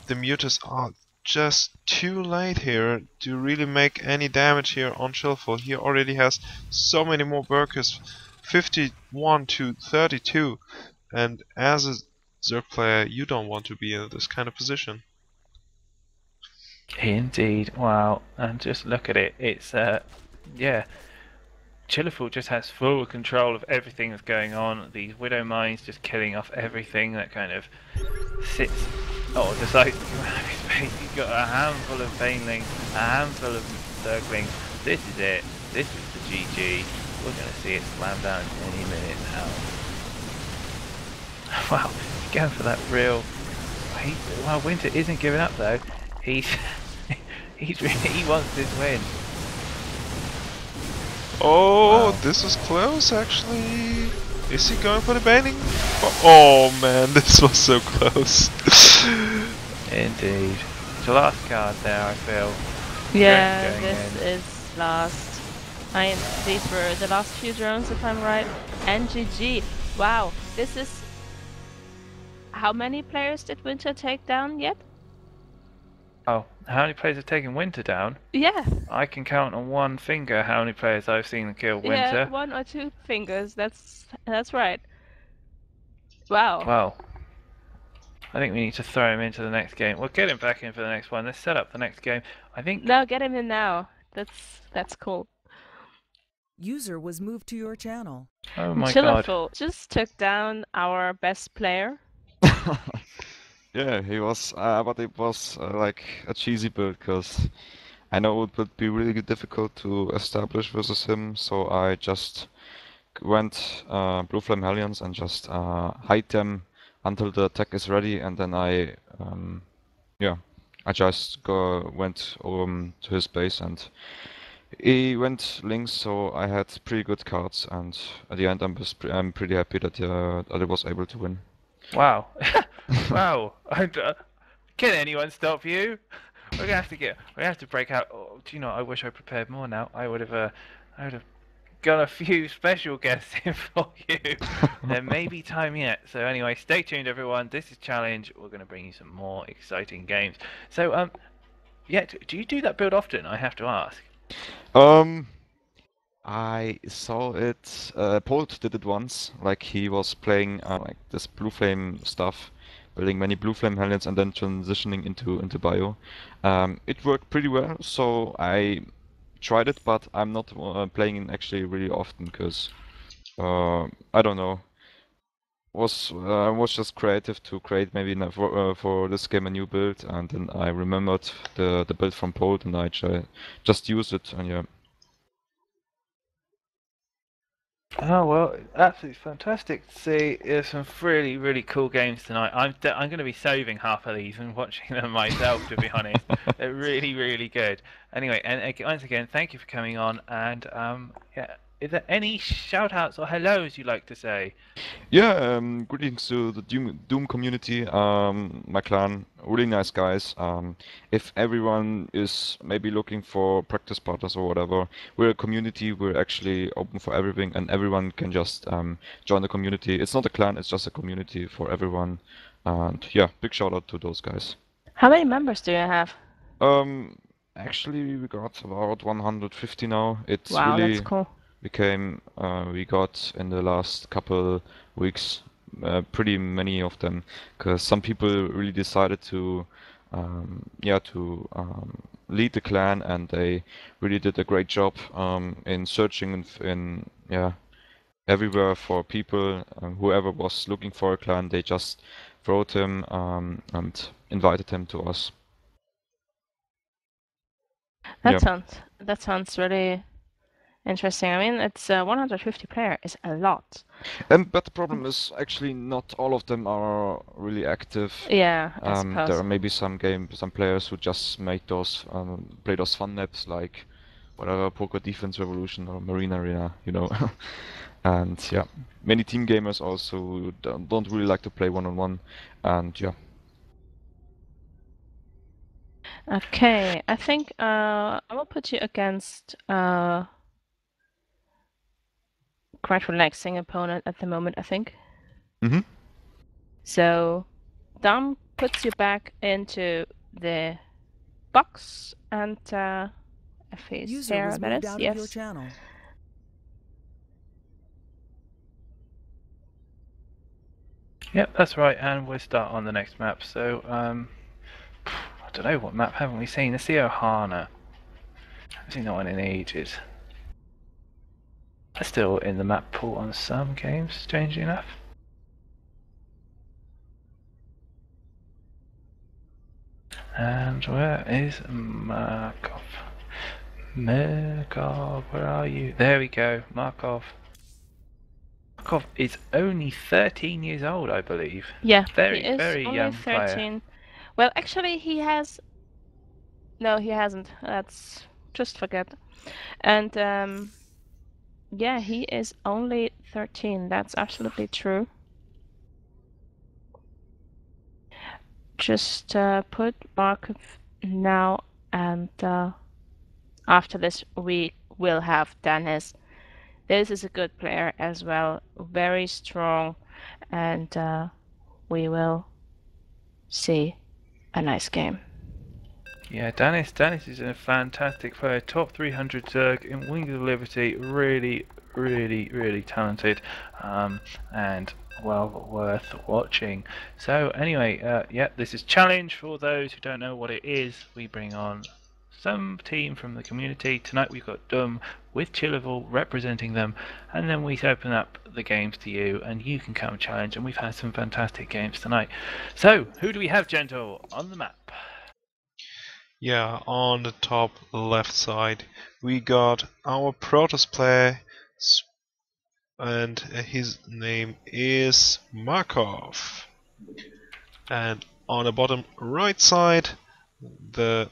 the Mutas are just too late here to really make any damage here on Chillaful. He already has so many more workers, 51 to 32, and as a Zerg player you don't want to be in this kind of position.
Indeed, wow, and just look at it. It's Chillaful just has full control of everything that's going on. These Widow Mines just killing off everything that kind of sits. Oh, just like you've got a handful of Banelings, a handful of Zerglings. This is it. This is the GG. We're going to see it slam down any minute now. Wow, he's going for that real. Well, Winter isn't giving up though. He wants this win.
Oh,
wow.
This was close actually. Is he going for the banning? Oh man, this was so close.
Indeed. It's the last card there, I feel.
Yeah, this is last. These were the last few drones, if I'm right. And GG. Wow, this is. How many players did Winter take down yet?
Oh, how many players have taken Winter down?
Yeah.
I can count on one finger how many players I've seen kill Winter.
Yeah, 1 or 2 fingers. That's right. Wow.
Well, I think we need to throw him into the next game. We'll get him back in for the next one. Let's set up the next game. I think.
No, get him in now. That's cool.
User was moved to your channel.
Oh my god.
Chillaful just took down our best player.
Yeah, he was, but it was like a cheesy build, because I know it would be really difficult to establish versus him, so I just went Blue Flame Hellions and just hide them until the attack is ready, and then I just went to his base, and he went links, so I had pretty good cards, and at the end I'm pretty happy that I was able to win.
Wow. Wow. Can anyone stop you? We're gonna have to break out. Oh, do you know? I wish I prepared more. Now I would have got a few special guests in for you. There may be time yet. So anyway, stay tuned, everyone. This is Challenge. We're gonna bring you some more exciting games. So yeah. Do you do that build often? I have to ask.
I saw it. Polt did it once. Like he was playing like this blue flame stuff, building many blue flame hellions and then transitioning into bio. It worked pretty well, so I tried it, but I'm not playing it actually really often because I don't know. Was just creative to create maybe for this game a new build, and then I remembered the build from Polt and I just used it, and yeah.
Oh well, absolutely fantastic to see. There's some really cool games tonight. I'm going to be saving half of these and watching them myself. To be honest, they're really good. Anyway, and once again, thank you for coming on. And yeah, is there any shout outs or hellos you'd like to say?
Yeah, greetings to the Doom community, my clan, really nice guys. If everyone is maybe looking for practice partners or whatever, we're a community, we're actually open for everything, and everyone can just join the community. It's not a clan, it's just a community for everyone. And yeah, big shout out to those guys.
How many members do you have?
Actually we got about 150 now. It's
Wow,
really
that's cool.
we got in the last couple weeks pretty many of them, because some people really decided to lead the clan, and they really did a great job in searching in everywhere for people. Whoever was looking for a clan, they just wrote him and invited him to us.
That sounds really interesting. I mean, it's 150 player is a lot.
But the problem is actually not all of them are really active.
Yeah, I suppose.
There are maybe some players who just make those play those fun maps like whatever Poker Defense Revolution or Marine Arena, you know. And yeah, many team gamers also don't really like to play one-on-one, and yeah.
Okay, I think I will put you against quite relaxing opponent at the moment, I think.
Mm-hmm.
So Dom puts you back into the box, and if he's
User
there,
was
that
moved
is,
out of
yes.
your channel.
Yep, that's right, and we'll start on the next map. So I don't know, what map haven't we seen? Let's see Ohana. Haven't seen that one in ages. I'm still in the map pool on some games, strangely enough. And where is Markov? Markov, where are you? There we go, Markov. Markov is only 13 years old, I believe.
Yeah,
Very,
he is
very
only
young
13. Well, actually, he has. No, he hasn't. That's just forget. And yeah, he is only 13. That's absolutely true. Just put Markov now, and after this we will have Dennis. This is a good player as well, very strong, and we will see a nice game.
Yeah, Dennis is a fantastic player. Top 300 Zerg in Wings of Liberty. Really talented, and well worth watching. So anyway, yeah, this is Challenge. For those who don't know what it is, we bring on some team from the community. Tonight we've got Doom with Chillaful representing them, and then we open up the games to you, and you can come challenge. And we've had some fantastic games tonight. So who do we have, Gentle, on the map?
Yeah, on the top left side we got our Protoss player, and his name is Markov. And on the bottom right side, the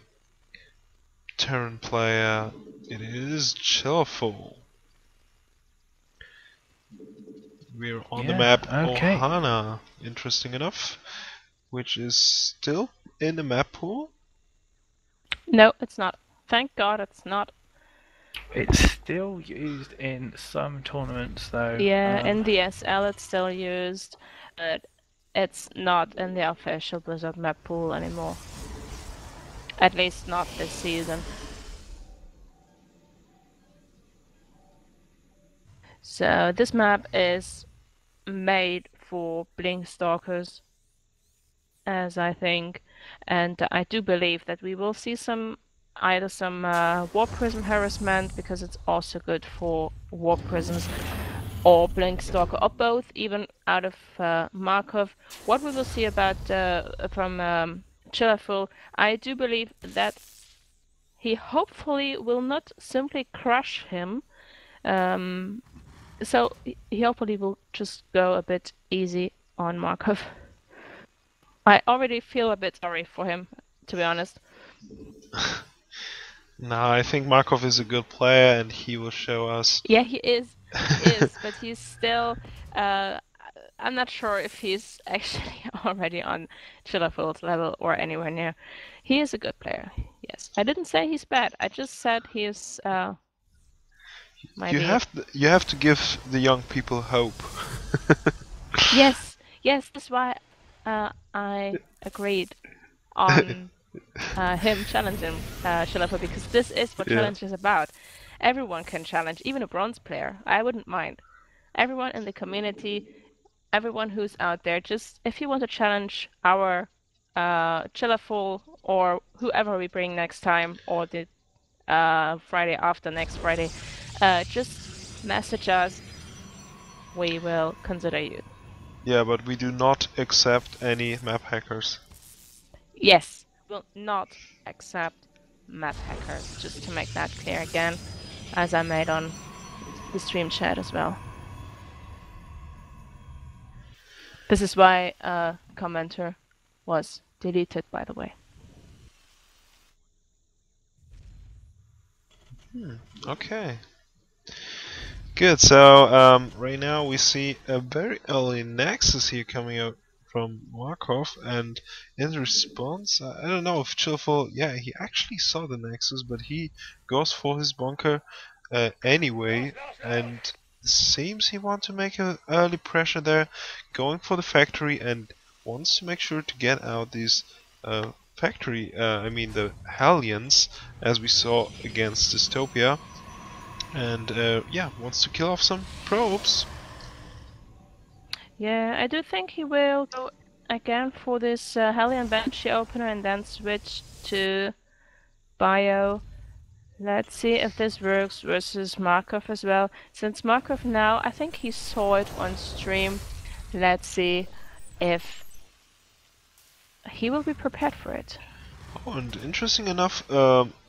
Terran player, it is Chillaful. We're on the
Yeah,
map
okay.
Ohana, interesting enough, which is still in the map pool.
No, it's not. Thank God it's not.
It's still used in some tournaments, though.
Yeah, in the SL it's still used, but it's not in the official Blizzard map pool anymore. At least not this season. So this map is made for Blink Stalkers, as I think, and I do believe that we will see either some Warp Prism harassment, because it's also good for Warp Prisms, or Blink Stalker, or both, even out of Markov. What we will see about from Chillaful, I do believe that he hopefully will not simply crush him. So he hopefully will just go a bit easy on Markov. I already feel a bit sorry for him, to be honest.
No, I think Markov is a good player and he will show us.
Yeah, he is, but he's still. I'm not sure if he's actually already on Chillaful's level or anywhere near. He is a good player, yes. I didn't say he's bad. I just said he is.
You have to give the young people hope.
Yes, that's why I agreed on him challenging Chillaful, because this is what challenge is about. Everyone can challenge, even a bronze player. I wouldn't mind. Everyone in the community, everyone who's out there, just if you want to challenge our Chillaful or whoever we bring next time, or the Friday after next Friday, just message us. We will consider you.
Yeah, but we do not accept any map hackers.
Yes, will not accept map hackers, just to make that clear again, as I made on the stream chat as well. This is why commenter was deleted, by the way.
Okay. Good, so right now we see a very early Nexus here coming out from Markov, and in response, I don't know if Chillful, yeah, he actually saw the Nexus, but he goes for his bunker anyway, and seems he wants to make an early pressure there, going for the factory, and wants to make sure to get out these the Hellions, as we saw against Dystopia. And yeah, wants to kill off some probes.
Yeah, I do think he will go again for this Hellion Banshee opener and then switch to Bio. Let's see if this works versus Markov as well. Since Markov now, I think he saw it on stream. Let's see if he will be prepared for it.
Oh, and interesting enough,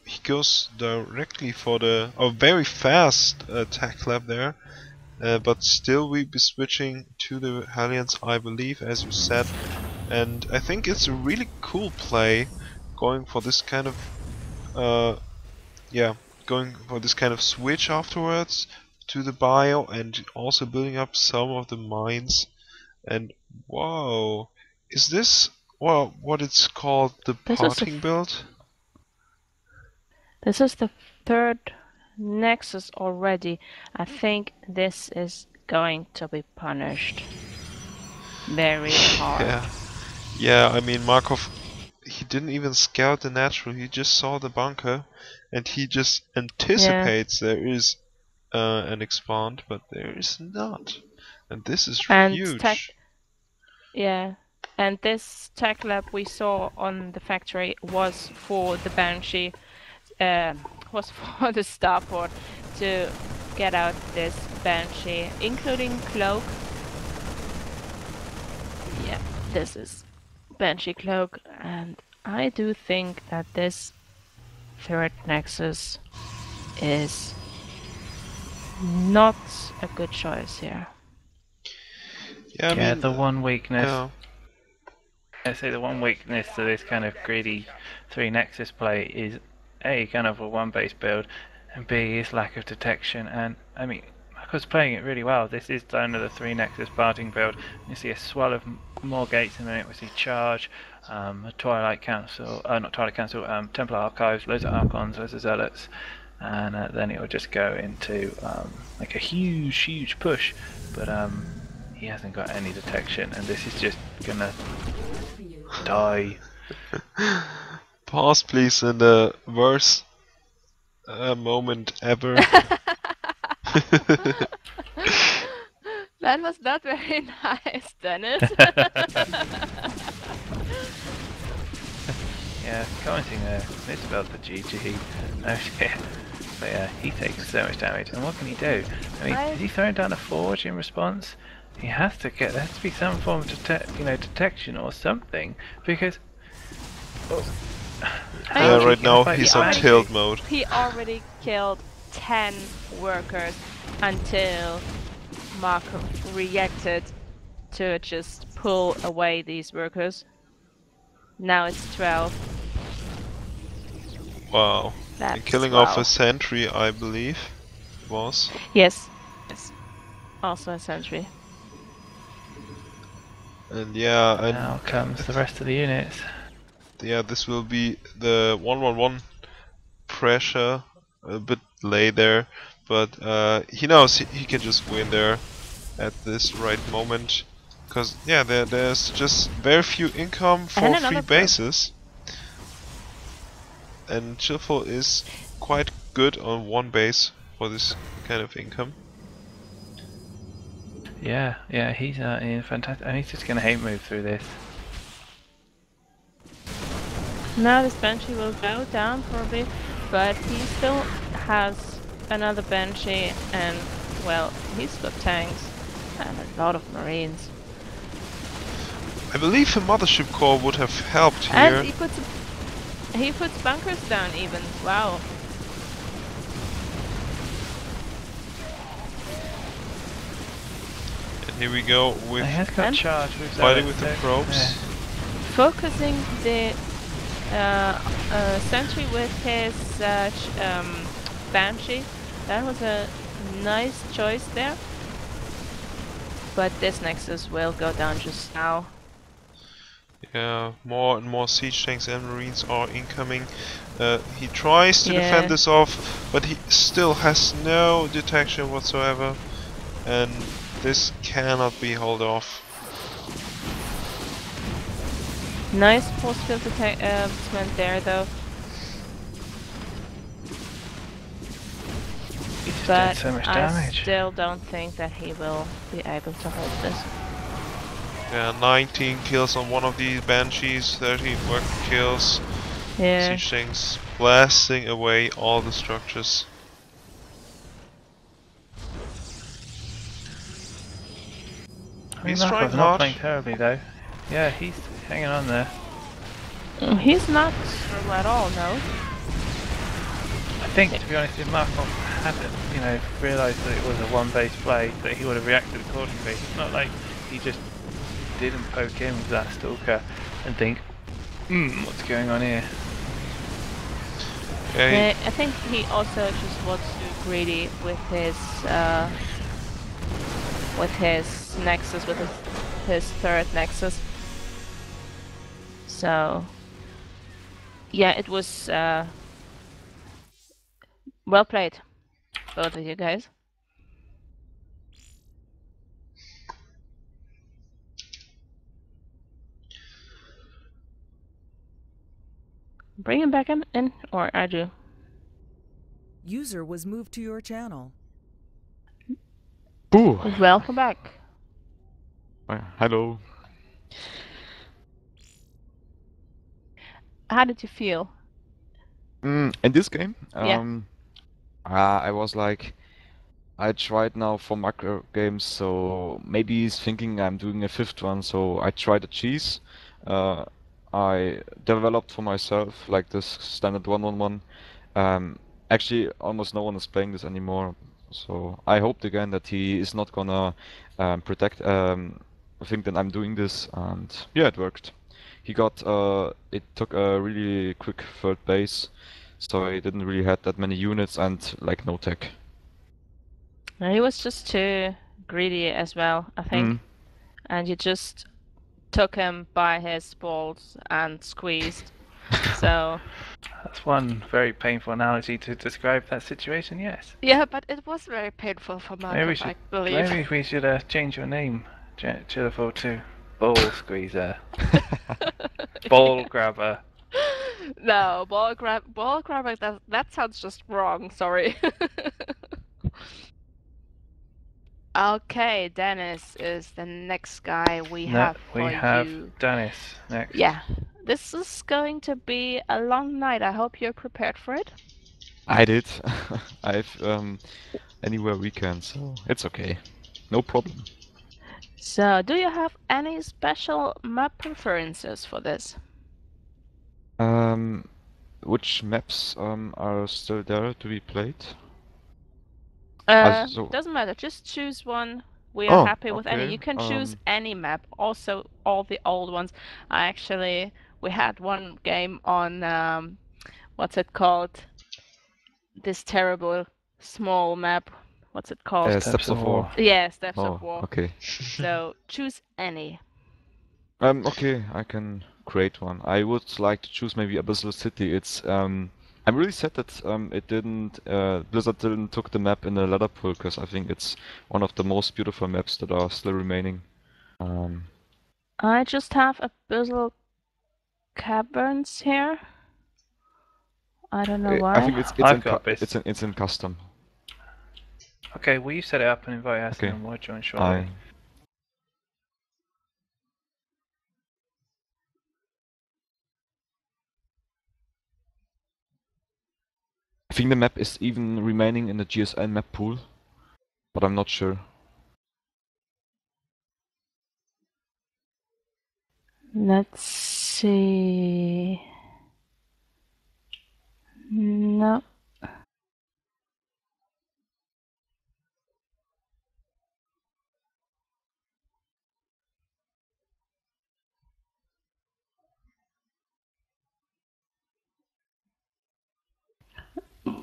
he goes directly for the very fast attack lab there, but still we'll be switching to the Hellions, I believe, as you said, and I think it's a really cool play, going for this kind of switch afterwards to the bio, and also building up some of the mines. And whoa, is this what it's called, the parting build?
This is the third Nexus already. I think this is going to be punished very hard.
Yeah, I mean, Markov, he didn't even scout the natural, he just saw the bunker, and he just anticipates there is an expand, but there is not. And this is huge.
And this tech lab we saw on the factory was for the Banshee, was for the starport to get out this Banshee, including Cloak. Yeah, this is Banshee Cloak, and I do think that this third Nexus is not a good choice here.
Yeah, I mean,
the one weakness. So the one weakness to this kind of greedy 3 Nexus play is A, kind of a 1 base build, and B, is lack of detection. And I mean, Michael's playing it really well. This is down to the 3 Nexus parting build. You see a swell of more gates in a minute. We see Charge, a Twilight Council, not Twilight Council, Templar Archives, loads of Archons, loads of Zealots. And then it will just go into like a huge push. But he hasn't got any detection, and this is just gonna die.
Pause, please, in the worst moment ever.
That was not very nice, Dennis.
Yeah, commenting there, misspelled the GG. Oh shit. But yeah, he takes so much damage, and what can he do? I mean, is he throwing down a forge in response? He has to get. There has to be some form of detection or something, because.
Right now he's on killed mode.
He already killed 10 workers until Marco reacted to just pull away these workers. Now it's 12.
Wow.
That's
And killing off a sentry, I believe, was.
Yes. Yes. Also a sentry.
And yeah, and
Now comes the rest of the units.
yeah, this will be the 1-1-1 pressure, a bit late there, but he knows he can just win there at this right moment, because yeah, there's just very few income for free bases, and Chillaful is quite good on one base for this kind of income.
Yeah, he's in fantastic, and he's just gonna hate move through this.
Now this Banshee will go down probably, but he still has another Banshee, and well, he's got tanks and a lot of Marines.
I believe a mothership core would have helped here.
And he puts bunkers down even. Wow.
And here we go with
He has got charge with
fighting with the probes.
Focusing the sentry with his Banshee. That was a nice choice there. But this Nexus will go down just now.
Yeah, more and more siege tanks and marines are incoming. He tries to defend this off, but he still has no detection whatsoever, and this cannot be held off.
Nice force field placement there though. But
so much
I
damage.
still don't think that he will be able to hold this.
Yeah, 19 kills on one of these banshees, 30 work kills.
Yeah.
Siege tanks blasting away all the structures. He's trying
not
hard.
playing terribly though. Yeah, he's hanging on there.
He's not through at all, no.
I think, to be honest, if Markov hadn't, realised that it was a one-base play, that he would have reacted accordingly. It's not like he just didn't poke in with that stalker and think, what's going on here?
Yeah,
I think he also just was too greedy with his Nexus, with his third Nexus. So yeah, it was well played, both of you guys. Bring him back in, or I do.
User was moved to your channel.
Boo!
Welcome back.
Hello.
How did you feel?
In this game,
Yeah.
I was like, I tried now for macro games, so maybe he's thinking I'm doing a fifth one, so I tried a cheese. I developed for myself like this standard 1-1-1. Actually, almost no one is playing this anymore, so I hoped again that he is not gonna think that I'm doing this, and yeah, it worked. he got it took a really quick third base, so he didn't really had that many units and like no tech.
He was just too greedy as well, I think. And you just took him by his balls and squeezed. So
That's one very painful analogy to describe that situation. Yes.
yeah, but it was very painful for Markov, I believe.
Maybe we should change your name, Chillaful, to Ball Squeezer, Ball Grabber.
No, ball grabber. That sounds just wrong. Sorry. Okay, Dennis is the next guy we have for you.
Dennis next.
Yeah, this is going to be a long night. I hope you're prepared for it.
I did. I've anywhere weekend, so it's okay. No problem.
So, do you have any special map preferences for this?
Which maps are still there to be played?
Doesn't matter. Just choose one. We are happy with any.
okay.
You can choose any map. Also, all the old ones. We had one game on what's it called? This terrible small map. What's it called?
Steps of War.
Yeah, Steps of War.
Okay.
So choose any.
Okay, I can create one. I would like to choose maybe Abyssal City. It's I'm really sad that it didn't Blizzard didn't took the map in the ladder pool, because I think it's one of the most beautiful maps that are still remaining.
I just have Abyssal Caverns here. I don't know why.
I think it's in custom.
Okay, will you set it up and invite us,
Okay.
and we'll join shortly.
I think the map is even remaining in the GSL map pool, but I'm not sure.
Let's see. No.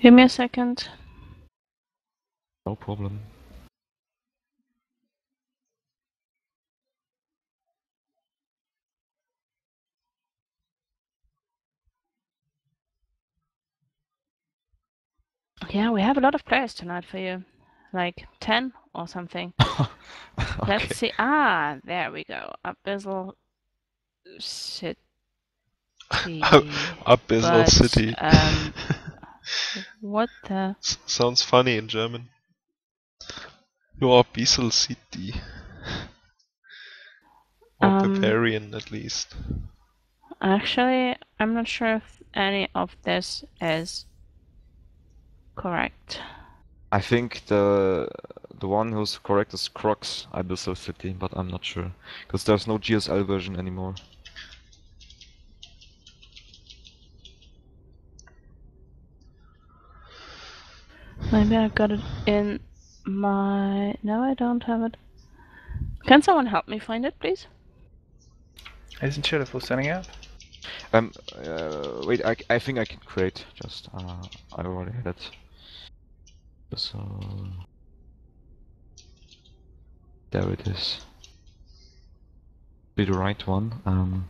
Give me a second.
No problem.
Yeah, we have a lot of players tonight for you. Like 10 or something.
Okay.
Let's see. Ah, there we go. Abyssal City.
Abyssal City.
What the?
Sounds funny in German. Your Abyssal City. Or barbarian, at least.
Actually, I'm not sure if any of this is correct.
I think the one who's correct is Crocs Abyssal City, but I'm not sure, because there's no GSL version anymore.
Maybe I got it in my... No, I don't have it. Can someone help me find it, please?
Isn't Chillaful setting up?
Wait, I think I can create. Just I already had it. So there it is. Be the right one.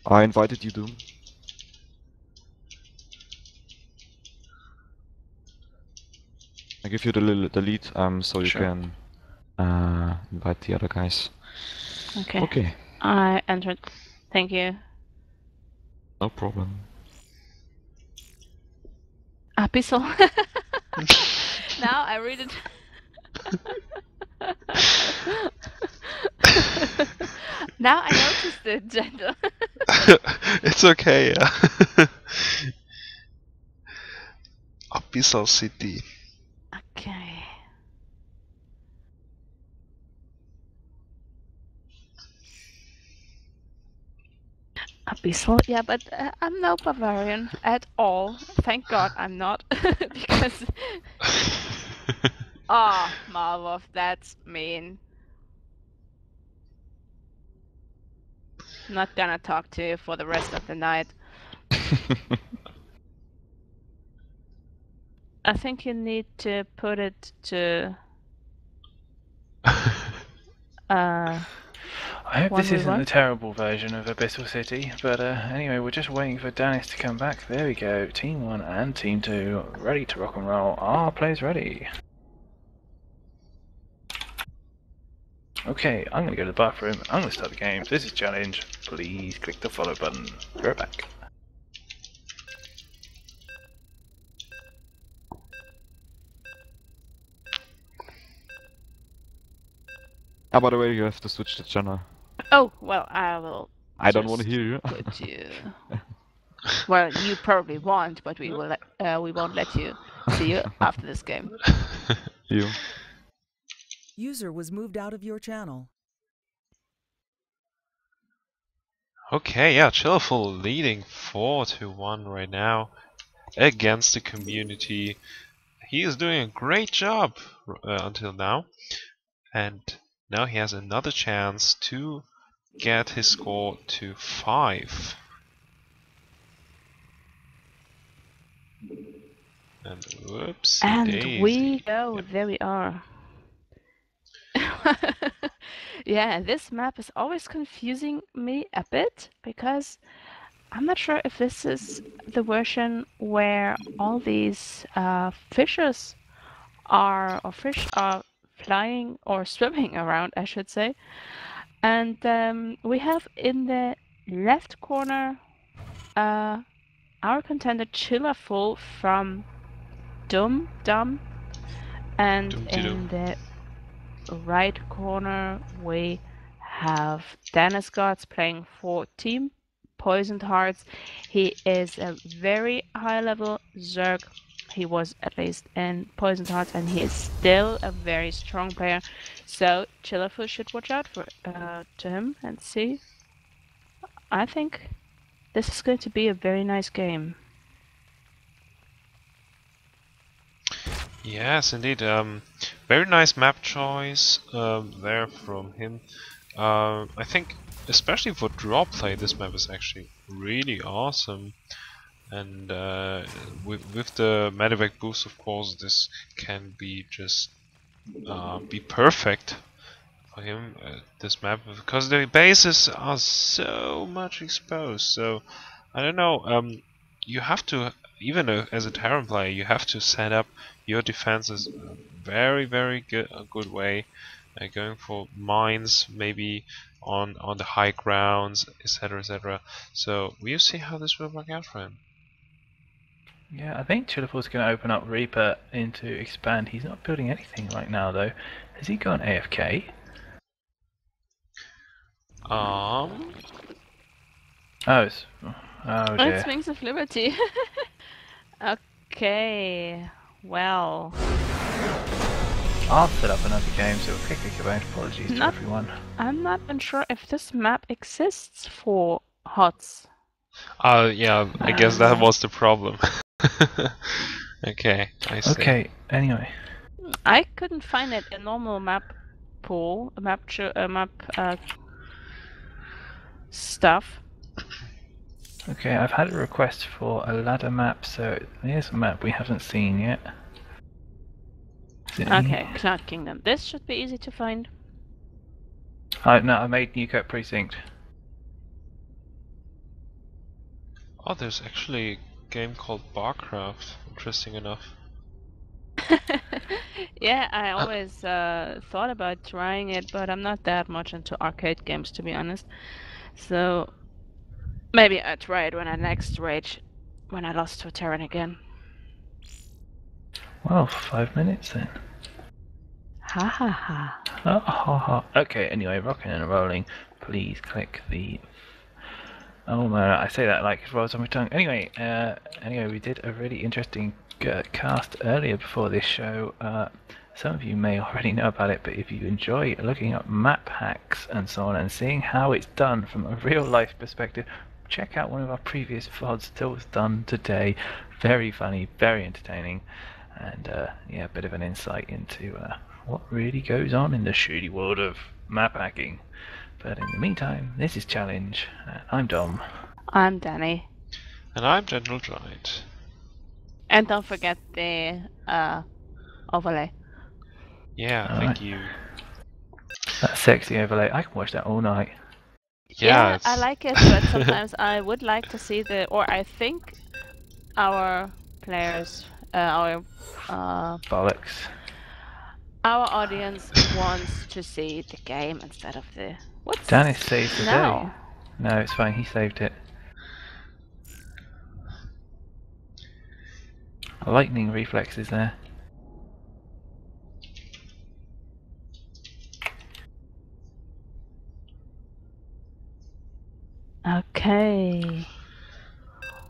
I invited you, Doom. I give you the lead, so you can invite the other guys.
Okay.
Okay.
I entered. Thank you.
No problem.
Abyssal. Now I read it. Now I noticed it, Gentle.
It's okay, yeah. Abyssal City.
Okay. Abyssal? Yeah, but I'm no barbarian at all. Thank God I'm not. Because Oh, Marvov, that's mean. Not gonna talk to you for the rest of the night. I think you need to put it to
I hope this isn't
1v1.
a terrible version of Abyssal City, but anyway, we're just waiting for Dennis to come back. There we go. Team 1 and Team 2 ready to rock and roll. Our players ready. Okay, I'm going to go to the bathroom. I'm going to start the game. This is Challenge. Please click the follow button. Be right back.
Ah, by the way, you have to switch the channel.
Oh, well, I will.
I don't want to hear you.
Put you. Well, you probably won't, but we won't let you see you after this game.
You.
User was moved out of your channel.
Okay, yeah, Chillaful leading 4-1 right now against the community. He is doing a great job until now, and now he has another chance to get his score to 5. And whoops,
And
daisy.
we go. There we are. Yeah, this map is always confusing me a bit because I'm not sure if this is the version where all these fishes are, or fish are flying or swimming around, I should say. And we have in the left corner our contender Chillaful from Dumb, and in the right corner we have Dennis Gods playing for Team Poisoned Hearts. He is a very high level Zerg. He was at least in Poisoned Hearts, and he is still a very strong player. So Chillaful should watch out for to him and see. I think this is going to be a very nice game.
Yes, indeed. Very nice map choice there from him. I think, especially for draw play, this map is actually really awesome. And with the medevac boost, of course, this can be just be perfect for him. This map, because the bases are so much exposed. So I don't know. You have to, even as a Terran player, you have to set up your defenses very good way, going for mines maybe on the high grounds, etc. So we'll see how this will work out for him.
Yeah, I think Chillaful's going to open up Reaper into expand. He's not building anything right now though. Has he gone AFK?
Oh,
it's... Oh dear.
It's Wings of Liberty. Okay, well.
I'll set up another game, so quickly goodbye. Apologies to everyone.
I'm not unsure if this map exists for HOTS.
yeah, I guess that was the problem. Okay, I see.
Okay, anyway.
I couldn't find it in normal map pool, stuff.
Okay, I've had a request for a ladder map, so here's a map we haven't seen yet.
Okay, Cloud Kingdom. This should be easy to find.
No, I made Newcote Precinct.
Oh, there's actually a game called Barcraft. Interesting enough.
Yeah, I always thought about trying it, but I'm not that much into arcade games, to be honest. So maybe I'll try it when I next rage, when I lost to a Terran again.
Well, 5 minutes then.
Ha ha ha.
Ha ha ha. Okay, anyway, rocking and rolling. Please click the... Oh man, I say that like it rolls on my tongue. Anyway, we did a really interesting cast earlier before this show. Some of you may already know about it, but if you enjoy looking up map hacks and so on and seeing how it's done from a real life perspective, check out one of our previous VODs that was done today. Very funny, very entertaining. and yeah, a bit of an insight into what really goes on in the shooty world of map hacking. But in the meantime, this is Challenge. I'm Dom.
I'm Danny.
And I'm General Giant.
And don't forget the overlay.
Yeah,
Alright.
thank you.
That sexy overlay, I can watch that all night.
Yeah,
I like it, but sometimes I would like to see or I think our players,
Bollocks.
our audience wants to see the game instead of the. What's
Dennis saved the day.
now?
No, it's fine, he saved it. Lightning reflexes there.
Okay.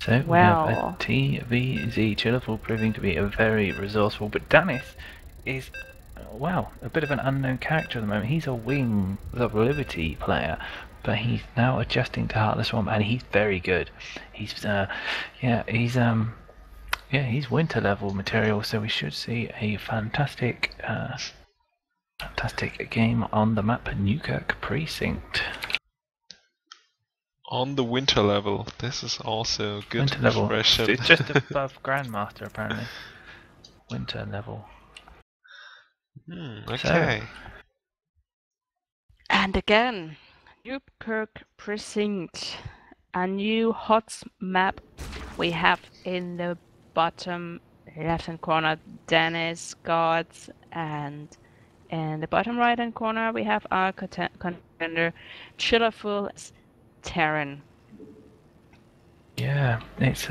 So we
Well.
have a TVZ, Chillaful proving to be a very resourceful, but Dennis is, well, a bit of an unknown character at the moment. He's a Wings of Liberty player, but he's now adjusting to Heartless Swamp, and he's very good. He's, he's winter level material, so we should see a fantastic game on the map Newkirk Precinct.
on the winter level. This is also a good
Winter level.
expression.
It's just above Grandmaster apparently. Winter level.
Okay.
And again, Newkirk Precinct, a new hot map we have in the bottom left-hand corner Dennis Gods, and in the bottom right-hand corner we have our contender Chillaful Terran.
Yeah, it's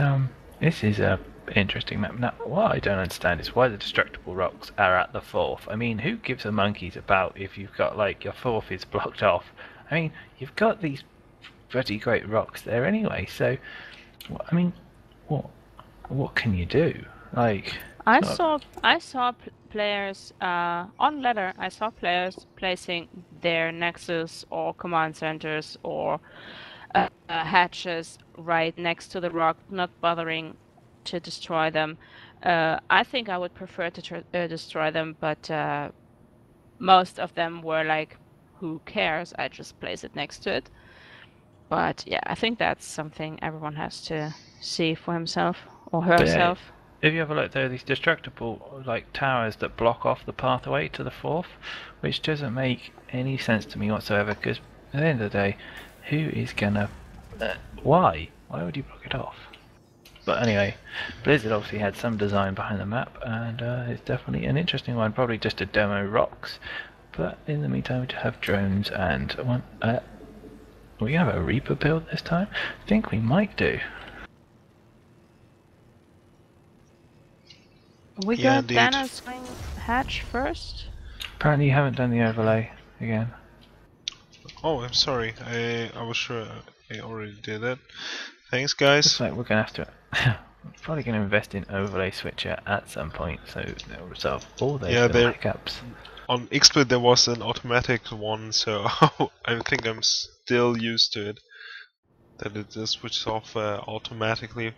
this is a interesting map. Now, what I don't understand is why the destructible rocks are at the 4th. I mean, who gives a monkey's about if you've got like your 4th is blocked off? I mean, you've got these pretty great rocks there anyway. So, I mean, what can you do? Like,
I saw players on ladder. I saw players placing their nexus or command centers or hatches right next to the rock, not bothering to destroy them. I think I would prefer to destroy them, but most of them were like, "Who cares? I just place it next to it." But yeah, I think that's something everyone has to see for himself or herself.
If you have a look, there are these destructible like towers that block off the pathway to the 4th, which doesn't make any sense to me whatsoever. Because at the end of the day, who is gonna? Why? Why would you block it off? But anyway, Blizzard obviously had some design behind the map, and it's definitely an interesting one. Probably just to demo rocks, but in the meantime, we have drones and one. We have a Reaper build this time. I think we might do.
We
Yeah,
got
indeed.
Dana's swing hatch first.
Apparently, you haven't done the overlay again.
Oh, I'm sorry. I was sure I already did that. Thanks, guys.
Looks like we're gonna have to. Probably gonna invest in overlay switcher at some point, so they'll resolve all those little hiccups.
On XSplit there was an automatic one, so I think I'm still used to it. That it just switches off automatically.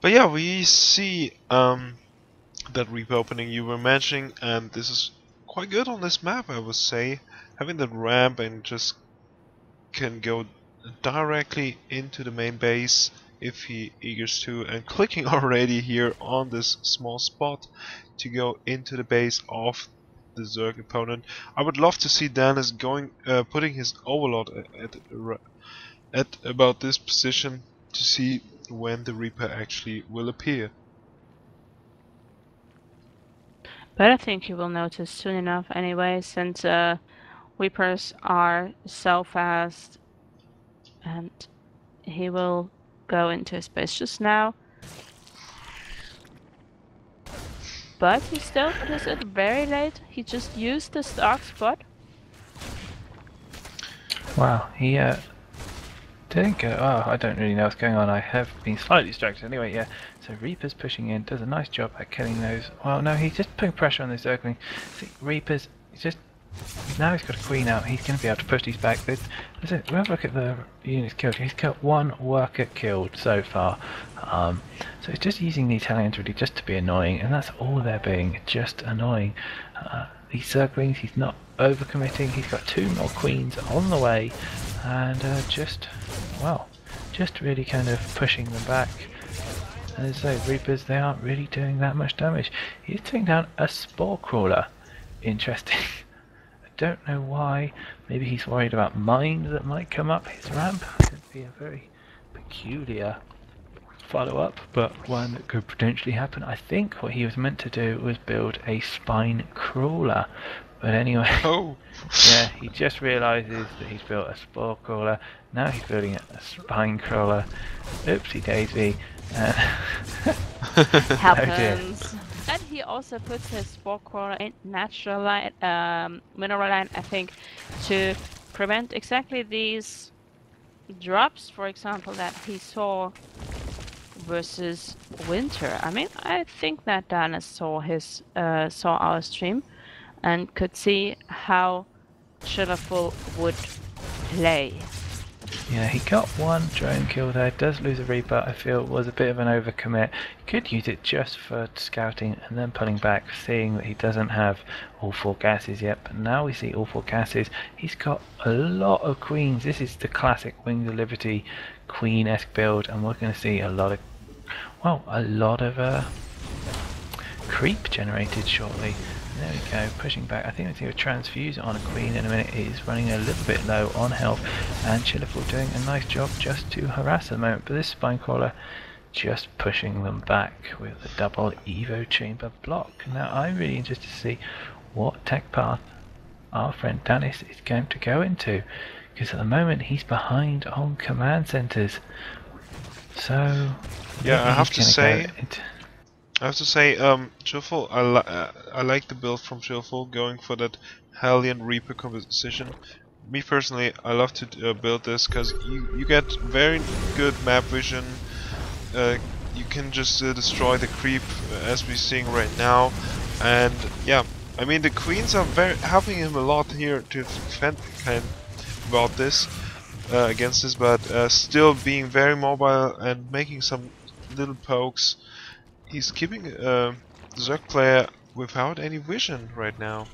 But yeah, we see that Reaper opening you were mentioning, and this is quite good on this map, I would say. Having that ramp and just can go directly into the main base if he eagers to, and clicking already here on this small spot to go into the base of the Zerg opponent. I would love to see Dennis going putting his overlord at about this position to see when the Reaper actually will appear.
But I think you will notice soon enough anyway, since Reapers are so fast, and he will go into his base just now. But he still noticed it very late. He just used the dark spot.
Wow, he didn't go. Oh, I don't really know what's going on. I have been slightly distracted. Anyway, yeah. So Reaper's pushing in, does a nice job at killing those. Well, no, he's just putting pressure on the circling. See, Reaper's just Now he's got a queen out, he's going to be able to push these back. Have a look at the units killed. He's got one worker killed so far. So he's just using these Hellions really just to be annoying, and that's all they're being, just annoying. These Zerglings, he's not overcommitting. He's got 2 more queens on the way, and just really kind of pushing them back. And as I say, Reapers, they aren't really doing that much damage. He's taking down a Spore Crawler. Interesting. I don't know why. Maybe he's worried about mines that might come up his ramp. Could be a very peculiar follow-up, but one that could potentially happen. I think what he was meant to do was build a Spine Crawler. But anyway, yeah, he just realises that he's built a Spore Crawler. Now he's building a Spine Crawler. Oopsie daisy.
Happens. And he also puts his Spore Crawler in natural light, mineral line, I think, to prevent exactly these drops, for example, that he saw versus Winter. I mean, I think that Dennis saw our stream and could see how Chillaful would play.
Yeah, he got one drone kill there, does lose a Reaper. I feel it was a bit of an overcommit. He could use it just for scouting and then pulling back, seeing that he doesn't have all 4 gases yet. But now we see all 4 gases. He's got a lot of queens. This is the classic Wings of Liberty queen-esque build, and we're going to see a lot of creep generated shortly. There we go, pushing back. I think we'll see a transfuse on a queen in a minute. It is running a little bit low on health, and Chillaful doing a nice job just to harass at the moment. But this Spine Crawler just pushing them back with a double Evo chamber block. Now I'm really interested to see what tech path our friend Dennis is going to go into, because at the moment he's behind on command centers. So
yeah, I have to say, Chillaful, I like the build from Chillaful, going for that Hellion Reaper composition. Me personally, I love to build this because you get very good map vision. You can just destroy the creep as we're seeing right now, and yeah, I mean the queens are very helping him a lot here to defend about this against this, but still being very mobile and making some little pokes. He's keeping the Zerg player without any vision right now.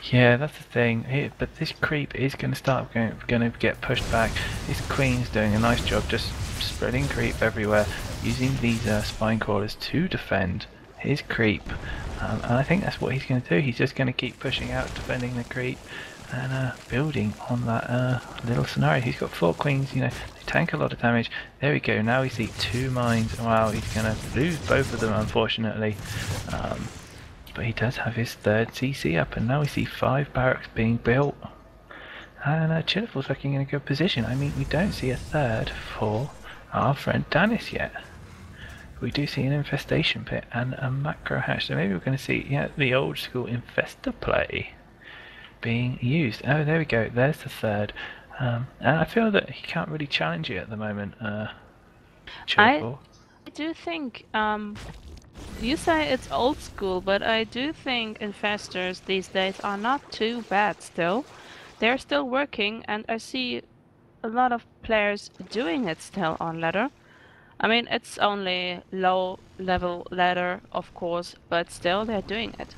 Yeah, that's the thing. But this creep is going to get pushed back. This queen's doing a nice job just spreading creep everywhere, using these Spine Crawlers to defend his creep. And I think that's what he's going to do. He's just going to keep pushing out, defending the creep, and building on that little scenario. He's got 4 queens, you know, they tank a lot of damage. There we go, now we see 2 mines. Wow, he's going to lose both of them, unfortunately. But he does have his 3rd CC up, and now we see 5 barracks being built. And Chillaful's looking in a good position. I mean, we don't see a 3rd for our friend Dennis yet. We do see an infestation pit and a macro hatch, so maybe we're going to see the old school infestor play being used. Oh, there we go, there's the 3rd. And I feel that he can't really challenge it at the moment.
I do think, you say it's old school, but I do think infestors these days are not too bad still. They're still working, and I see a lot of players doing it still on ladder. I mean, it's only low level ladder, of course, but still they're doing it.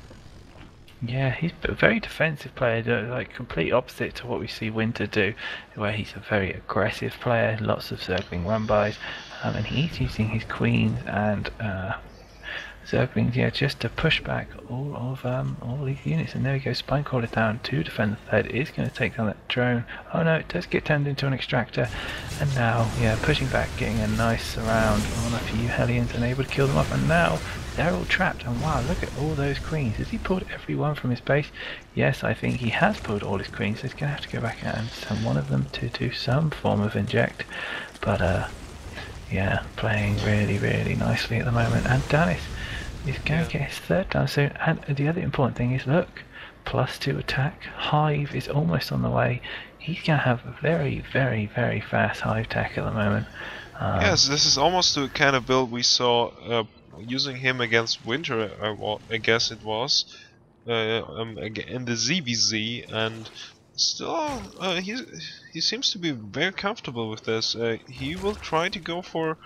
Yeah, he's a very defensive player, like complete opposite to what we see Winter do, where he's a very aggressive player, lots of Zergling run-bys, and he's using his queens and Zerglings, yeah, just to push back all these units. And there we go, Spine Crawler down to defend the 3rd. Is going to take down that drone. Oh no, it does get turned into an extractor. And now, yeah, pushing back, getting a nice surround on a few Hellions and able to kill them off. And now they're all trapped. And wow, look at all those queens. Has he pulled every one from his base? Yes, I think he has pulled all his queens. So he's going to have to go back out and send one of them to do some form of inject. But yeah, playing really, really nicely at the moment. And Dennis is going to get his 3rd down soon. And the other important thing is, look, +2 attack. Hive is almost on the way. He's going to have a very, very, very fast Hive tech at the moment.
Yes, this is almost the kind of build we saw using him against Winter, I guess it was. in the ZVZ, and still he seems to be very comfortable with this. He will try to go for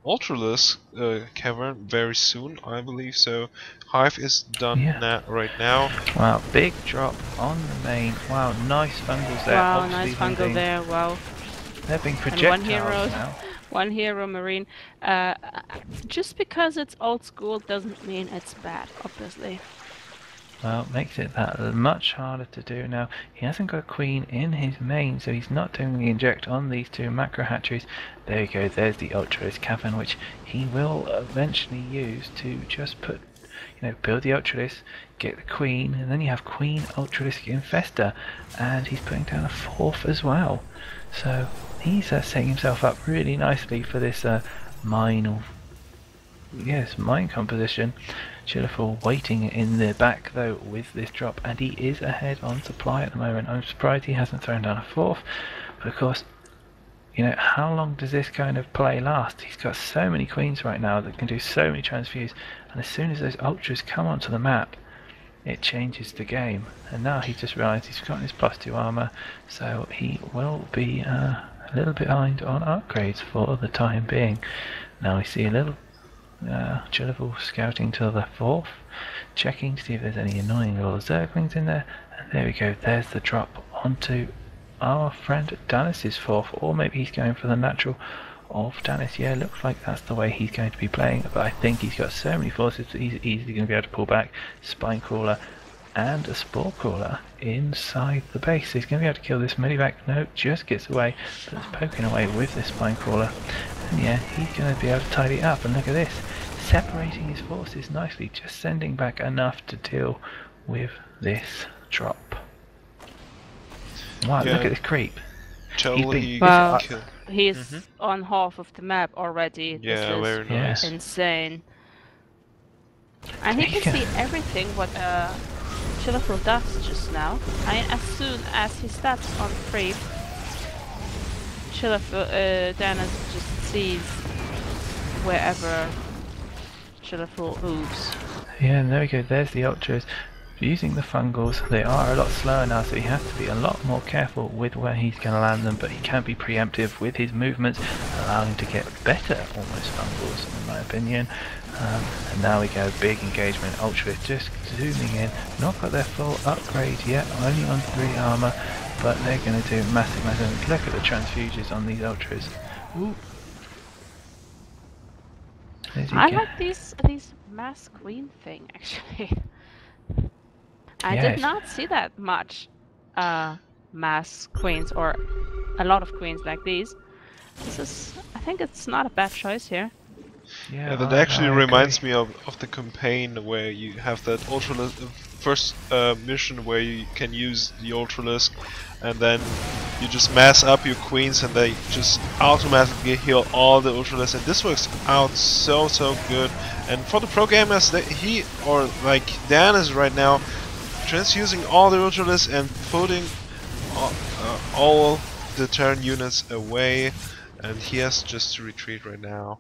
Ultraless cavern very soon, I believe. So Hive is done right now.
Wow, big drop on the main. Wow, nice fungals there.
Wow,
Obviously
nice fungal there. Wow.
They're being
And
projectiles now.
one hero marine. Just because it's old school doesn't mean it's bad, obviously.
Well, makes it that much harder to do now. He hasn't got a queen in his main, so he's not doing the inject on these two macro hatcheries. There you go, there's the Ultralist Cavern, which he will eventually use to just put, build the Ultralist, get the queen, and then you have Queen Ultralist Infester, and he's putting down a 4th as well. So he's setting himself up really nicely for this mine composition. Chillaful waiting in the back though with this drop, and he is ahead on supply at the moment. I'm surprised he hasn't thrown down a 4th, but of course, how long does this kind of play last? He's got so many queens right now that can do so many transfuse, and as soon as those ultras come onto the map, it changes the game. And now he just realised he's got his +2 armour, so he will be a little bit behind on upgrades for the time being. Now we see a little Chillaful scouting to the 4th, checking to see if there's any annoying little zerglings in there, and there we go, there's the drop onto our friend Danis's 4th, or maybe he's going for the natural of Danis. Yeah, looks like that's the way he's going to be playing, but I think he's got so many forces that he's easily going to be able to pull back. Spine Crawler and a Spore Crawler inside the base, so he's going to be able to kill this medivac. No, just gets away, but it's poking away with this Spine Crawler, and yeah, he's going to be able to tidy it up. And look at this, separating his forces nicely, just sending back enough to deal with this drop. Wow,
Yeah.
look at this creep.
Wow, he's on half of the map already.
Yeah,
this
very
is
nice.
insane. And he can see everything what Chillaful does just now. I mean, as soon as he steps on free, Chillaful, Danis just sees wherever Chillaful moves.
Yeah, and there we go, there's the ultras. Using the fungals, they are a lot slower now, so he has to be a lot more careful with where he's going to land them, but he can be preemptive with his movements, allowing him to get better almost fungals in my opinion. And now we go, big engagement, Ultra just zooming in, not got their full upgrade yet, only on 3 armor, but they're going to do massive. Look at the transfuges on these Ultras. Ooh.
I like these mass queen thing actually. I did not see that much mass queens or a lot of queens like these. I think it's not a bad choice here.
Yeah, that actually reminds me of the campaign where you have that Ultralisk first mission where you can use the Ultralisk, and then you just mass up your queens and they just automatically heal all the Ultralisks, and this works out so good. And for the pro gamers, Dan is right now transfusing all the Ultralisks and putting all the Terran units away, and he has just to retreat right now.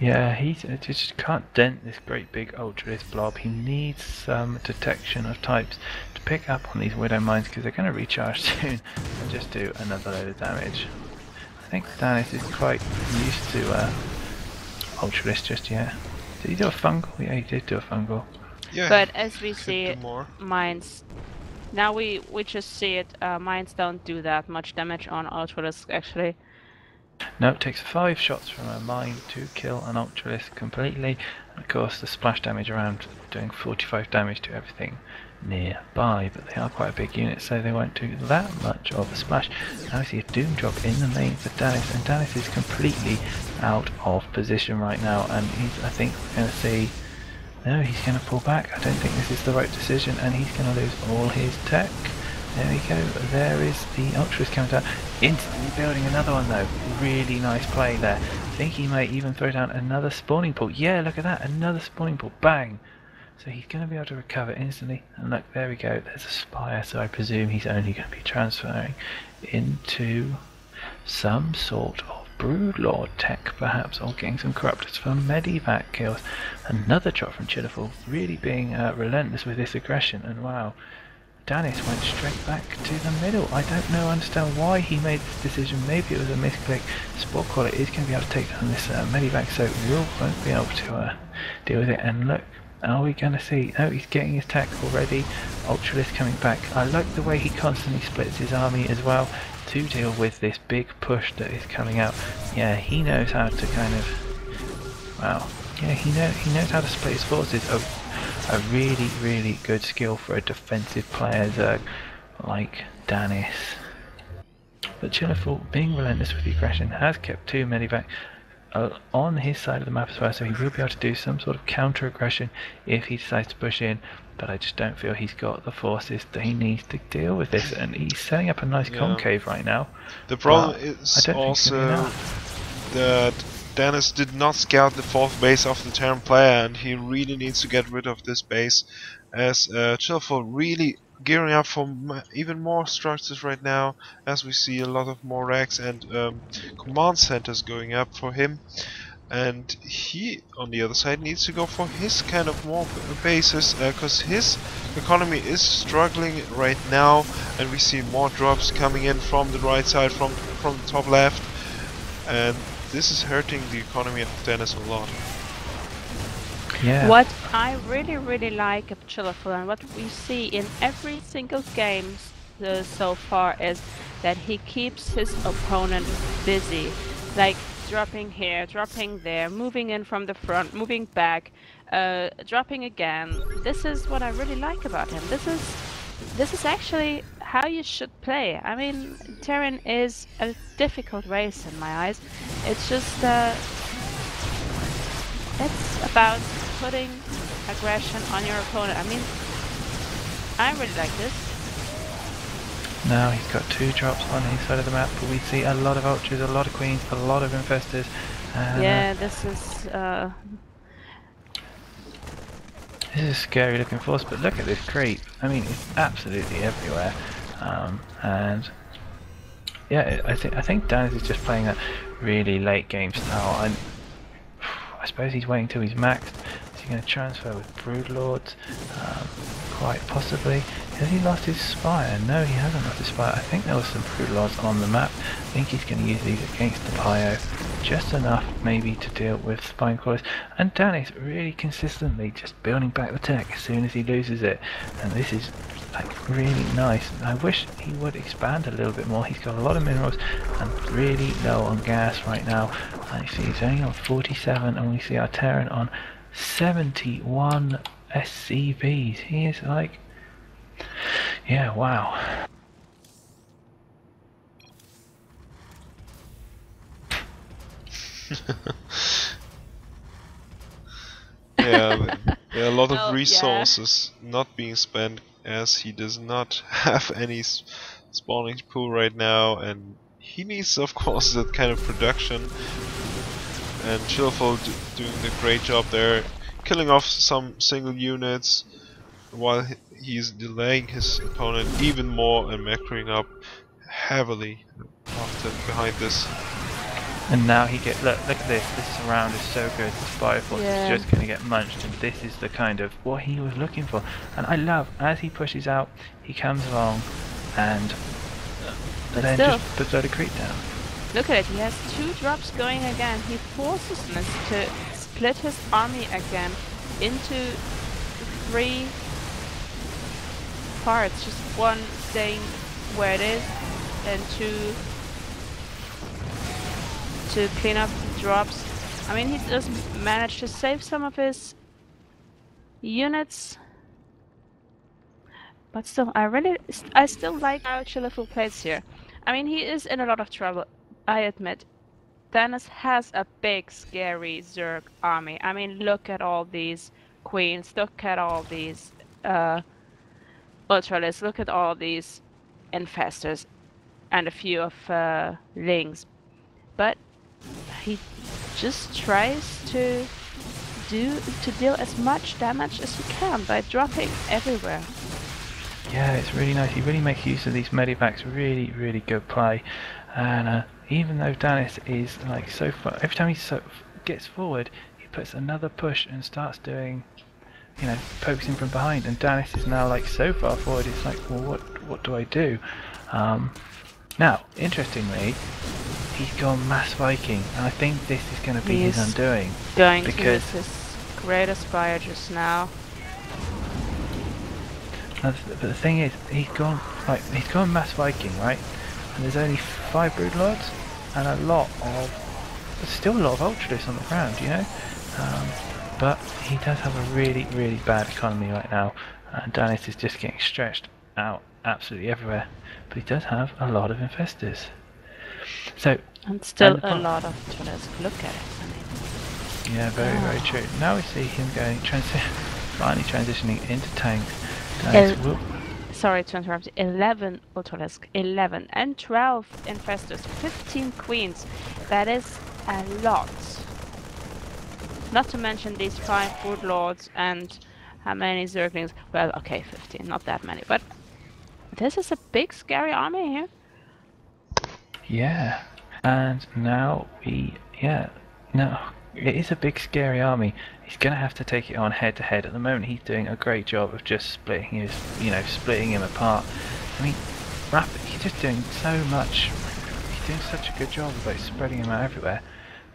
Yeah, he just can't dent this great big Ultralist blob. He needs some detection of types to pick up on these Widow Mines, because they're going to recharge soon and just do another load of damage. I think Danis is quite used to Ultralist just yet. Did he do a fungal? Yeah, he did do a fungal.
Yeah,
but as we see it, mines, now we just see it, mines don't do that much damage on Ultralisk actually.
No, it takes 5 shots from a mine to kill an Ultralist completely. And of course the splash damage around doing 45 damage to everything nearby, but they are quite a big unit, so they won't do that much of a splash. Now we see a doom drop in the main for Danis, and Danis is completely out of position right now, and I think we're going to see, no, he's going to pull back. I don't think this is the right decision, and he's going to lose all his tech. There we go, there is the Ultralist coming down, instantly building another one though. Really nice play there. I think he may even throw down another spawning pool. Yeah, look at that, another spawning pool, bang! So he's going to be able to recover instantly, and look, there we go, there's a Spire, so I presume he's only going to be transferring into some sort of Broodlord tech perhaps, or getting some corruptors for medivac kills. Another drop from Chillaful, really being relentless with this aggression, and wow, Danis went straight back to the middle. I don't understand why he made this decision. Maybe it was a misclick. Sport Caller is going to be able to take down this medivac, so we won't be able to deal with it. And look, are we going to see? No, he's getting his tech already. Ultralisk coming back. I like the way he constantly splits his army as well to deal with this big push that is coming out. Yeah, he knows how to kind of... Wow. Yeah, he knows how to split his forces. A really, really good skill for a defensive player, Zerg, like Danis. But Chillaful, being relentless with the aggression, has kept 2 medivac on his side of the map as well, so he will be able to do some sort of counter-aggression if he decides to push in, but I just don't feel he's got the forces that he needs to deal with this, and he's setting up a nice concave right now.
The problem is also that Danis did not scout the 4th base of the Terran player, and he really needs to get rid of this base, as Chillaful really gearing up for even more structures right now, as we see a lot of more racks and command centers going up for him, and he on the other side needs to go for his kind of more bases, because his economy is struggling right now, and we see more drops coming in from the right side, from the top left, and this is hurting the economy of Danis a lot.
Yeah.
What I really like of Chillaful, and what we see in every single game so far, is that he keeps his opponent busy, like dropping here, dropping there, moving in from the front, moving back, dropping again. This is what I really like about him. This is actually how you should play. I mean, Terran is a difficult race in my eyes. It's just it's about putting aggression on your opponent. I mean, I really like this.
Now he's got 2 drops on his side of the map, but we see a lot of ultras, a lot of queens, a lot of infestors.
Yeah, this is
a scary looking force, but look at this creep. I mean, it's absolutely everywhere. And yeah, I think Danis is just playing that really late game style. I suppose he's waiting till he's maxed. Is he going to transfer with Broodlords? Quite possibly. Has he lost his Spire? No, he hasn't lost his Spire. I think there was some Broodlords on the map. I think he's going to use these against the Pio. Just enough maybe to deal with Spine Crawlers. And Danis really consistently just building back the tech as soon as he loses it. And this is like really nice. I wish he would expand a little bit more. He's got a lot of minerals and really low on gas right now. And you see he's only on 47, and we see our Terran on 71 SCVs. He is like, yeah, wow.
Yeah, there are a lot of resources not being spent, as he does not have any spawning pool right now, and he needs, of course, that kind of production. And Chillaful doing a great job there, killing off some single units while he's delaying his opponent even more and macroing up heavily often behind this.
And now he gets, look at this surround is so good, the Spire Force is just going to get munched, and this is the kind of what he was looking for. And I love, as he pushes out, he comes along and then just puts out a creep down.
Look at it, he has 2 drops going again. He forces us to split his army again into 3 parts, just one staying where it is, and 2 to clean up the drops. I mean, he does manage to save some of his units, but still, I still like how Chillaful plays here. I mean, he is in a lot of trouble, I admit. Danis has a big, scary Zerg army. I mean, look at all these queens, look at all these Ultralists, look at all these infestors, and a few of Lings. But he just tries to deal as much damage as he can by dropping everywhere.
Yeah, it's really nice. He really makes use of these medivacs. Really good play. And even though Danis is like so far, every time he gets forward, he puts another push and starts doing, you know, pokes him from behind. And Danis is now like so far forward. It's like, well, what do I do? Now, interestingly, he's gone Mass Viking, and I think this is going to be his undoing.
Going
because
to use his greatest fire just now.
But the thing is, he's gone Mass Viking, right? And there's only 5 Broodlords and there's still a lot of Ultralists on the ground, you know. But he does have a really, really bad economy right now, and Danis is just getting stretched out absolutely everywhere. But he does have a lot of Infestors. So
And still a lot of Talisk. Look at it. I mean,
yeah, very true. Now we see him going finally transitioning into tanks. Danis
sorry to interrupt. 11 Ultralisk, 11 and 12 Infestors, 15 Queens. That is a lot. Not to mention these 5 Broodlords and how many Zerglings. Well, okay, 15, not that many, but this is a big, scary army here.
Yeah, and now it is a big, scary army. He's gonna have to take it on head to head. At the moment, he's doing a great job of just splitting him apart. I mean, he's just doing so much. He's doing such a good job of like spreading him out everywhere.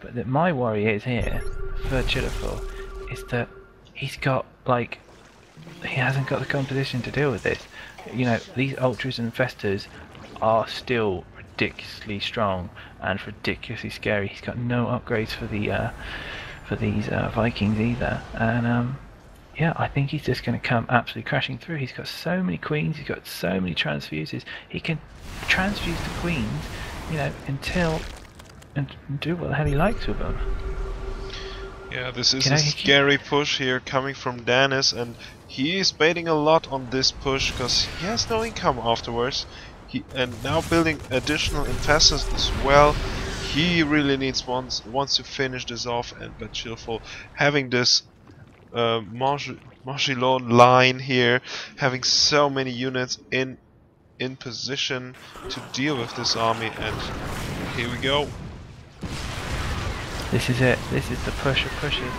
But my worry is here for Chillaful is that he hasn't got the composition to deal with this. You know, these Ultras and Infestors are still ridiculously strong and ridiculously scary. He's got no upgrades for these Vikings either, and yeah, I think he's just going to come absolutely crashing through. He's got so many Queens, he's got so many transfuses. He can transfuse the Queens, you know, and do what the hell he likes with them.
Yeah, this is a scary push here coming from Danis, and he is baiting a lot on this push because he has no income afterwards. And now building additional Infestors as well. He really wants to finish this off, but Chillaful having this Margilon line here, having so many units in position to deal with this army, and here we go.
This is it. This is the push of pushes.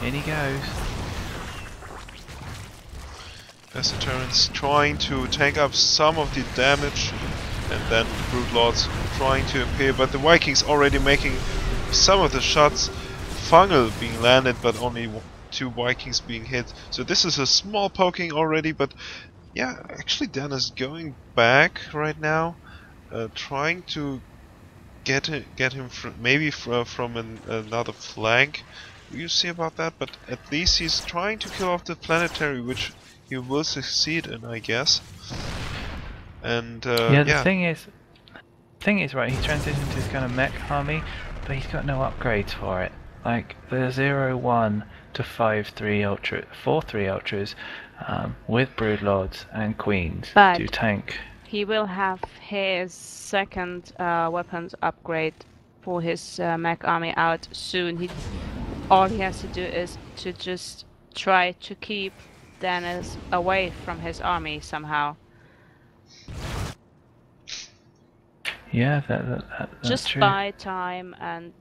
In he goes.
As the Terrans trying to tank up some of the damage, and then Broodlords trying to appear, but the Vikings already making some of the shots. Fungal being landed, but only 2 Vikings being hit. So this is a small poking already, but yeah, actually Dan is going back right now, trying to get him maybe from another flank. We'll see about that, but at least he's trying to kill off the planetary, which he will succeed in, I guess. And
yeah, the thing is, right, he transitioned to his kind of mech army, but he's got no upgrades for it. Like the 0-1 to 5-3 Ultra, 4-3 Ultras, with Broodlords and Queens
but
do tank.
He will have his second weapons upgrade for his mech army out soon. All he has to do is to just try to keep Danis away from his army somehow.
Yeah, that's
just
true.
buy time and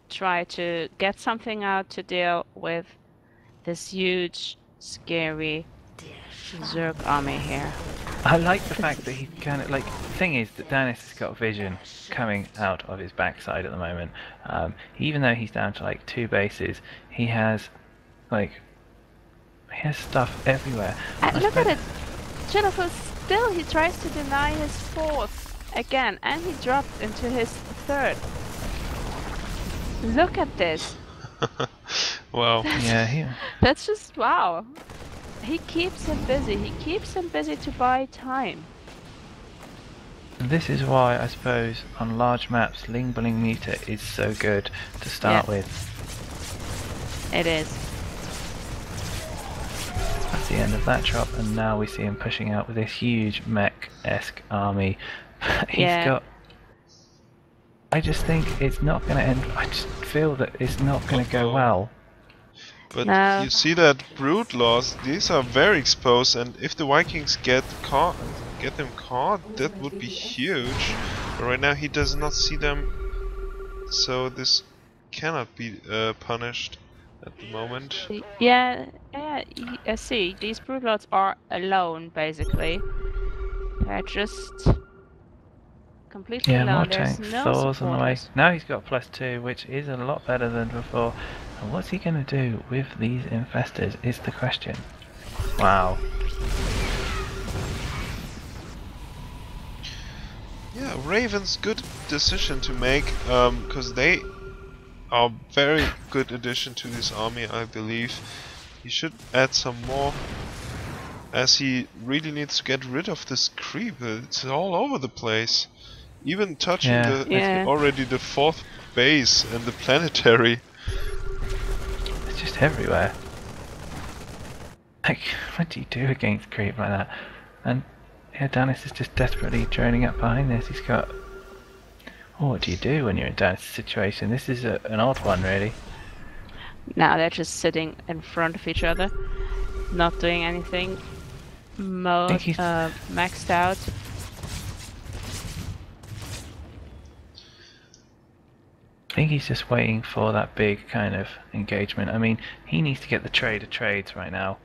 try to get something out to deal with this huge, scary Zerg army here.
I like the fact that he kind of like. The thing is that Danis has got vision coming out of his backside at the moment. Even though he's down to like 2 bases, he has stuff everywhere.
And look at it, Chillaful still he tries to deny his 4th again, and he dropped into his 3rd. Look at this.
Wow.
Yeah,
that's just wow. He keeps him busy. He keeps him busy to buy time.
And this is why I suppose on large maps Ling Bling Meter is so good to start with.
It is.
That's the end of that drop, and now we see him pushing out with this huge mech-esque army. He's got. I just think it's not going to end. I just feel that it's not going to go well.
But
no.
You see that Broodlords, these are very exposed, and if the Vikings get them caught, that would be huge. But right now he does not see them, so this cannot be punished at the moment.
Yeah, see, these Broodlords are alone, basically. They're just completely
Yeah, more
alone. There's
tanks.
no
Thor's on the way.
supporters.
Now he's got +2, which is a lot better than before. And what's he going to do with these infestors is the question. Wow.
Yeah, Raven's good decision to make, because they are very good addition to this army, I believe. He should add some more, as he really needs to get rid of this creep. It's all over the place, even touching already the 4th base and the planetary.
It's just everywhere. Like, what do you do against creep like that? And yeah, Danis is just desperately droning up behind this. He's got... Oh, what do you do when you're in Danis' situation? This is an odd one, really.
Now they're just sitting in front of each other, not doing anything. Maxed out.
I think he's just waiting for that big kind of engagement. I mean, he needs to get the trade of trades right now.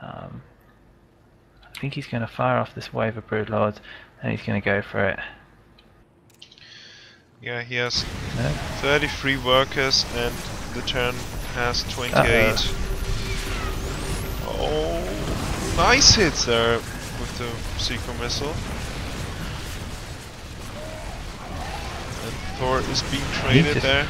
I think he's going to fire off this wave of Broodlords, and he's going to go for it.
Yeah, he has 33 workers, and the Terran has 28. Oh, nice hits there with the Seeker missile. And Thor is being traded there.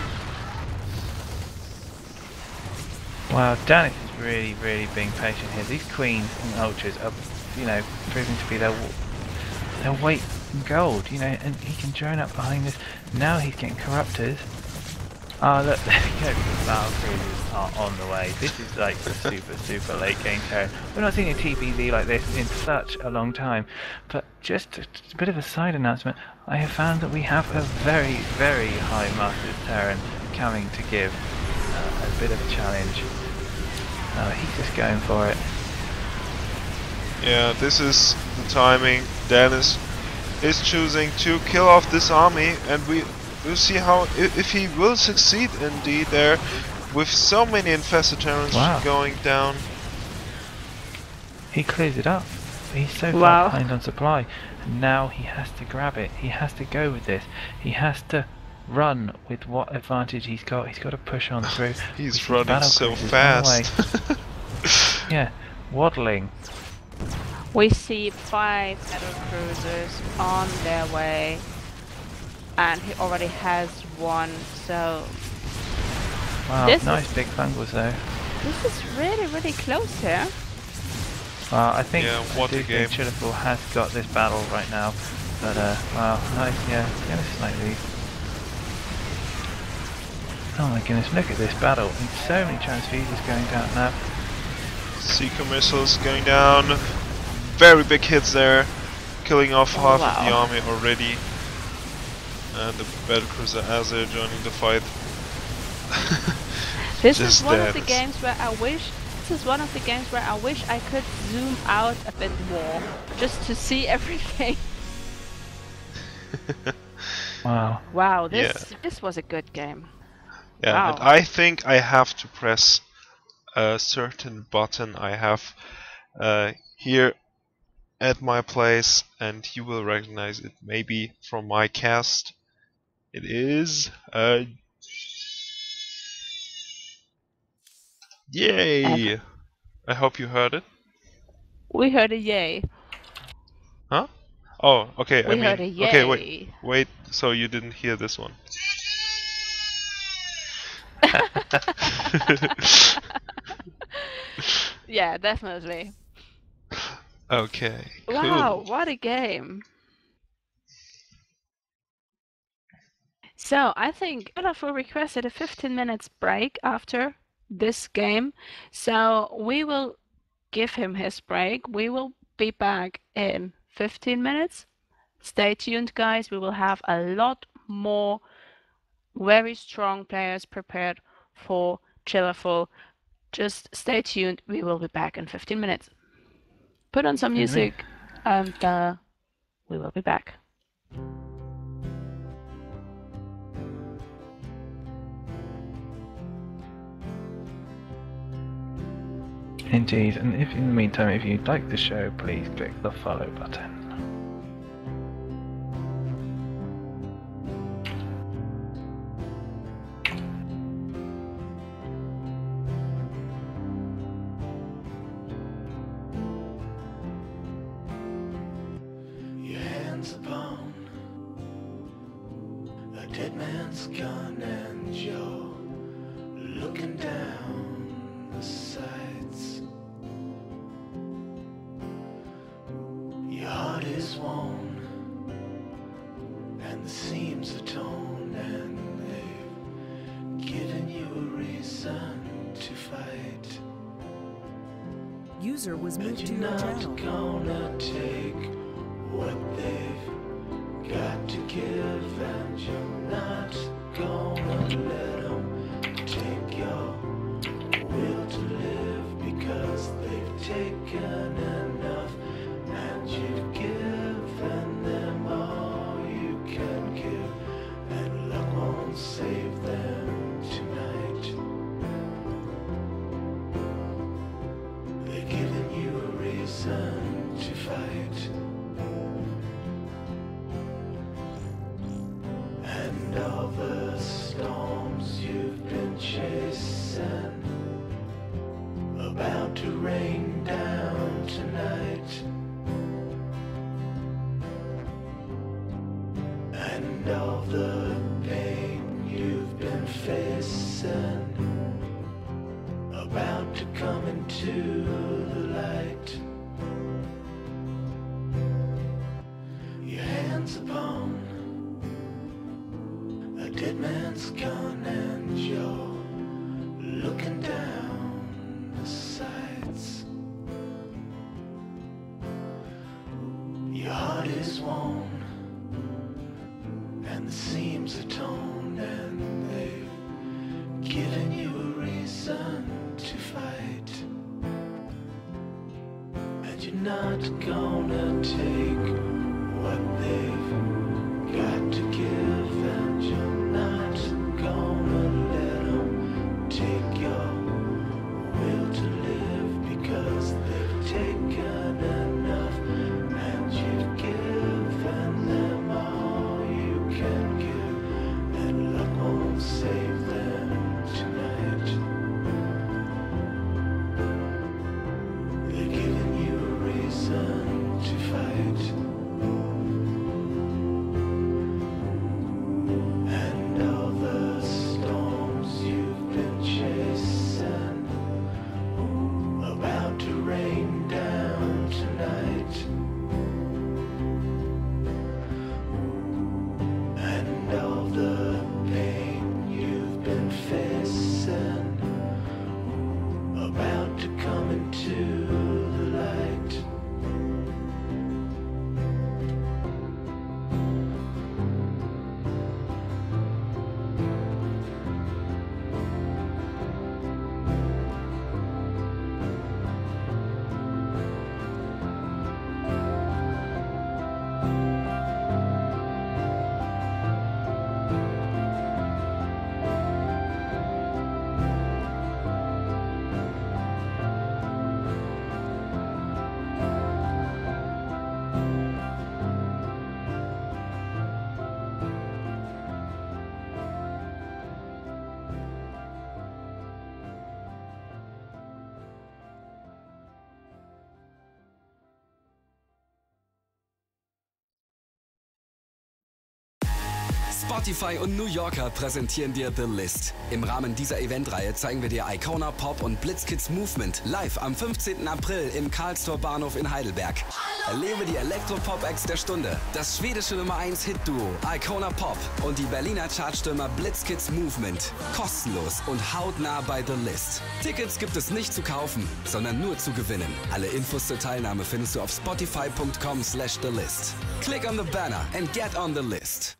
Wow, Danis is really, really being patient here. These queens and ultras are, you know, proving to be their weight in gold, you know, and he can drone up behind this. Now he's getting corruptors. Oh look, there we go, the battle cruisers are on the way. This is like the super late game terran. We're not seeing a TPV like this in such a long time. But just a bit of a side announcement, I have found that we have a very, very high Masters Terran coming to give a bit of a challenge. He's just going for it.
Yeah, this is the timing. Danis is choosing to kill off this army, and we'll see how if he will succeed indeed there, with so many infested terrans going down.
He clears it up. He's so far behind on supply, and now he has to grab it. He has to go with this. He has to run with what advantage he's got. He's got to push on through.
He's running so fast.
Yeah, waddling.
We see 5 battle cruisers on their way, and he already has 1. So
wow, nice big fungals though.
This is really, really close here.
I think
what a game.
Chillaful has got this battle right now, but wow, nice, yeah, gonna slightly. Oh my goodness, look at this battle, and so many transfuses going down now.
Seeker missiles going down, very big hits there, killing off half of the army already. And the battlecruiser Azir joining the fight.
This is one of the games where I wish I could zoom out a bit more, just to see everything.
Wow.
Wow, this was a good game.
Yeah,
wow.
And I think I have to press a certain button I have here at my place, and you will recognize it maybe from my cast. It is yay! I hope you heard it.
We heard a yay.
Huh? Oh, okay.
We heard a yay.
Okay, wait. So you didn't hear this one?
Yeah, definitely.
Okay.
Wow,
cool.
what a game. So I think Chillaful requested a 15 minutes break after this game. So we will give him his break. We will be back in 15 minutes. Stay tuned, guys. We will have a lot more very strong players prepared for Chillaful. Just stay tuned. We will be back in 15 minutes. Put on some music and we will be back.
Indeed, and if in the meantime, if you'd like the show, please click the follow button.
Your hands upon a dead man's gun and you're looking down the sights. Your heart is worn and the seams are torn and they've given you a reason to fight.
User was
And
moved to
you're
your
not
channel.
gonna take what they've got to give, and you're not gonna let them take your will to live, because they've taken enough and you've given them all you can give, and luck won't save them tonight. They've given you a reason to fight. And all the storms you've been chasing about to rain down tonight. And all the pain you've been facing about to come into the light. Your hands upon a dead man's gun and you're looking down the sights. Your heart is worn and the seams are torn, and they've given you a reason to fight. And you're not gonna take what they've got to give, and you're not gonna let them take your will to live, because they've taken enough and you've given them all you can give, and luck won't save them tonight. They've given you a reason to fight. And all the storms you've been chasing about to rain down tonight. And all the pain you've been facing about to come into the light.
Spotify und New Yorker präsentieren dir The List. Im Rahmen dieser Eventreihe zeigen wir dir Icona Pop und Blitzkids Movement live am 15. April im Karlstor Bahnhof in Heidelberg. Erlebe die Elektropop-Acts der Stunde, das schwedische Nummer 1 Hit-Duo Icona Pop und die Berliner Chartstürmer Blitzkids Movement. Kostenlos und hautnah bei The List. Tickets gibt es nicht zu kaufen, sondern nur zu gewinnen. Alle Infos zur Teilnahme findest du auf spotify.com/thelist. Click on the banner and get on the list.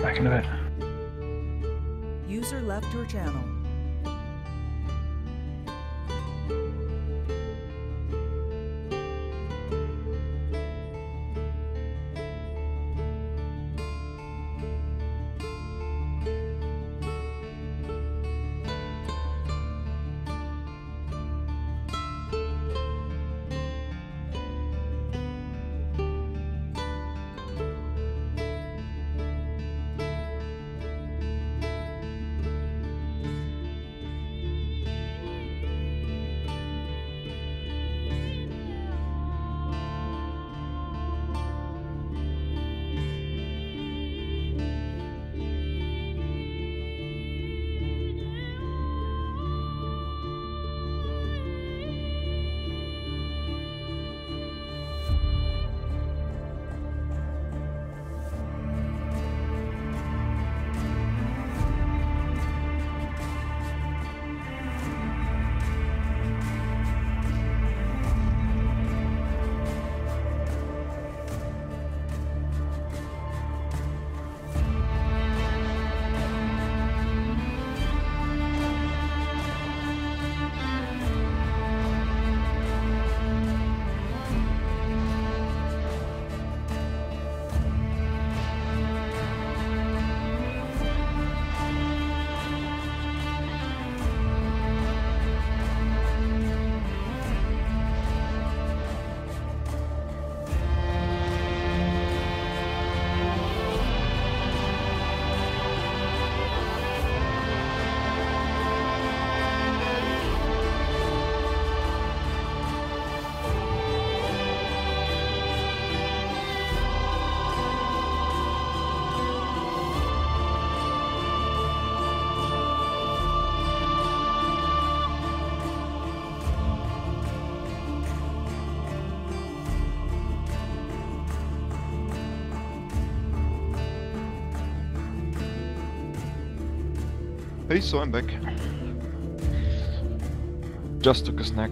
Back in a bit.
User left your channel.
Hey, so I'm back. Just took a snack.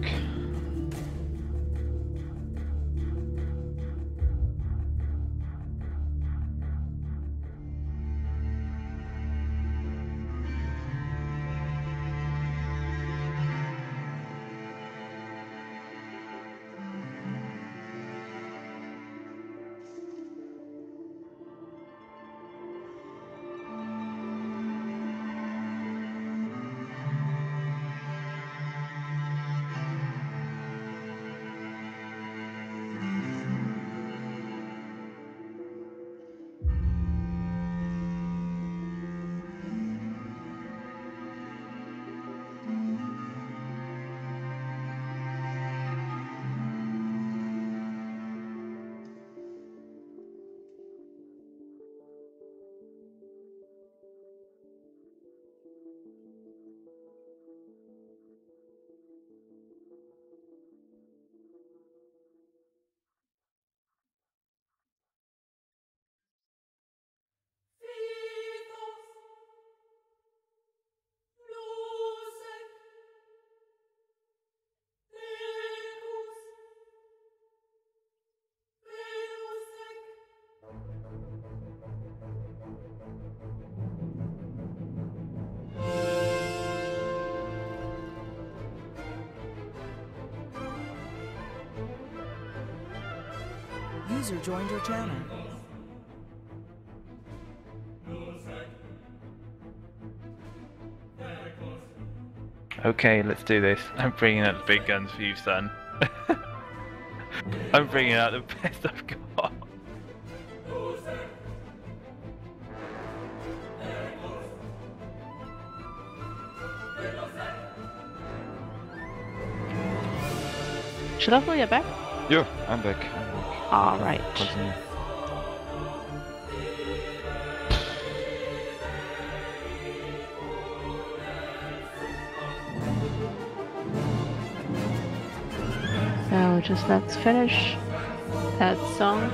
User joined your channel.
Okay, let's do this. I'm bringing out the big guns for you, son. I'm bringing out the best I've got.
Chillaful, you're back?
Yeah, I'm back.
Alright.
Continue.
So just let's finish that song.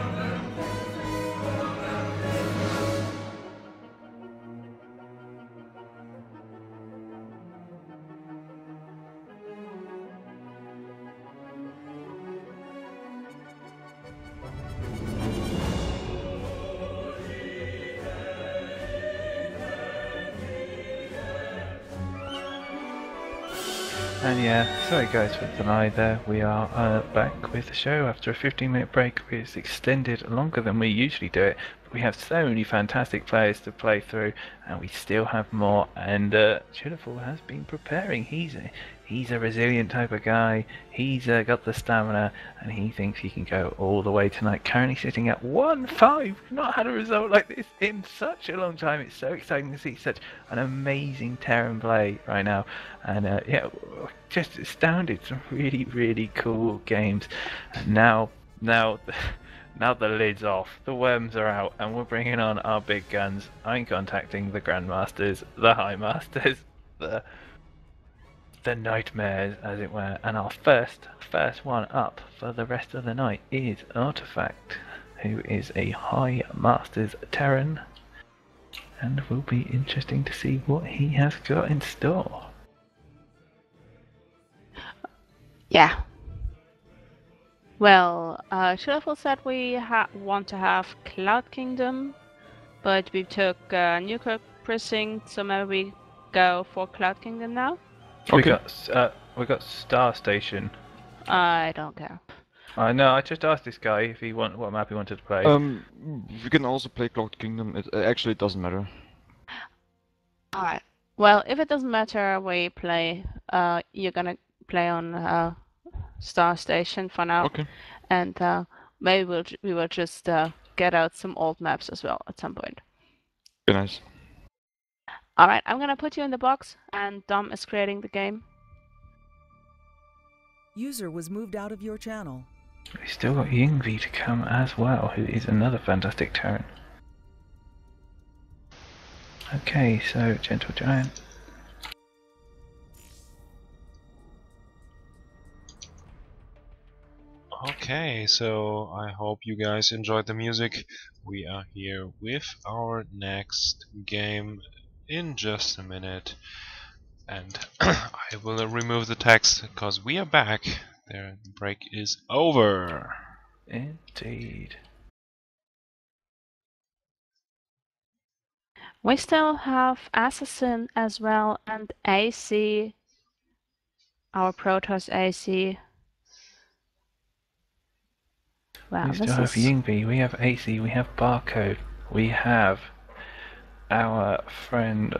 And yeah, sorry guys for the delay there. We are back with the show after a 15-minute break. It's extended longer than we usually do it. But we have so many fantastic players to play through, and we still have more. And Chillaful has been preparing. He's a resilient type of guy. He's got the stamina, and he thinks he can go all the way tonight. Currently sitting at 1-5. We've not had a result like this in such a long time. It's so exciting to see such an amazing Terran play right now. And yeah, just astounded. Some really, really cool games. And now the lid's off. The worms are out, and we're bringing on our big guns. I'm contacting the Grandmasters, the High Masters, the nightmares, as it were. And our first one up for the rest of the night is Artifact, who is a High Masters Terran, and will be interesting to see what he has got in store.
Yeah. Well, Chillaful said we want to have Cloud Kingdom, but we took Newkirk Precinct, so maybe we go for Cloud Kingdom now?
Okay. We got Star Station.
I don't care.
No, I just asked this guy if what map he wanted to play.
We can also play Cloud Kingdom. It actually doesn't matter.
Alright. Well, if it doesn't matter, we play. You're gonna play on Star Station for now.
Okay.
And maybe we will just get out some old maps as well at some point.
Be nice.
Alright, I'm gonna put you in the box, and Dom is creating the game.
User was moved out of your channel.
We still got Yingvi to come as well, who is another fantastic Terran. Okay, so Gentle Giant.
Okay, so I hope you guys enjoyed the music. We are here with our next game in just a minute, and I will remove the text because we are back. The break is over.
Indeed.
We still have Assassin as well, and AC. Our Protoss AC. Wow,
We still have Yingvi, we have AC, we have Barcode, we have our friend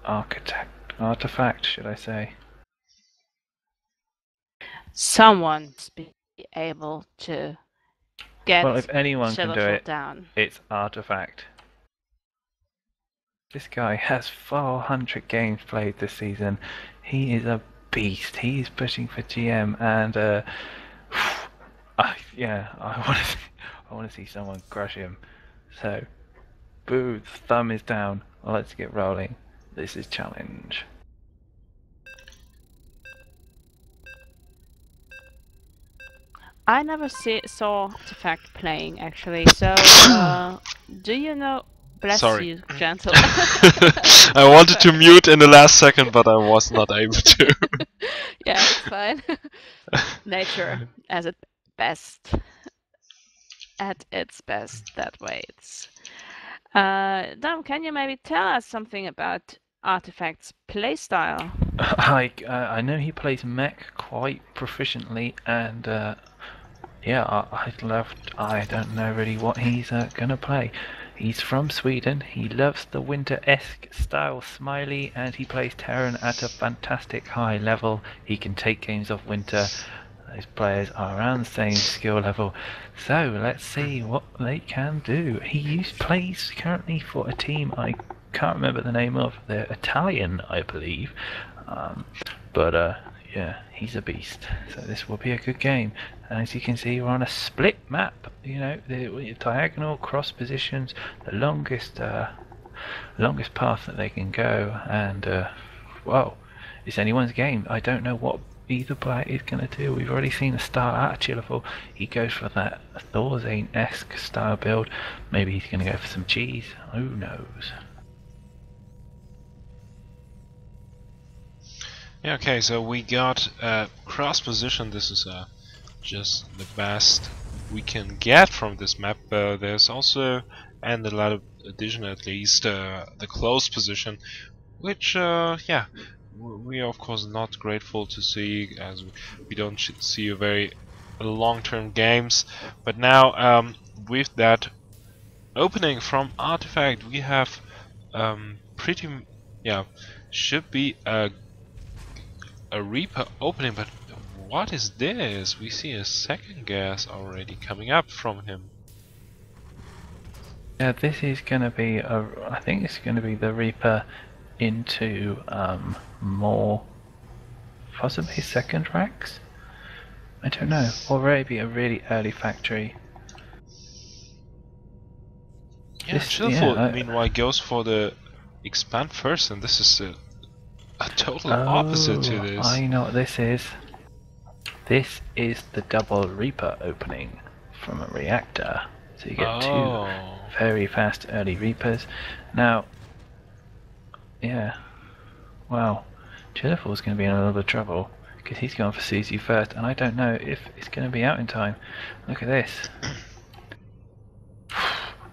Artifact, should I say.
Someone must be able to get
Well, if anyone can do it,
down.
it's Artifact. This guy has 400 games played this season. He is a beast. He is pushing for GM, and yeah, I want to see someone crush him. So, boo, the thumb is down. Let's get rolling. This is challenge.
I never saw Artifact playing actually. So, do you know? Bless
Sorry.
you, Gentle.
I wanted to mute in the last second, but I was not able to.
Yeah, it's fine. Nature as its best. At its best, that way. It's. Dom, can you maybe tell us something about Artifact's playstyle?
I know he plays mech quite proficiently, and yeah, I don't know really what he's gonna play. He's from Sweden, he loves the winter-esque style smiley, and he plays Terran at a fantastic high level. He can take games off winter. Those players are around the same skill level, so let's see what they can do. He plays currently for a team I can't remember the name of. They're Italian, I believe, but yeah, he's a beast. So this will be a good game. And as you can see, we're on a split map. You know, the diagonal cross positions, the longest path that they can go, and well, it's anyone's game. I don't know what either player is going to do. We've already seen a start out of Chillaful. He goes for that Thorzane-esque style build. Maybe he's going to go for some cheese. Who knows?
Yeah, okay, so we got cross position. This is just the best we can get from this map. There's also, and a lot of addition at least, the close position, which yeah, we are of course not grateful to see, as we don't see a very long-term games. But now with that opening from Artifact, we have should be a Reaper opening. But what is this? We see a second gas already coming up from him.
Yeah, this is going to be I think it's going to be the Reaper into more, possibly second racks. I don't know, or maybe a really early factory.
Yeah, Chillaful meanwhile goes for the expand first, and this is a total opposite to this.
I know what this is. This is the double Reaper opening from a reactor. So you get two very fast early Reapers. Now, yeah, wow, Chillaful's going to be in a little bit of trouble because he's going for CZ first, and I don't know if it's going to be out in time. Look at this.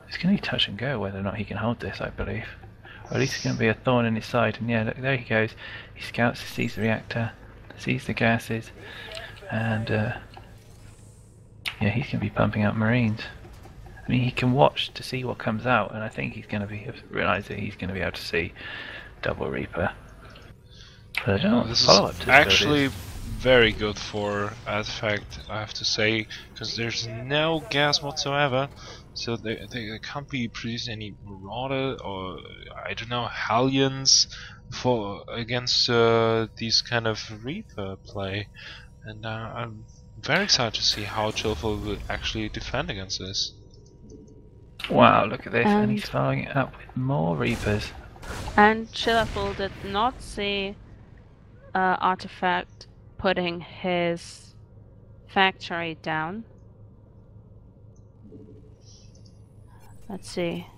It's going to be touch and go whether or not he can hold this, I believe. Or at least it's going to be a thorn in his side. And yeah, look, there he goes. He scouts, sees the reactor, sees the gases, and yeah, he's going to be pumping out Marines. I mean, he can watch to see what comes out, and I think he's going to realise that he's going to be able to see double Reaper. But I don't know what the follow-up to this
actually very good for Artifact, I have to say, because there's no gas whatsoever, so they can't be producing any Marauder or I don't know Hellions for against these kind of Reaper play, and I'm very excited to see how Chillaful will actually defend against this.
Wow, look at this, and he's following it up with more Reapers.
And Chillaful did not see Artifact putting his factory down. Let's see.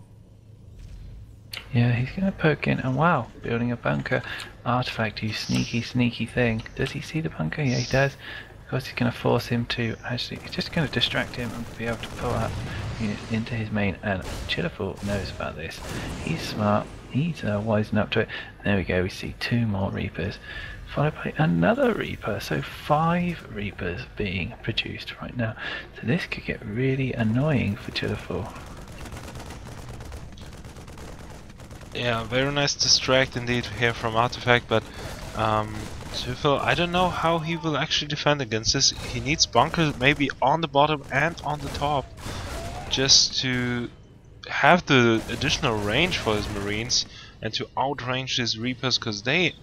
Yeah, he's going to poke in, and wow, building a bunker. Artifact, you sneaky, sneaky thing. Does he see the bunker? Yeah, he does. Of course, he's going to force him to actually, he's just going to distract him and be able to pull up units into his main. And Chillaful knows about this. He's smart. He's wising up to it. There we go. We see two more Reapers, followed by another Reaper. So 5 Reapers being produced right now. So this could get really annoying for Chillaful.
Yeah, very nice distract indeed here from Artifact, but Chillaful, I don't know how he will actually defend against this. He needs bunkers maybe on the bottom and on the top, just to have the additional range for his Marines and to outrange his Reapers, because they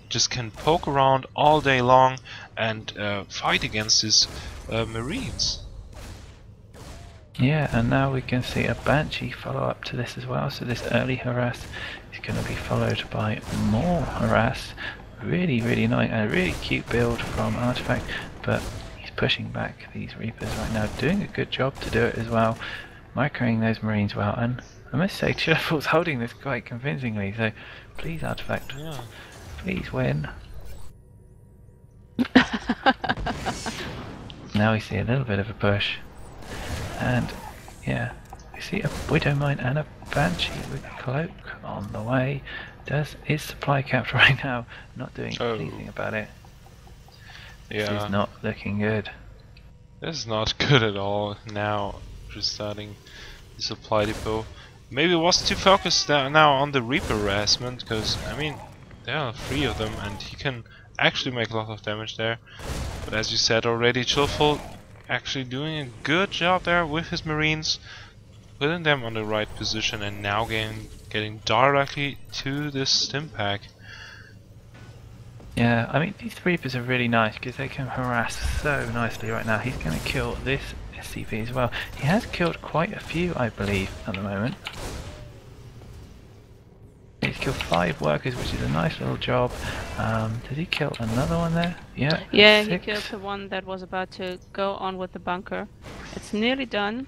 just can poke around all day long and fight against his Marines.
Yeah, and now we can see a Banshee follow up to this as well. So this early harass is going to be followed by more harass. Really, really annoying, and a really cute build from Artifact, but he's pushing back these Reapers right now, doing a good job to do it as well, microing those Marines well, and I must say Chillaful's holding this quite convincingly, so please Artifact, please win. Now we see a little bit of a push, and yeah, we see a Widow Mine and a Banshee with Cloak on the way. Is supply capped right now, not doing anything about it. This is not looking good.
This is not good at all. Now just starting the supply depot. Maybe it was too focused now on the Reaper harassment, because I mean there are 3 of them and he can actually make a lot of damage there. But as you said already, Chillaful actually doing a good job there with his Marines, putting them on the right position, and now getting directly to this stim pack.
Yeah, I mean these Reapers are really nice because they can harass so nicely right now. He's going to kill this SCP as well. He has killed quite a few, I believe, at the moment. He's killed 5 workers, which is a nice little job. Did he kill another one there? Yeah.
Yeah,
6.
he killed the one that was about to go on with the bunker. It's nearly done.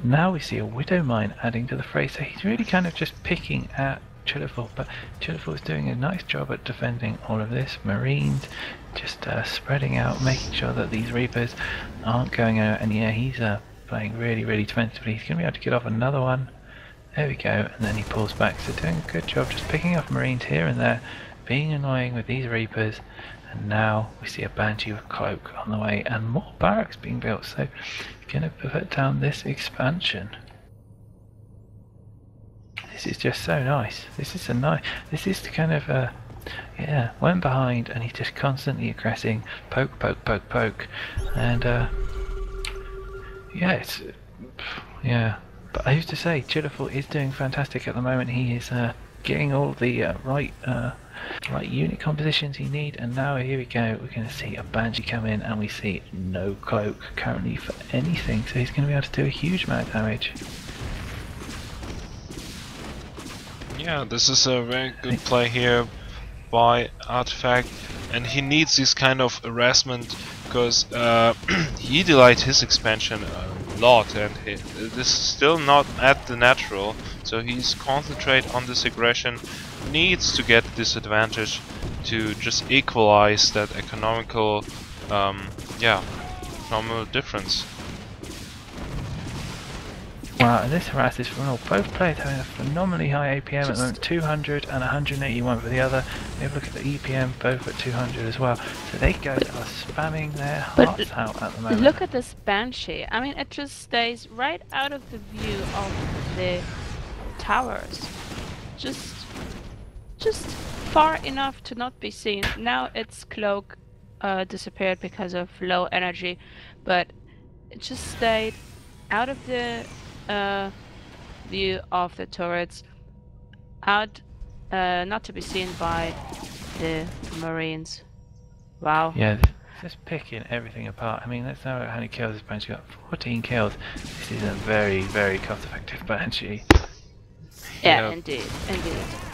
Now we see a Widow Mine adding to the fray, so he's really kind of just picking at Chillaful, but Chillaful is doing a nice job at defending all of this. Marines just spreading out, making sure that these Reapers aren't going out, and yeah, he's playing really, really defensively. He's going to be able to get off another one. There we go, and then he pulls back. So doing a good job just picking off Marines here and there, being annoying with these Reapers, and now we see a Banshee with Cloak on the way and more barracks being built. So going to put down this expansion. This is just so nice. This is this is the kind of yeah, went behind and he's just constantly aggressing, poke, poke, poke, poke, and yeah, it's But I used to say Chillaful is doing fantastic at the moment. He is getting all the right unit compositions he need, and now here we go. We're going to see a Banshee come in, and we see no Cloak currently for anything, so he's going to be able to do a huge amount of damage.
Yeah, this is a very good play here by Artifact, and he needs this kind of harassment because he delayed his expansion a lot, and this is still not at the natural, so he's concentrate on this aggression, needs to get this advantage to just equalize that economical economical difference.
Wow, and this harass is phenomenal. Both players having a phenomenally high APM at the moment, 200 and 181 for the other. We have a look at the EPM, both at 200 as well. So they guys are spamming their hearts out at the moment.
Look at this Banshee. I mean, it just stays right out of the view of the towers. Just far enough to not be seen. Now its cloak disappeared because of low energy, but it just stayed out of the view of the turrets, out, not to be seen by the Marines. Wow.
Yeah, just picking everything apart. I mean, let's know how many kills this Banshee got. 14 kills. This is a very, very cost-effective Banshee.
Yeah, indeed.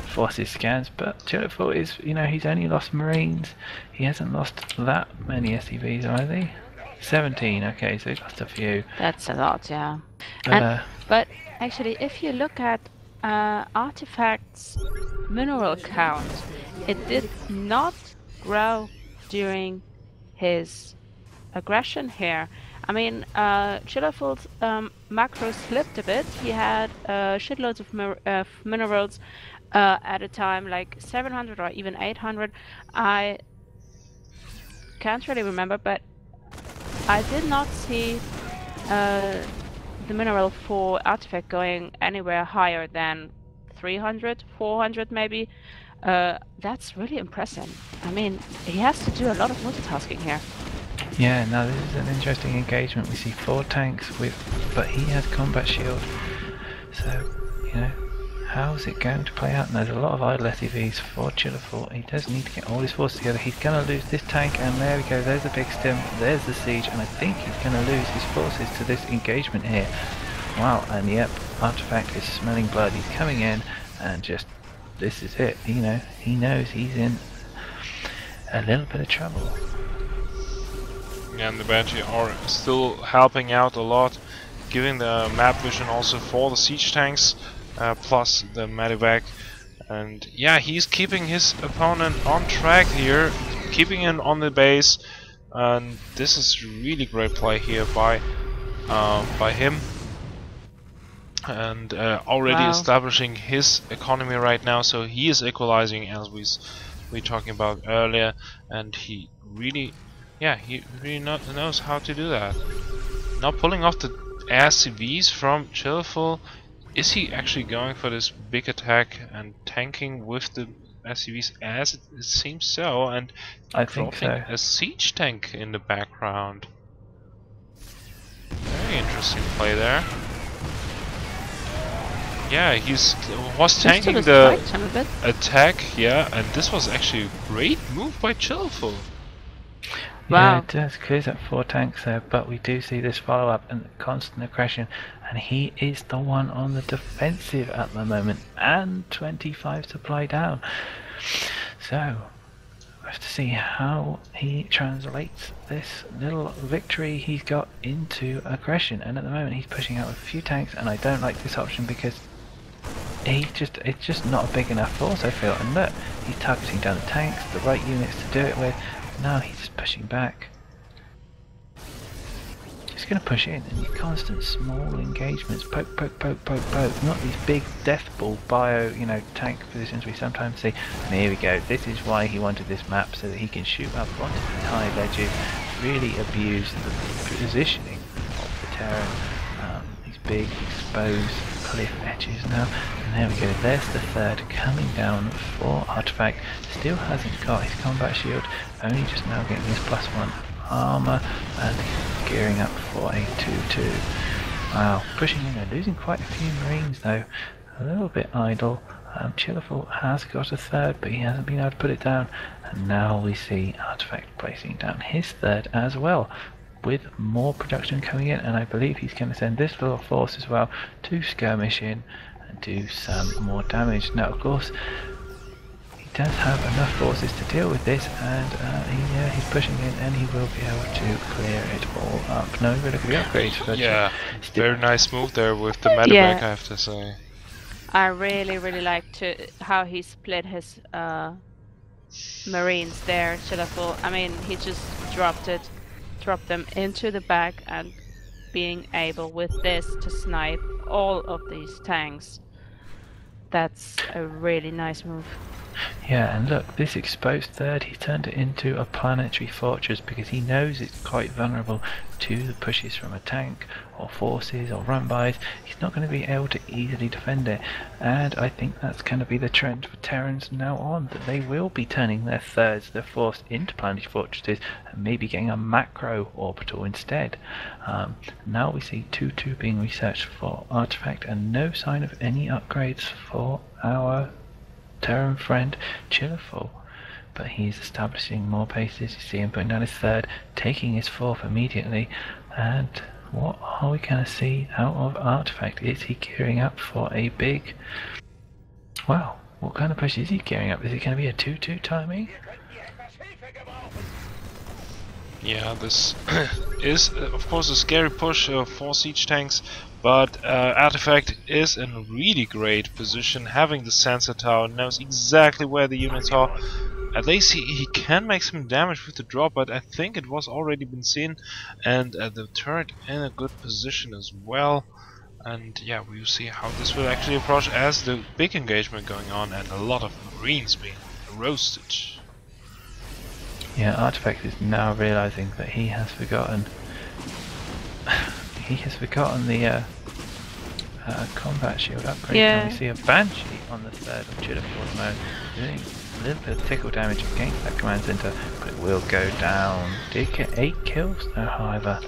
Forces scans, but Chillaful is, you know, he's only lost Marines. He hasn't lost that many SCVs, has he? 17, okay, so he's lost a few.
That's a lot, yeah.
But,
But actually, if you look at Artifact's mineral count, it did not grow during his aggression here. I mean, Chillaful's macro slipped a bit. He had shitloads of minerals at a time, like 700 or even 800. I can't really remember, but I did not see the mineral for Artifact going anywhere higher than 300, 400 maybe. That's really impressive. I mean, he has to do a lot of multitasking here.
yeah, now this is an interesting engagement. We see 4 tanks but he has combat shield. So, you know, how's it going to play out? And there's a lot of idle SCVs for Chillaful. He does need to get all his forces together. He's going to lose this tank, and there we go. There's the big stim. There's the siege, and I think he's going to lose his forces to this engagement here. Wow, and yep, Artifact is smelling blood. He's coming in, and just this is it. You know, he knows he's in a little bit of trouble.
And the Banshee are still helping out a lot, giving the map vision also for the siege tanks. Plus the medevac, and yeah, he's keeping his opponent on track here, keeping him on the base, and this is really great play here by him, and already establishing his economy right now. So he is equalizing, as we were talking about earlier, and he really knows how to do that. Now pulling off the SCVs from Chillaful. Is he actually going for this big attack and tanking with the SCVs, as it seems so, and
I think so.
A siege tank in the background? Very interesting play there. Yeah, was tanking the attack, yeah, and this was actually a great move by Chillaful.
Yeah, it does clears up 4 tanks there, but we do see this follow-up and constant aggression, and he is the one on the defensive at the moment, and 25 supply down. So, we have to see how he translates this little victory he's got into aggression, and at the moment he's pushing out with a few tanks, and I don't like this option because it's just not a big enough force, I feel. And look, he's targeting down the tanks, the right units to do it with. Now he's just pushing back. just going to push in, and these constant small engagements, poke, poke, poke, poke, poke, not these big death ball bio, you know, tank positions we sometimes see. And here we go. This is why he wanted this map, so that he can shoot up onto the high ledges, really abuse the positioning of the terran. These big exposed cliff edges now. And there we go. There's the third coming down for Artifact. Still hasn't got his combat shield. Only just now getting his +1 armor, and he's gearing up for a 2-2. Wow, pushing in there, losing quite a few Marines though. A little bit idle. Chillaful has got a third, but he hasn't been able to put it down. And now we see Artifact placing down his third as well, with more production coming in, and I believe he's going to send this little force as well to skirmish in and do some more damage. Now, of course, he does have enough forces to deal with this, and he's pushing in, and he will be able to clear it all up. No, we're looking at the upgrades. But
yeah, very nice move there with the medevac, I have to say.
I really liked how he split his Marines there, Chillaful. I mean, he just dropped them into the back, and being able with this to snipe all of these tanks. That's a really nice move.
Yeah, and look, this exposed third, he turned it into a planetary fortress because he knows it's quite vulnerable to the pushes from a tank or forces or run-bys. He's not going to be able to easily defend it, and I think that's going to be the trend for Terrans now on, that they will be turning their thirds, their fourths into planetary fortresses, and maybe getting a macro orbital instead. Now we see 2-2 being researched for Artifact, and no sign of any upgrades for our Terran friend Chillaful, but he's establishing more bases. You see him putting down his third, taking his fourth immediately, and what are we going to see out of Artifact? Is he gearing up for a big... Wow, what kind of push is he gearing up? Is it going to be a 2-2 timing?
Yeah, this is of course a scary push for siege tanks, but Artifact is in a really great position, having the sensor tower, knows exactly where the units are. At least he can make some damage with the drop, but I think it was already been seen, and the turret in a good position as well. And yeah, we'll see how this will actually approach as the big engagement going on, and a lot of Marines being roasted.
Yeah, Artifact is now realizing that he has forgotten. He has forgotten the combat shield upgrade.
Yeah.
And we see a Banshee on the third of Chillaful mode, doing a little bit of tickle damage against that command center, but it will go down. Did it get 8 kills? No, however.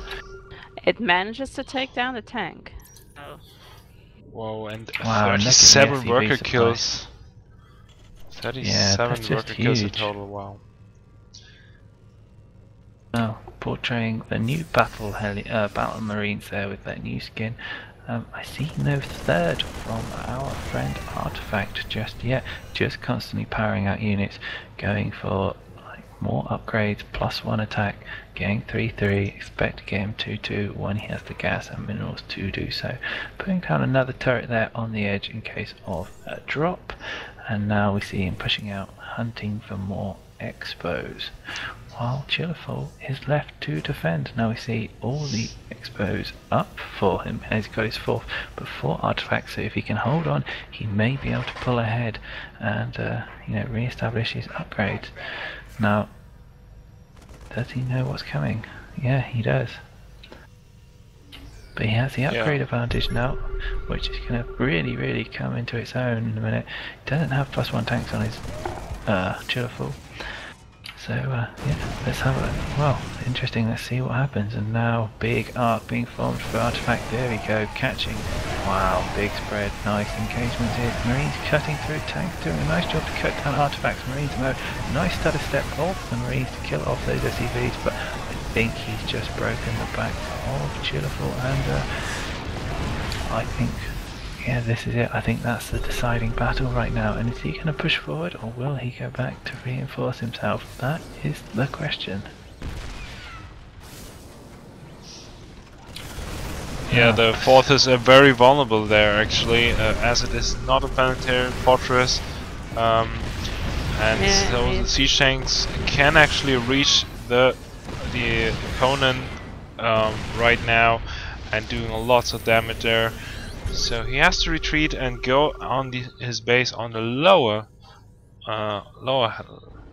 It manages to take down the tank. Oh.
Whoa, and
Wow,
37 worker
supplies.
kills. 37 worker kills in
huge.
total, wow.
Now, portraying the new battle marines there with that new skin. I see no third from our friend Artifact just yet. Just constantly powering out units, going for more upgrades, +1 attack, getting 3-3, expect to get him 2-2 when he has the gas and minerals to do so. Putting down another turret there on the edge in case of a drop, and now we see him pushing out, hunting for more expos, while Chillaful is left to defend. Now we see all the expos up for him, and he's got his fourth before Artifact, so if he can hold on, he may be able to pull ahead and re-establish his upgrades. Now, does he know what's coming? Yeah, he does. But he has the upgrade advantage now, which is going to really come into its own in a minute. He doesn't have +1 tanks on his Chillaful. So yeah, let's have a well, interesting. Let's see what happens. And now big arc being formed for Artifact. There we go, catching. Wow, big spread, nice engagement here. Marines cutting through tanks, doing a nice job to cut down Artifact's Marines mode. Nice stutter step off the Marines to kill off those SCVs, but I think he's just broken the back of Chillaful, and I think, yeah, this is it. I think that's the deciding battle right now. And is he going to push forward, or will he go back to reinforce himself? That is the question.
Yeah, the fourth is very vulnerable there actually, as it is not a planetary fortress, and so the siege tanks can actually reach the opponent right now and doing lots of damage there. So he has to retreat and go on his base on the lower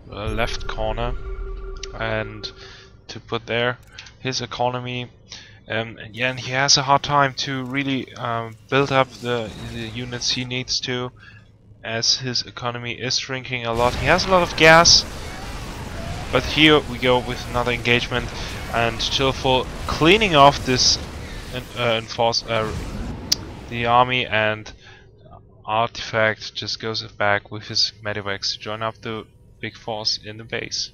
left corner, and to put there his economy. And yeah, and he has a hard time to really build up the units he needs to, as his economy is shrinking a lot. He has a lot of gas, but here we go with another engagement, and Chillaful cleaning off this the army, and Artifact just goes back with his medivacs to join up the big force in the base.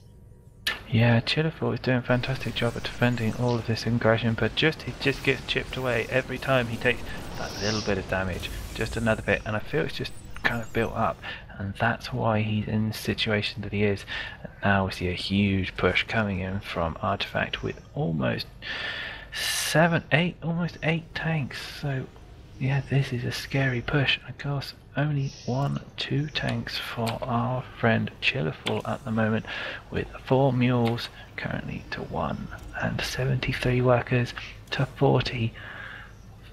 Yeah, Chillaful is doing a fantastic job at defending all of this aggression, but he just gets chipped away every time he takes that little bit of damage, just another bit, and I feel it's just kind of built up, and that's why he's in the situation that he is. And now we see a huge push coming in from Artifact with almost 8 tanks. So yeah, this is a scary push. Of course, only 2 tanks for our friend Chillaful at the moment, with 4 mules currently to 1 and 73 workers to 40.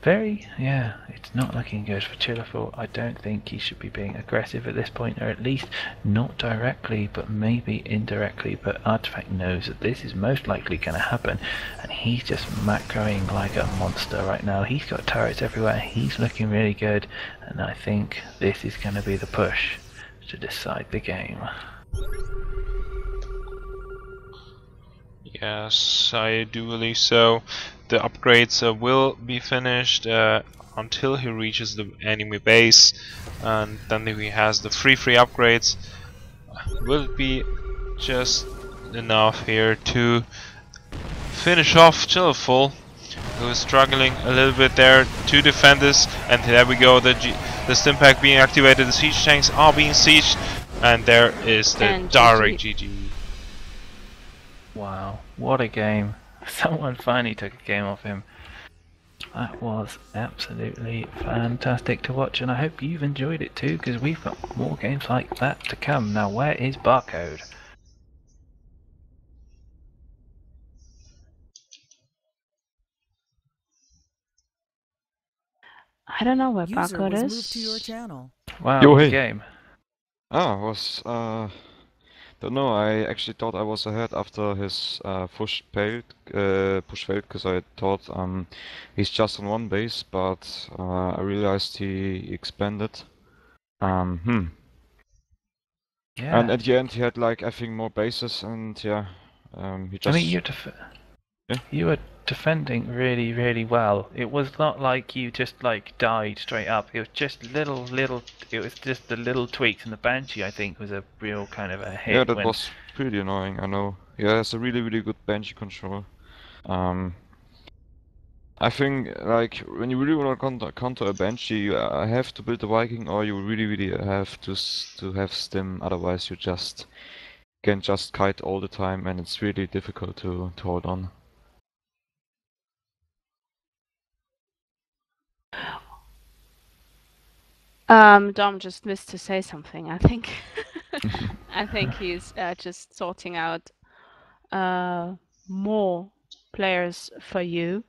It's not looking good for Chillaful. I don't think he should be being aggressive at this point, or at least not directly, but maybe indirectly. But Artifact knows that this is most likely going to happen, and he's just macroing like a monster right now. He's got turrets everywhere, he's looking really good, and I think this is going to be the push to decide the game.
Yes, I do believe so. The upgrades will be finished until he reaches the enemy base, and then he has the free upgrades. Will it be just enough here to finish off Chillaful, who is struggling a little bit there to defend this? And there we go, the Stimpack being activated, the siege tanks are being sieged, and there is the
And
direct
GG.
GG.
Wow, what a game. Someone finally took a game off him. That was absolutely fantastic to watch, and I hope you've enjoyed it too, because we've got more games like that to come. Now, where is Barcode?
I don't know where
User
Barcode
was
is.
moved to your channel.
Wow,
Yo,
what a
hey.
game.
Don't know, I actually thought I was ahead after his push failed, because I thought he's just on one base, but I realized he expanded.
Yeah.
And at the end he had like I think more bases, and yeah, he just.
I mean,
Yeah.
you were defending really, really well. It was not like you just like died straight up. It was just it was just the little tweaks, and the Banshee I think was a real kind of a hit.
Yeah, that
when,
was pretty annoying, I know. Yeah, it's a really good Banshee control. I think like when you really want to counter a Banshee, you have to build a Viking, or you really have to have Stim. Otherwise, you just can just kite all the time, and it's really difficult to hold on.
Dom just missed to say something, I think. I think he's just sorting out more players for you.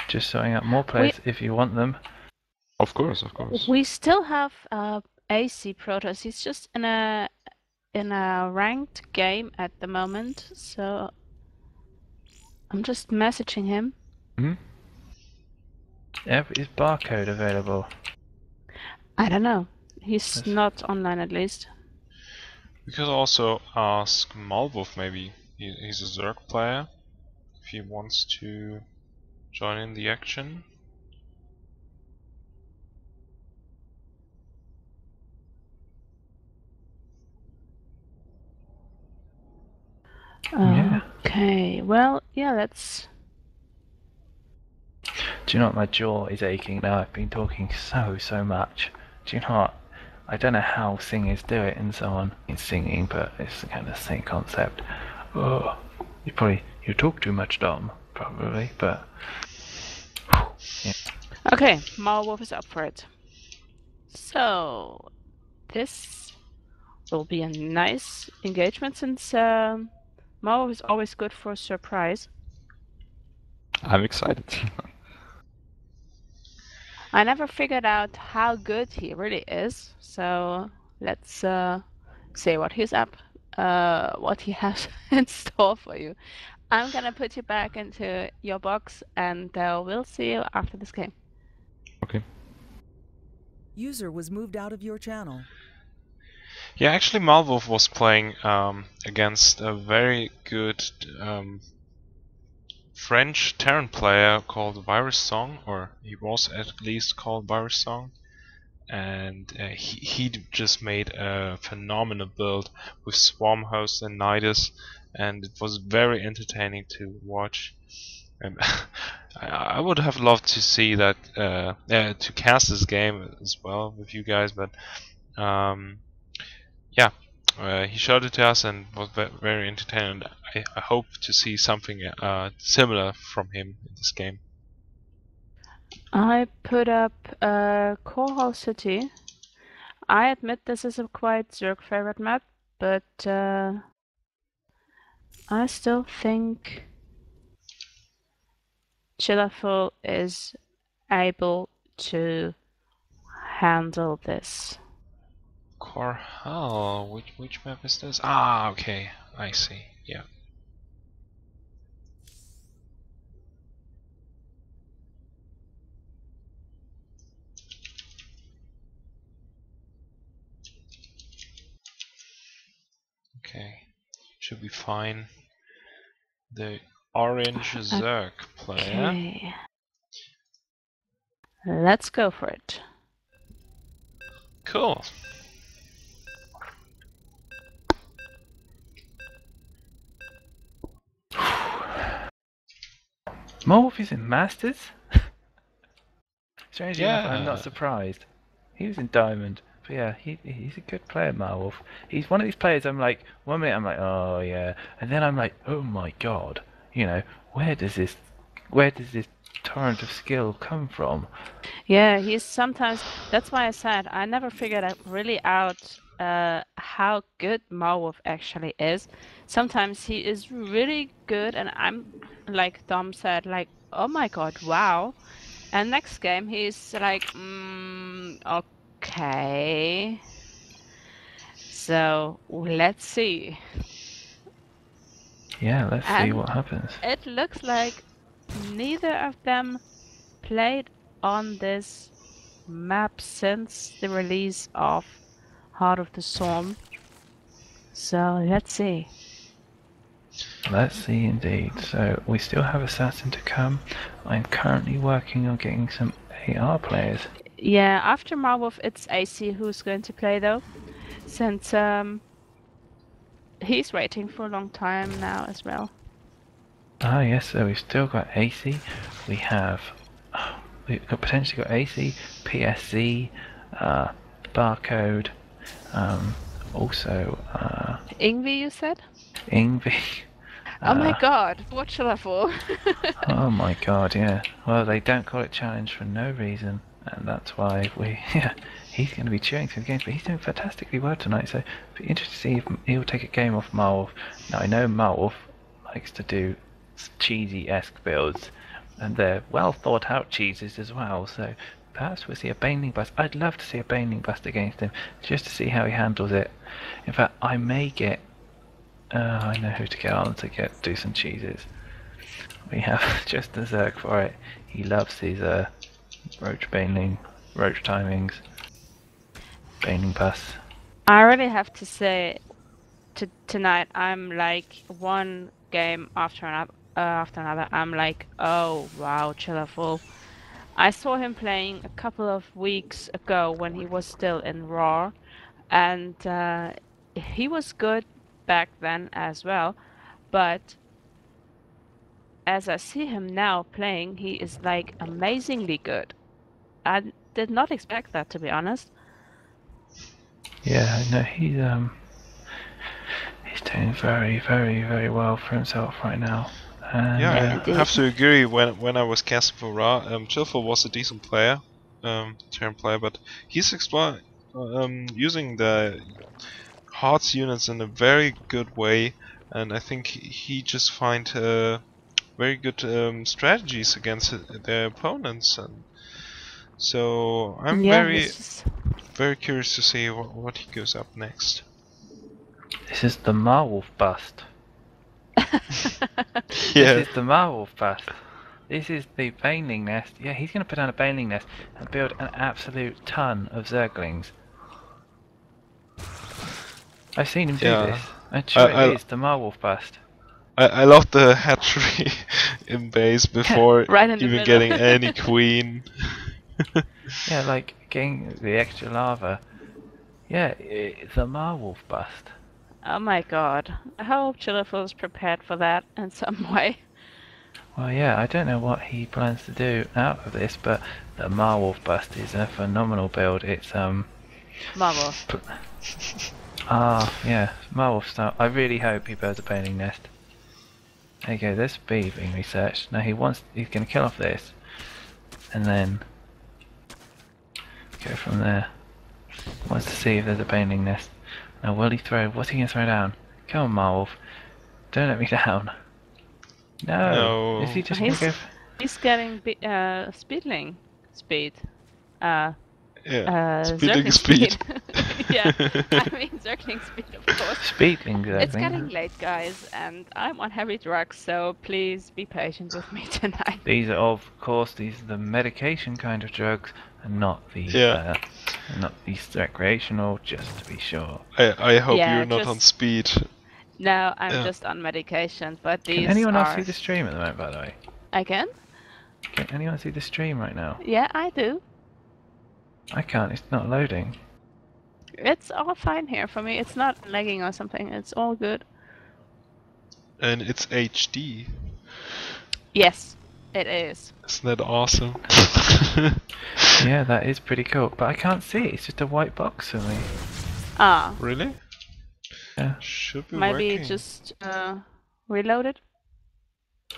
just sorting out more players if you want them.
Of course.
We still have AC Protoss. He's just in a ranked game at the moment, so I'm just messaging him.
Yeah, but is Barcode available?
I don't know. He's not online at least.
We could also ask Malwolf, maybe. He's a Zerg player, if he wants to join in the action.
Yeah.
Okay, well, yeah, let's...
Do you know what, my jaw is aching now? I've been talking so much. Do you know what? I don't know how singers do it and so on. It's singing, but it's kind of the same concept. Oh, you talk too much, Dom, probably, but yeah.
Okay, Malwolf is up for it. So, this will be a nice engagement since Mo is always good for a surprise.
I'm excited.
I never figured out how good he really is, so let's see what he's up, what he has in store for you. I'm gonna put you back into your box, and we'll see you after this game.
Okay.
User was moved out of your channel.
Yeah, actually Malvolf was playing against a very good French Terran player called Virus Song, or he was at least called Virus Song, and he just made a phenomenal build with Swarm Host and Nidus, and it was very entertaining to watch. And I would have loved to see that, to cast this game as well with you guys, but yeah, he showed it to us and was very entertaining. I hope to see something similar from him in this game.
I put up Core Hall City. I admit this is a quite Zerg favorite map, but I still think Chillaful is able to handle this.
Corhal, which map is this? Ah, okay, I see. Yeah. Okay, should be fine. The orange Zerg player.
Okay. Let's go for it.
Cool.
Malvolf is in Masters? Strangely enough, I'm
Yeah.
not surprised. He was in Diamond. But yeah, he's a good player, Malvolf. He's one of these players I'm like, 1 minute I'm like, oh yeah, and then I'm like, oh my god, you know, where does this torrent of skill come from?
Yeah, he's sometimes. That's why I said I never figured out how good Malvolf actually is. Sometimes he is really good, and I'm like Dom said, like, oh my god, wow. And next game he's like, okay. So let's see.
Yeah, let's see
And
what happens.
it looks like neither of them played on this map since the release of Heart of the Storm. So let's see.
Let's see indeed. So we still have Assassin to come. I'm currently working on getting some AR players.
Yeah, after Malvolf it's AC who's going to play though, since he's waiting for a long time now as well.
Ah yes, so we've still got AC. We've potentially got AC, PSC, Barcode, also
Ingvi, you said?
Ingvi.
Oh my god, what shall I for?
Oh my god, yeah. Well, they don't call it challenge for no reason, and that's why he's going to be cheering through the games, but he's doing fantastically well tonight, so it'll be interesting to see if he'll take a game off Malvolf. Now, I know Malvolf likes to do cheesy-esque builds, and they're well thought out cheeses as well, so perhaps we'll see a Baneling Bust. I'd love to see a Baneling Bust against him, just to see how he handles it. In fact, I may get... I know who to get on to do some cheeses. We have just the Zerg for it. He loves these Roach Baneling, Roach timings, Baneling Bust.
I really have to say, tonight I'm like one game after another. I'm like, oh wow, Chillaful. I saw him playing a couple of weeks ago when he was still in Raw, and he was good back then as well, but as I see him now playing, he is like amazingly good. I did not expect that, to be honest.
Yeah, no, he's doing very, very, very well for himself right now.
Yeah, I have to agree. When I was casting for Ra, Chillaful was a decent player, Terran player, but he's using the Hearts units in a very good way and I think he just find very good strategies against their opponents, and so I'm
Yeah,
very curious to see what he goes up next.
This is the Marwolf bust.
Yeah.
This is the Marwolf bust. This is the Baneling nest. Yeah, he's going to put down a Baneling nest and build an absolute ton of Zerglings. I've seen him do this. I'm sure it is the Marwolf bust.
I love the hatchery in base before
right in the
even
middle.
getting any queen.
Yeah, like getting the extra lava. Yeah, it's a Marwolf bust.
Oh my god. I hope Chillaful is prepared for that in some way.
Well, yeah, I don't know what he plans to do out of this, but the Marwolf bust is a phenomenal build. It's
Marwolf.
Yeah, Marwolf style. I really hope he builds a Baneling nest. There you go, there's speed being researched. Now he's going to kill off this, and then go from there. Wants to see if there's a Baneling nest. Now will he throw? What's he going to throw down? Come on, Marwolf. Don't let me down. No. Is he just going to go?
He's getting speedling speed.
Speedling speed.
Yeah, I mean Zergling speed, of course.
Speedling Zergling.
It's getting late, guys, and I'm on heavy drugs, so please be patient with me tonight.
These are, of course, the medication kind of drugs, and not the not these recreational. Just to be sure.
I hope you're not on speed.
No, I'm just on medication, but these
Can anyone else see the stream at the moment, by the way?
I can?
Can anyone see the stream right now?
Yeah, I do.
I can't, it's not loading.
It's all fine here for me. It's not lagging or something. It's all good.
And it's HD.
Yes, it is.
Isn't that awesome?
Yeah, that is pretty cool. But I can't see it. It's just a white box for me.
Ah.
Really?
Yeah.
Should be
Maybe
working.
just reloaded.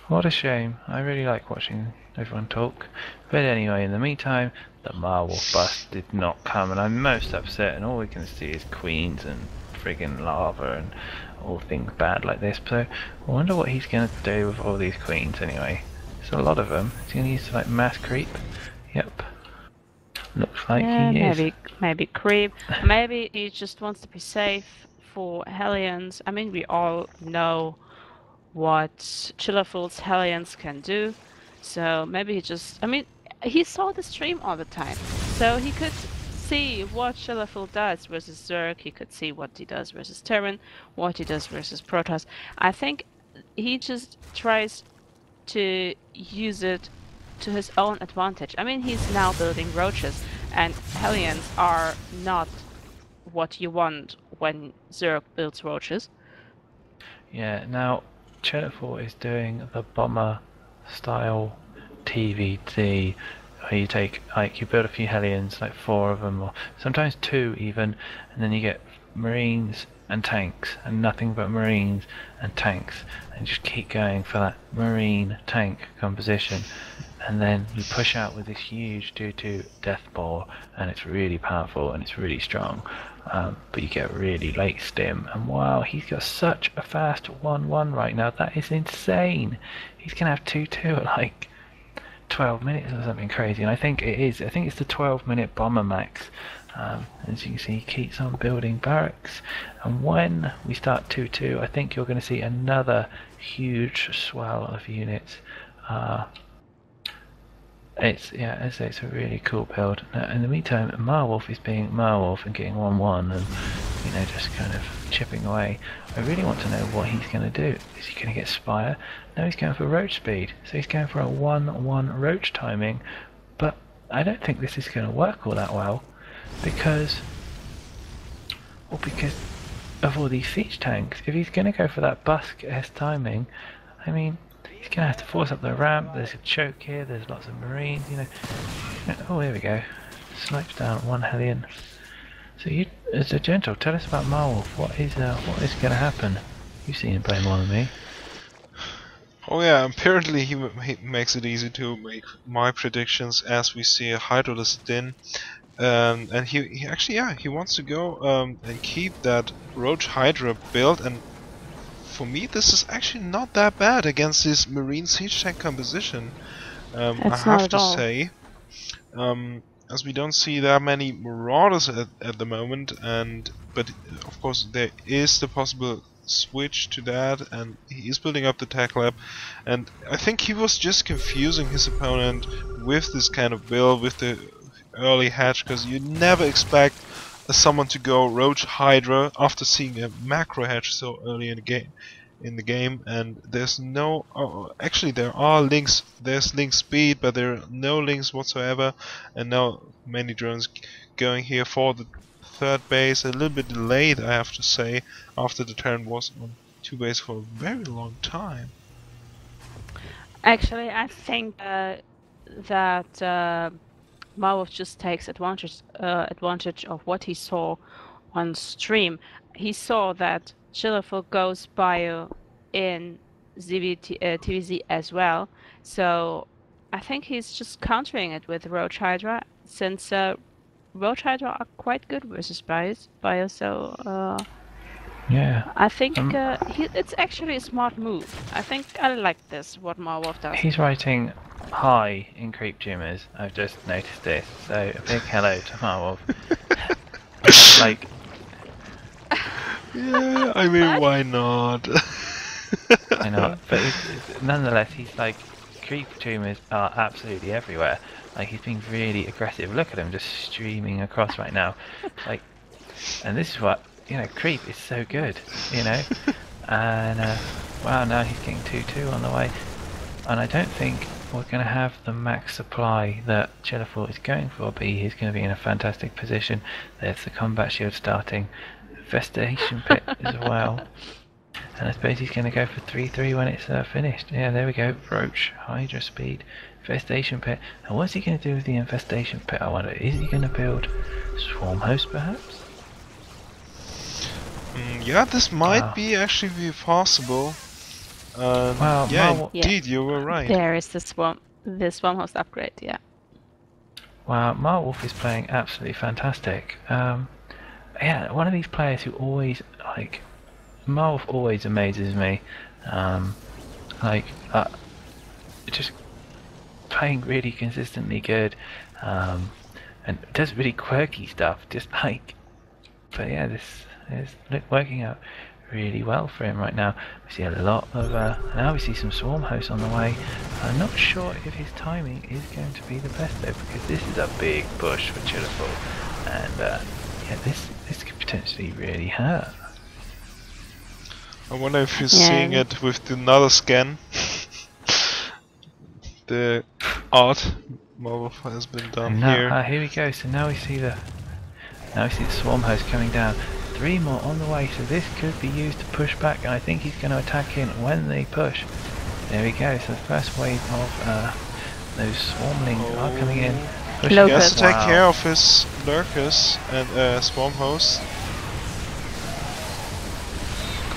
What a shame. I really like watching everyone talk. But anyway, in the meantime, the Marwolf bust did not come, and I'm most upset, and all we can see is queens and friggin' lava and all things bad like this. So I wonder what he's going to do with all these queens anyway. There's a lot of them. Is he going to use like mass creep? Yep. Looks like he is.
Maybe creep. Maybe he just wants to be safe for Hellions. I mean, we all know what Chillaful's Hellions can do. So maybe he just... I mean, he saw the stream all the time. So he could see what Chillaful does versus Zerg. He could see what he does versus Terran, what he does versus Protoss. I think he just tries to use it to his own advantage. I mean, he's now building roaches, and Hellions are not what you want when Zerg builds roaches.
Yeah, now Chillaful is doing the bomber style TVD, where you take, like, you build a few Hellions, like 4 of them, or sometimes 2 even, and then you get Marines and tanks, and nothing but Marines and tanks, and just keep going for that Marine tank composition. And then you push out with this huge 2/2 death ball, and it's really powerful and it's really strong, but you get really late stim. And wow, he's got such a fast 1/1 right now. That is insane. He's gonna have 2/2 at like 12 minutes or something crazy, and I think it is. I think it's the 12-minute bomber max. As you can see, he keeps on building barracks, and when we start 2/2, I think you're going to see another huge swell of units. It's a really cool build. Now, in the meantime, Marwolf is being Marwolf and getting 1/1 and, you know, just kind of chipping away. I really want to know what he's going to do. Is he going to get Spire? No, he's going for roach speed. So he's going for a 1/1 roach timing, but I don't think this is going to work all that well because of all these siege tanks. If he's going to go for that Busk S timing, I mean, he's going to have to force up the ramp. There's a choke here, there's lots of Marines, you know. Oh, here we go. Snipes down 1 Hellion. So you, as a gentle, tell us about Marwolf. What is going to happen? You've seen him play more than me.
Oh yeah, apparently he makes it easy to make my predictions, as we see a Hydraless Din. And he actually, yeah, he wants to go and keep that Roach Hydra build and for me, this is actually not that bad against this Marine Siege Tank composition. I
It's
have
not at
to
all.
say, as we don't see that many Marauders at the moment, but of course there is the possible switch to that, and he is building up the tech lab, and I think he was just confusing his opponent with this kind of build, with the early hatch, because you never expect someone to go Roach Hydra after seeing a macro hatch so early in the game. And there's no actually there are links, there's link speed, but there are no links whatsoever, and now many drones going here for the third base, a little bit delayed, I have to say, after the turn was on 2 base for a very long time.
Actually, I think that Marwolf just takes advantage of what he saw on stream. He saw that Chillaful goes bio in TVZ as well, so I think he's just countering it with Roach Hydra, since Roach Hydra are quite good versus bio, so
Yeah.
I think it's actually a smart move. I think I like this, what Marwolf does.
He's writing hi in creep tumors. I've just noticed this. So a big hello to Marwolf. Like,
Yeah, I mean, why not?
I know, but nonetheless, he's like, creep tumors are absolutely everywhere. Like, he's being really aggressive. Look at him just streaming across right now. Like, and this is what, you know, creep is so good, you know. And wow, now he's getting 2-2 on the way. And I don't think we're going to have the max supply that Chillaful is going for, but he is going to be in a fantastic position. There's the combat shield starting, Infestation Pit as well. And I suppose he's going to go for 3-3 when it's finished. Yeah, there we go. Roach, Hydra Speed, Infestation Pit. And what's he going to do with the Infestation Pit, I wonder? Is he going to build Swarm Host perhaps?
Yeah, this might be actually be possible.
Well,
yeah, indeed, you were right.
There is the swarm host upgrade, yeah.
Wow, Marwolf is playing absolutely fantastic. Yeah, one of these players who always, like, Marwolf always amazes me. Just playing really consistently good, and does really quirky stuff, just like, but yeah, this is working out really well for him right now. We see a lot of, now we see some Swarm Hosts on the way. I'm not sure if his timing is going to be the best though, because this is a big push for Chillaful, and yeah, this could potentially really hurt.
I wonder if you're seeing it with another scan. The art Marwolf has been done here.
Here we go. So now we see the Swarm Host coming down. 3 more on the way, so this could be used to push back, and I think he's going to attack in when they push. There we go, so the first wave of those swarmlings are coming in.
He has to take care of his lurkers and Swarm Hosts.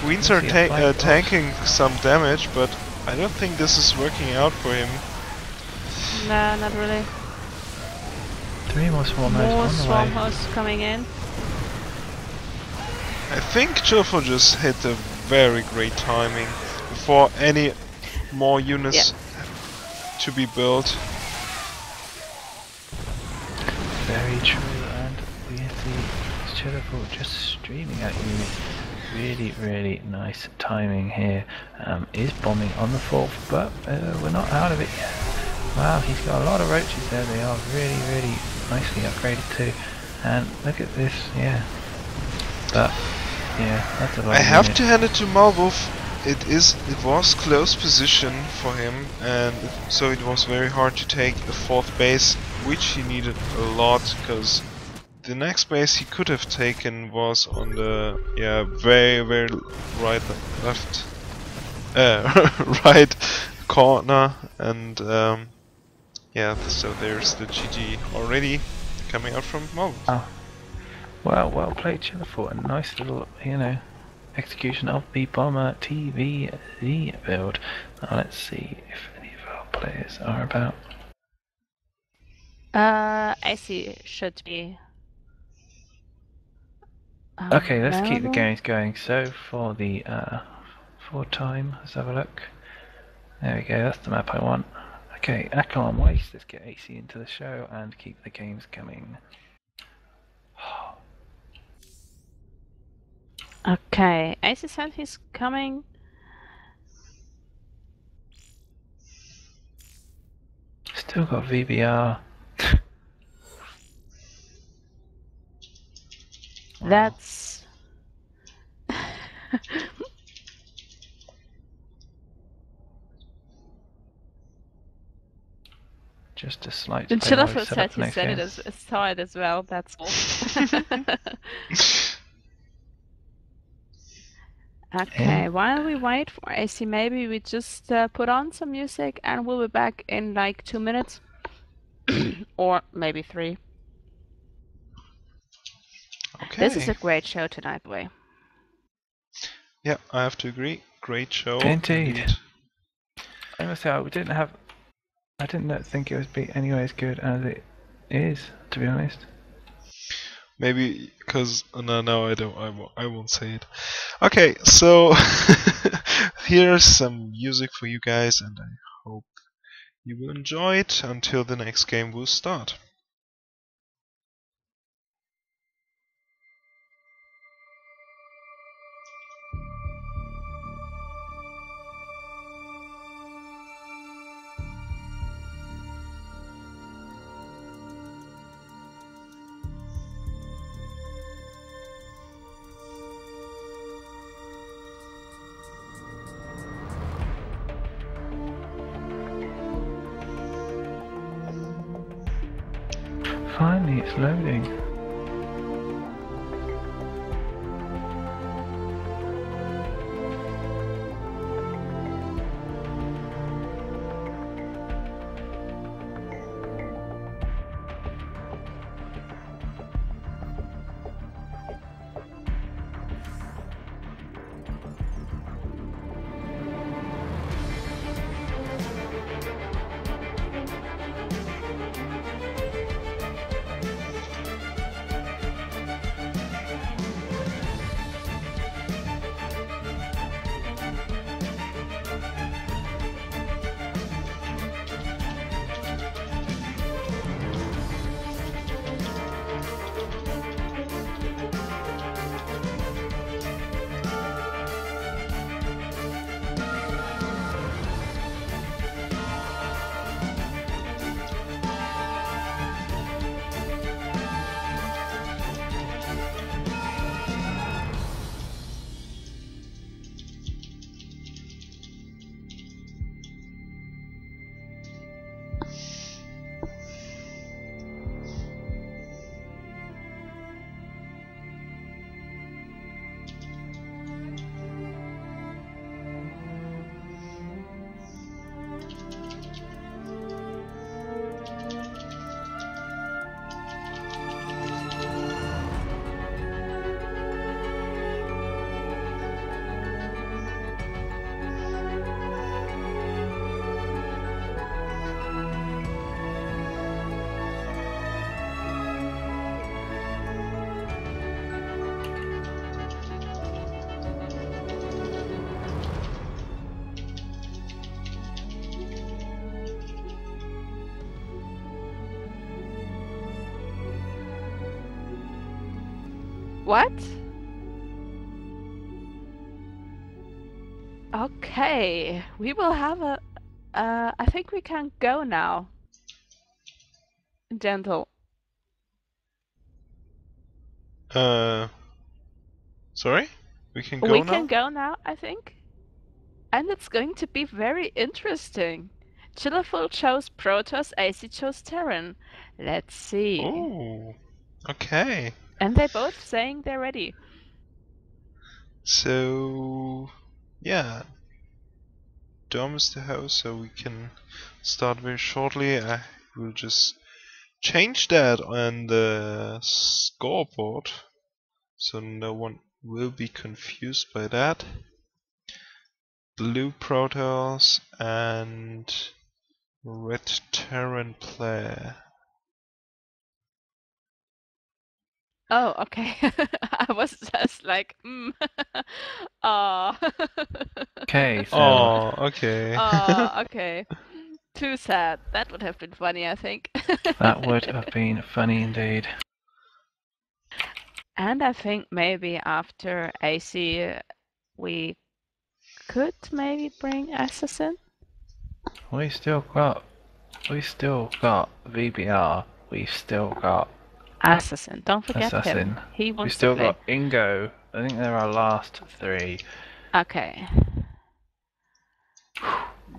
Queens are tanking some damage, but I don't think this is working out for him.
No, not really.
3 more Swarm Hosts on the way.
More Swarm Hosts coming in.
I think Chillaful just hit a very great timing before any more units to be built.
Very true, and we see Chillaful just streaming at units. Really, really nice timing here. Is bombing on the 4th, but we're not out of it yet. Wow, he's got a lot of roaches there. They are really, really nicely upgraded too. And look at this, yeah. But yeah, that's a lot.
I have to hand it to Marwolf. It was close position for him, and so it was very hard to take a 4th base, which he needed a lot, because the next base he could have taken was on the very right corner, and yeah, so there's the GG already coming out from Marwolf.
Oh. Well played, Chillaful. A nice little, you know, execution of the PoisonTVde build. Now let's see if any of our players are about.
AC should be.
Okay, let's keep the games going. So for the for time. Let's have a look. There we go, that's the map I want. Okay, I can't waste. Let's get AC into the show and keep the games coming.
Okay, AC said he's coming.
Still got VBR.
That's...
Just a slight
And
delay while we
Chillaful
set
said
up the
he
next
said
game.
it saw it as well. That's cool. Okay, while we wait for AC, maybe we just put on some music and we'll be back in like 2 minutes. Or maybe 3.
Okay.
This is a great show tonight, boy.
Yeah, I have to agree. Great show.
Indeed. I must say, I didn't think it would be anyway as good as it is, to be honest.
Maybe because no, I don't. I won't say it. Okay, so here's some music for you guys, and I hope you will enjoy it until the next game will start.
Finally, it's loading.
What? Okay, we will have a... I think we can go now. Gentle.
Sorry? We can go
We
now?
can go now, I think. And it's going to be very interesting. Chillaful chose Protoss, AC chose Terran. Let's see.
Oh, okay.
And they're both saying they're ready.
So, yeah. Dom is the host, so we can start very shortly. I will just change that on the scoreboard, so no one will be confused by that. Blue Protoss and red Terran player.
Oh, okay. I was just like, oh.
Okay, so
Oh, okay.
Oh, okay. Too sad. That would have been funny, I think.
that would have been funny indeed.
And I think maybe after AC, we could maybe bring Assassin.
We still got VBR. We've still got
Assassin. Don't forget
Assassin.
him. He
We've
wants
still
to play.
got Ingo. I think they're our last three.
Okay.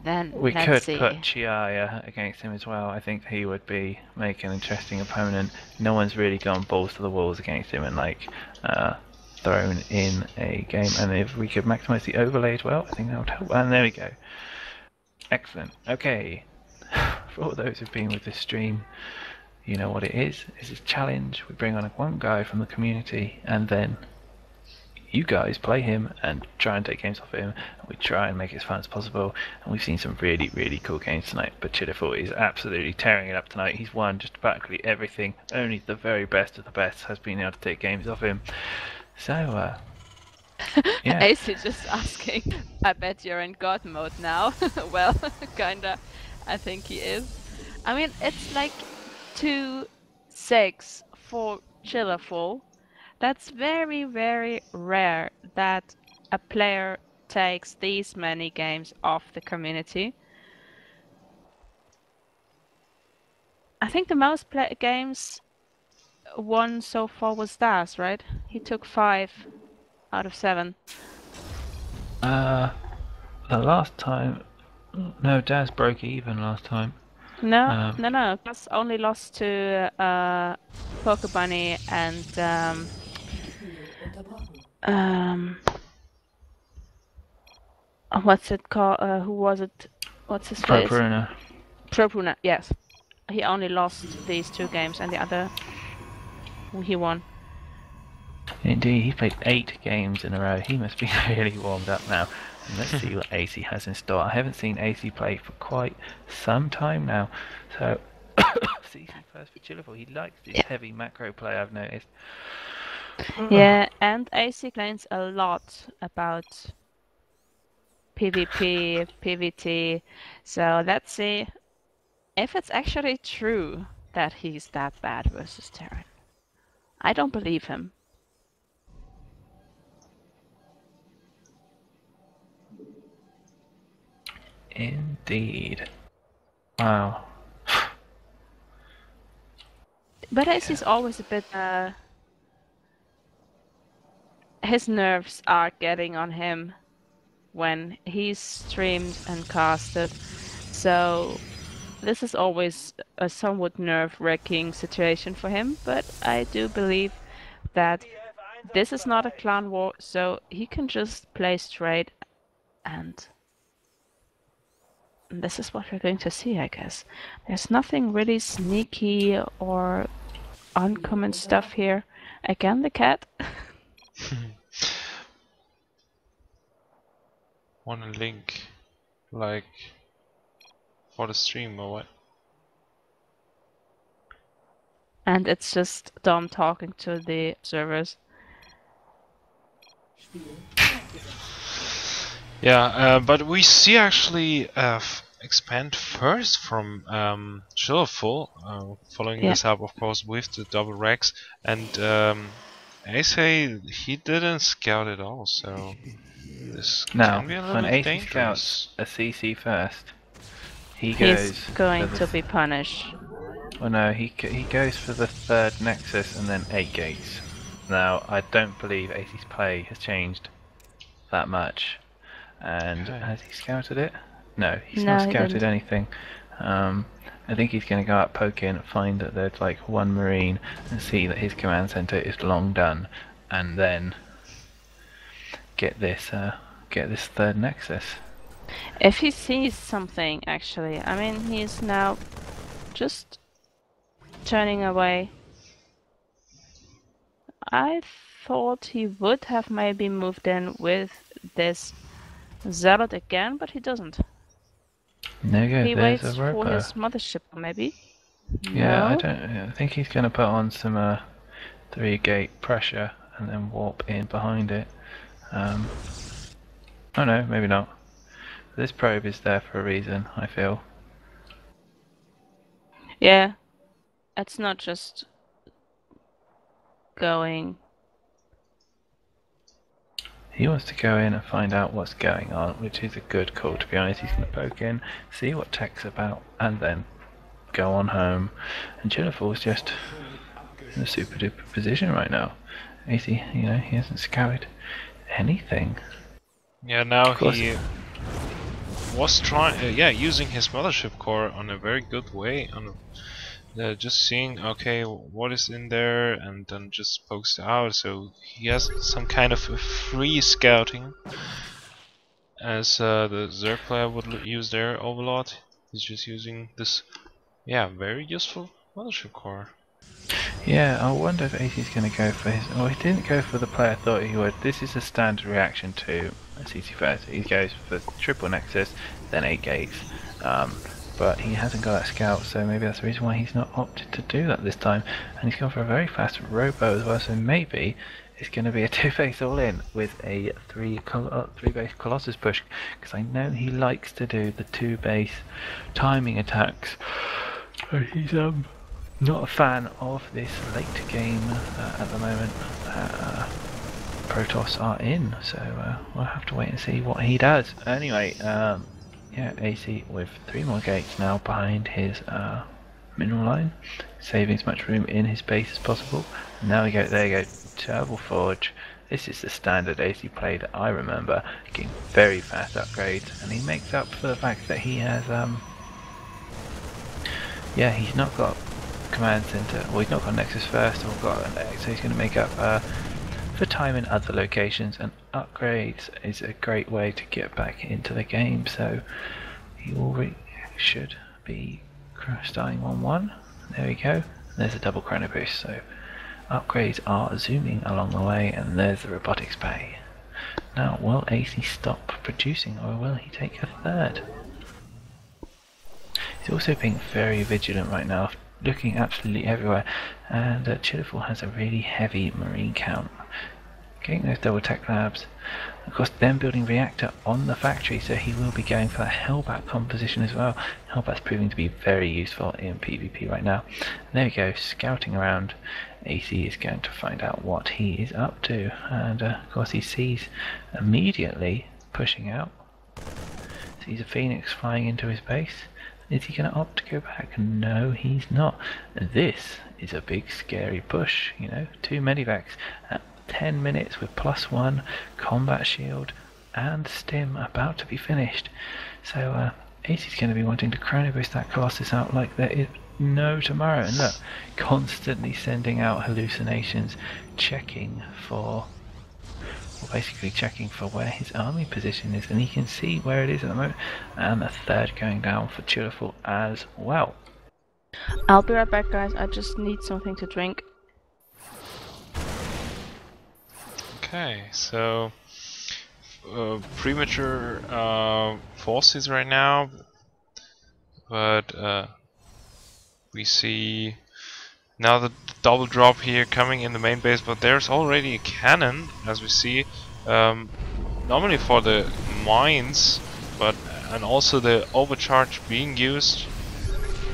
Then
We
let's
could
see.
put Chiaya against him as well. I think he would make an interesting opponent. No one's really gone balls to the walls against him and thrown in a game. And if we could maximise the overlay as well, I think that would help. And there we go. Excellent. Okay. For all those who've been with this stream, you know what it is. This is a challenge. We bring on one guy from the community, and then you guys play him and try and take games off him, and we try and make it as fun as possible. And we've seen some really, really cool games tonight. But Chillaful is absolutely tearing it up tonight. He's won just practically everything. Only the very best of the best has been able to take games off him. So, yeah.
AC just asking, I bet you're in God mode now. Well, kinda. I think he is. I mean, it's like 2-6 for Chillaful. That's very, very rare that a player takes these many games off the community. I think the most games won so far was Das, right? He took 5 out of 7.
The last time, no, Daz broke even last time.
No, no. Das only lost to Pokebunny and what's it called? Who was it? What's his face? Propuna, yes. He only lost these 2 games, and the other he won.
Indeed, he played 8 games in a row. He must be really warmed up now. And let's see what AC has in store. I haven't seen AC play for quite some time now. So, CC first for Chillaful. He likes this heavy macro play, I've noticed.
Yeah, and AC claims a lot about PvP, PvT. So let's see if it's actually true that he's that bad versus Terran. I don't believe him.
Indeed. Wow.
But AC's always a bit his nerves are getting on him when he's streamed and casted. So this is always a somewhat nerve-wracking situation for him, but I do believe that this is not a clan war, so he can just play straight, and this is what we're going to see, I guess. There's nothing really sneaky or uncommon stuff here. Again, the cat.
Want a link, like, for the stream or what?
And it's just Dom talking to the observers.
Yeah, but we see actually expand first from Chillaful, following this up, of course, with the double Rex, and Ace, he didn't scout at all, so this can be a little
when Ace
dangerous.
scouts a CC first, he's
going to be punished.
Well, no, he goes for the 3rd Nexus and then 8 gates. Now, I don't believe Ace's play has changed that much. And has he scouted it? No, he's not scouted anything. I think he's going to go out poking, find that there's like 1 Marine, and see that his command center is long done, and then get this 3rd Nexus.
If he sees something, actually, I mean, he's now just turning away. I thought he would have maybe moved in with this Zealot again, but he doesn't.
There you go,
He
there's
waits
a
for
Roper.
his mothership, maybe?
Yeah,
No?
I think he's going to put on some 3-gate pressure and then warp in behind it. Oh no, maybe not. This probe is there for a reason, I feel.
Yeah, it's not just going.
He wants to go in and find out what's going on, which is a good call, to be honest. He's going to poke in, see what tech's about, and then go on home. And Chillaful's just in a super duper position right now. Easy, you know, he hasn't scouted anything.
Yeah, now he was trying, using his mothership core on a very good way. On just seeing, okay, what is in there, and then just pokes it out. So he has some kind of a free scouting, as the Zerg player would use their Overlord. He's just using this, very useful mothership core.
Yeah, I wonder if AC's going to go for his... Oh, he didn't go for the play I thought he would. This is a standard reaction to CC30. He goes for triple nexus, then 8 gates. But he hasn't got that scout, so maybe that's the reason why he's not opted to do that this time. And he's gone for a very fast robo as well, so maybe it's going to be a 2-base all-in with a 3-base Colossus push, because I know he likes to do the 2-base timing attacks. So he's not a fan of this late game at the moment. Protoss are in, so we'll have to wait and see what he does. Anyway, AC with 3 more gates now behind his mineral line, saving as much room in his base as possible. And now we go, there you go, Turbo Forge. This is the standard AC play that I remember, getting very fast upgrades, and he makes up for the fact that he has he's not got command center, well, he's not got Nexus first, or got an X, so he's going to make up for time in other locations, and upgrades is a great way to get back into the game. So he should be starting 1-1. There we go. And there's a double chrono boost, so upgrades are zooming along the way, and there's the robotics bay. Now, will AC stop producing, or will he take a third? He's also being very vigilant right now, looking absolutely everywhere, and Chillaful has a really heavy marine count. Getting those double tech labs, of course, then building reactor on the factory, so he will be going for that Hellbat composition as well. Hellbat's proving to be very useful in PvP right now. And there we go, scouting around. AC is going to find out what he is up to, and of course he sees immediately pushing out. Sees a Phoenix flying into his base. Is he going to opt to go back? No, he's not. This is a big scary push, you know, 2 medivacs at 10 minutes with +1 combat shield and stim about to be finished. So AC's going to be wanting to chrono boost that Colossus out like there is no tomorrow. And look, constantly sending out hallucinations, checking for where his army position is, and he can see where it is at the moment, and a third going down for Chillaful as well.
I'll be right back, guys. I just need something to drink.
Okay, so premature forces right now, but we see now the double drop here coming in the main base, but there's already a cannon, as we see, normally for the mines, and also the overcharge being used,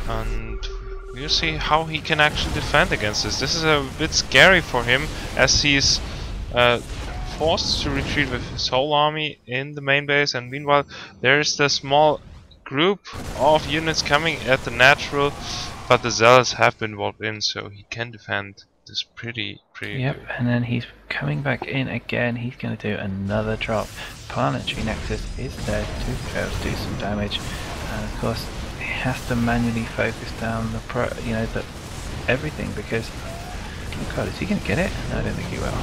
and we'll see how he can actually defend against this. This is a bit scary for him, as he's forced to retreat with his whole army in the main base, and meanwhile there's the small group of units coming at the natural, but the zealots have been walled in, so he can defend this pretty
Yep,
good.
and then he's coming back in again. He's going to do another drop. Planetary Nexus is there to be able to do some damage, and of course he has to manually focus down the everything, because oh god, is he going to get it? No, I don't think he will.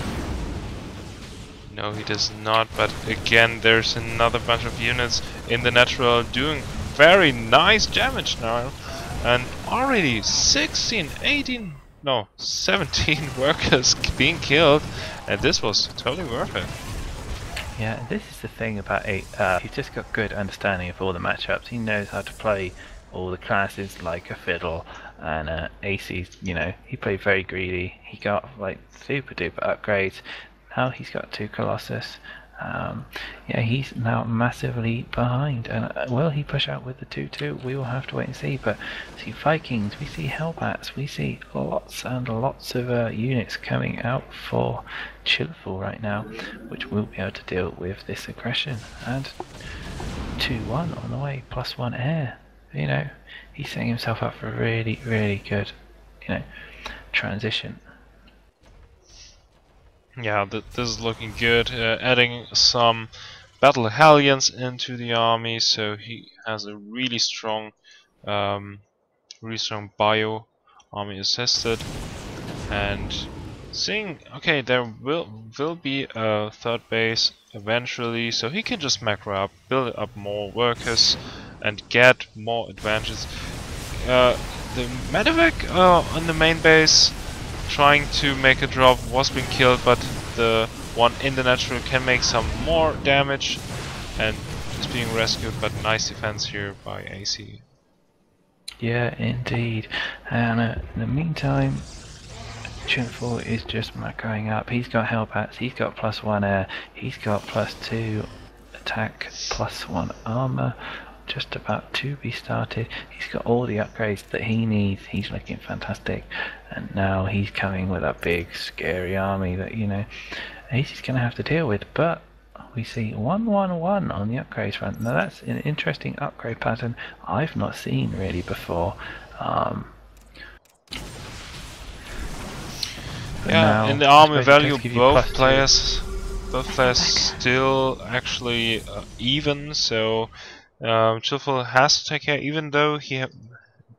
No, he does not, but again there's another bunch of units in the natural doing very nice damage now, and already 17 workers being killed, and this was totally worth it.
Yeah, this is the thing about he's just got good understanding of all the matchups. He knows how to play all the classes like a fiddle, and AC's, you know, he played very greedy. He got like super duper upgrades. Now he's got 2 Colossus. Yeah, he's now massively behind, and will he push out with the 2-2? We will have to wait and see. But see Vikings, we see Hellbats, we see lots and lots of units coming out for Chillaful right now, which will be able to deal with this aggression. And 2-1 on the way, +1 air. You know, he's setting himself up for a really, really good, you know, transition.
Yeah, this is looking good. Adding some Battle Hellions into the army, so he has a really strong bio, army assisted, and seeing, okay, there will be a 3rd base eventually, so he can just macro up, build up more workers, and get more advantages. The medevac on the main base, trying to make a drop, was being killed, but the one in the natural can make some more damage and is being rescued. But nice defense here by AC.
Yeah, indeed. And in the meantime, Chillaful is just macroing up. He's got Hellbats, he's got +1 air, he's got +2 attack, +1 armor. Just about to be started. He's got all the upgrades that he needs. He's looking fantastic, and now he's coming with a big scary army that, you know, he's gonna have to deal with. But we see 1-1-1 on the upgrades front. Now that's an interesting upgrade pattern I've not seen really before.
Yeah, in the army value, both players still actually even, so Chillaful has to take care, even though he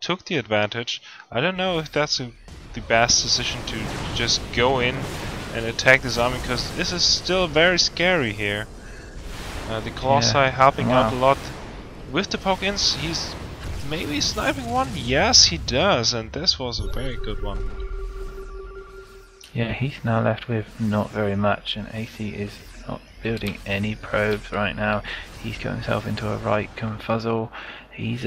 took the advantage. I don't know if that's the best decision to just go in and attack this army, because this is still very scary here. The Colossi helping out a lot with the poke-ins. He's maybe sniping one. Yes, he does, and this was a very good one.
Yeah, he's now left with not very much, and AC is not building any probes right now. He's got himself into a right confuzzle. He's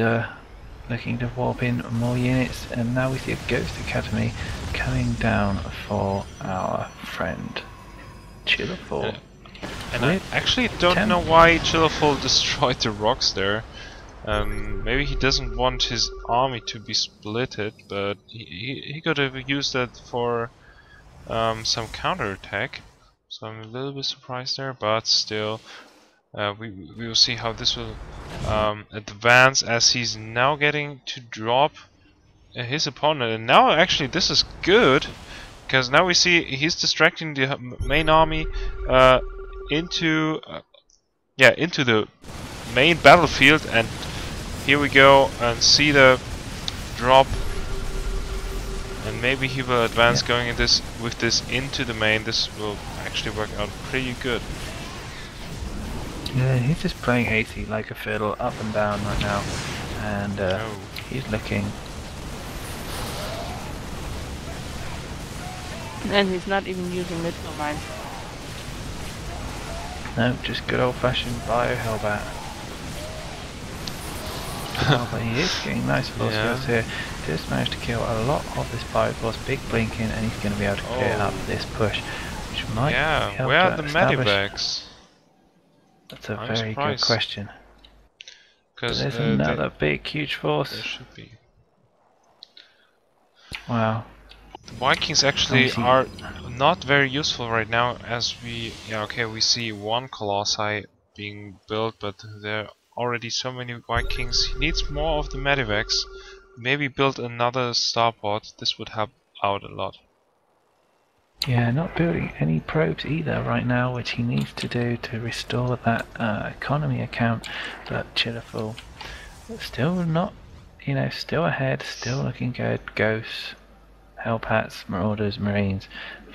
looking to warp in more units, and now we see a Ghost Academy coming down for our friend Chillaful.
And I actually don't know why Chillaful destroyed the rocks there. Maybe he doesn't want his army to be splitted, but he could have used that for some counterattack. So I'm a little bit surprised there, but still, we will see how this will advance, as he's now getting to drop his opponent. And now actually this is good, because now we see he's distracting the main army into the main battlefield, and here we go and see the drop. And maybe he will advance going in with this into the main. This will actually work out pretty good.
Yeah, he's just playing AC like a fiddle, up and down right now, and he's looking.
And he's not even using middle line.
No, just good old-fashioned bio Hellbat. Oh, but he is getting nice force kills here. Just managed to kill a lot of this bio force, big blinking, and he's going to be able to clear up this push, which might help
where are
to
the
establish.
medivacs?
That's a very good question.
Because
there's another big, huge force.
There should be.
Wow.
The Vikings actually are not very useful right now, as we see one Colossi being built, but there are already so many Vikings. He needs more of the medivacs. Maybe build another starport. This would help out a lot.
Yeah, not building any probes either right now, which he needs to do to restore that economy account. But Chillaful still not, still ahead, still looking good. Ghosts, Hellbats, Marauders, Marines,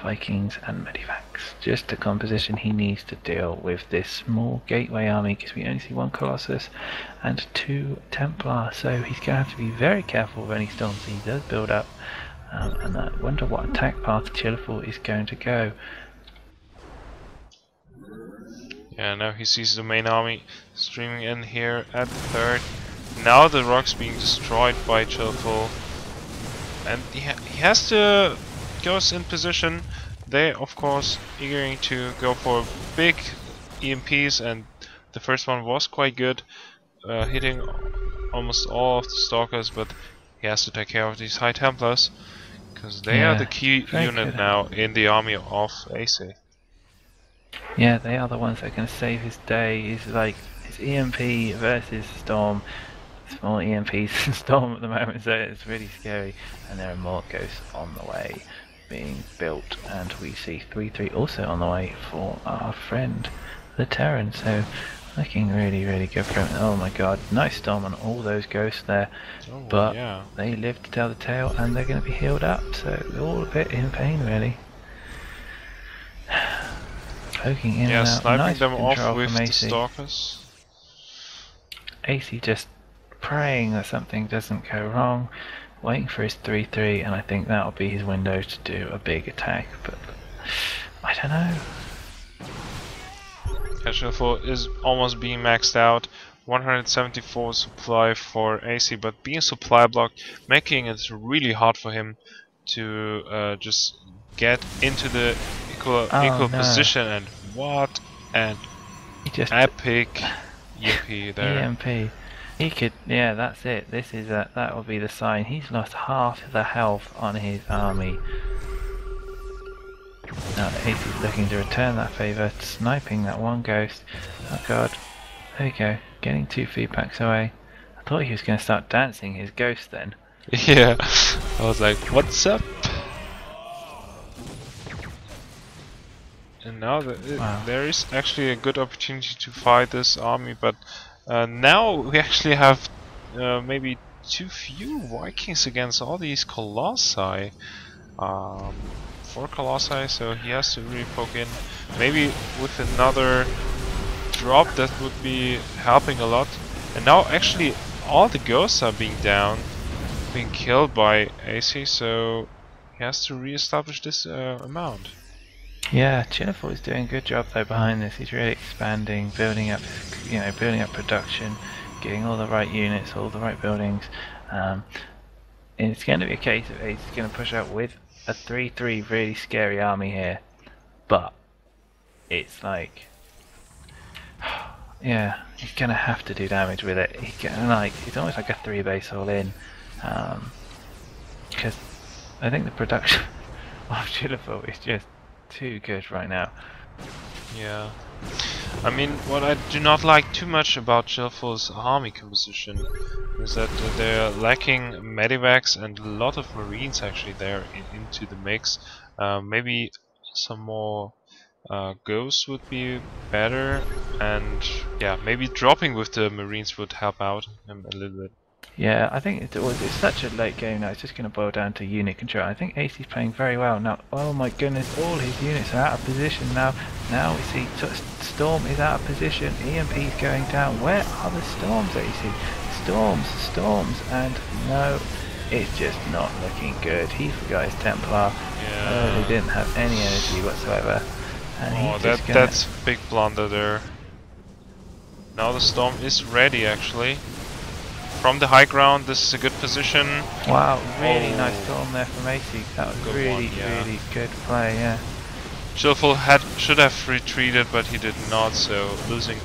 Vikings, and Medivacs. Just the composition he needs to deal with this small gateway army, because we only see one Colossus and 2 Templar. So he's going to have to be very careful of any storms he does build up. And I wonder what attack path Chillaful is going to go.
Yeah, now he sees the main army streaming in here at the third. Now the rocks being destroyed by Chillaful. and he has the ghosts in position. They of course eagering to go for big EMPs, and the first one was quite good, hitting almost all of the stalkers, but he has to take care of these High Templars because they are the key unit now in the army of AC.
Yeah, they are the ones that can save his day. He's like his EMP versus Storm. Small EMPs in Storm at the moment, so it's really scary. And there are more ghosts on the way being built, and we see 3-3 also on the way for our friend the Terran. So looking really, really good for him. Oh my god, nice Storm on all those ghosts there.
Oh,
But
yeah.
they live to tell the tale, and they're going to be healed up, so they're all a bit in pain really. Poking in and out.
Sniping
Nice
them off
control
with
from
the
AC.
stalkers.
AC just praying that something doesn't go wrong, waiting for his 3-3, and I think that'll be his window to do a big attack, but I don't know.
Chillaful is almost being maxed out. 174 supply for AC, but being supply blocked, making it really hard for him to just get into the equal position. And what an epic EMP there.
EMP. He could, yeah, that's it. This is that will be the sign. He's lost half the health on his army. Now the AC is looking to return that favour, sniping that one ghost. Oh god. There you go. Getting 2 feedbacks away. I thought he was going to start dancing his ghost then.
Yeah. I was like, what's up? And now there is actually a good opportunity to fight this army, but now we actually have maybe too few Vikings against all these Colossi. 4 Colossi, so he has to really poke in. Maybe with another drop that would be helping a lot. And now actually all the ghosts are being killed by AC, so he has to re-establish this amount.
Yeah, Chillaful is doing a good job though behind this. He's really expanding, building up, building up production, getting all the right units, all the right buildings. And it's going to be a case of he's going to push out with a 3-3 really scary army here, but it's like, yeah, he's going to have to do damage with it. It's almost like a 3 base all in, because I think the production of Chillaful is just too good right now.
Yeah. I mean, what I do not like too much about Chillaful's army composition is that they're lacking medivacs and a lot of marines actually there into the mix. Maybe some more ghosts would be better, and yeah, maybe dropping with the marines would help out him a little bit.
Yeah, I think it's such a late game now. It's just going to boil down to unit control. I think AC's playing very well now. Oh my goodness, all his units are out of position now. Now we see Storm is out of position. EMP's going down. Where are the Storms, AC? Storms, and no, it's just not looking good. He forgot his Templar.
Yeah.
He didn't have any energy whatsoever. And
that's a big blunder there. Now the Storm is ready actually. From the high ground, this is a good position.
Wow, really nice Storm there from AC. That was really good play, yeah.
Chillaful should have retreated, but he did not, so losing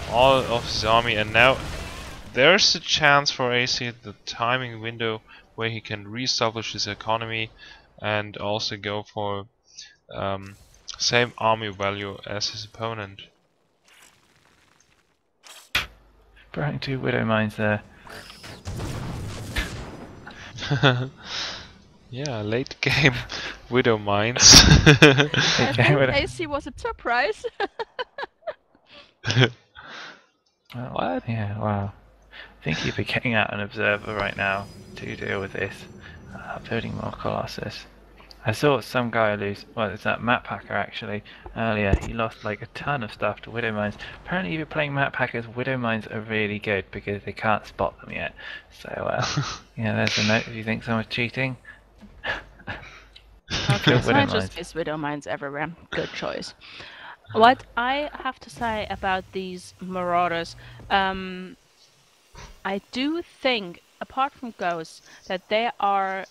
all of his army. And now there's a chance for AC, the timing window where he can re-establish his economy and also go for same army value as his opponent.
Throwing 2 Widow Mines there.
Yeah, late game Widow Mines.
I think AC was a surprise.
Well, what? Yeah, wow. I think he'd be getting out an observer right now to deal with this. Building more Colossus. I saw some guy lose, well, it's that map hacker actually, earlier. He lost like a ton of stuff to Widow Mines. Apparently if you're playing map hackers, Widow Mines are really good because they can't spot them yet. So, yeah, there's a note if you think someone's cheating.
Okay, so I just miss Widow Mines everywhere. Good choice. What I have to say about these Marauders, I do think, apart from Ghosts, that they are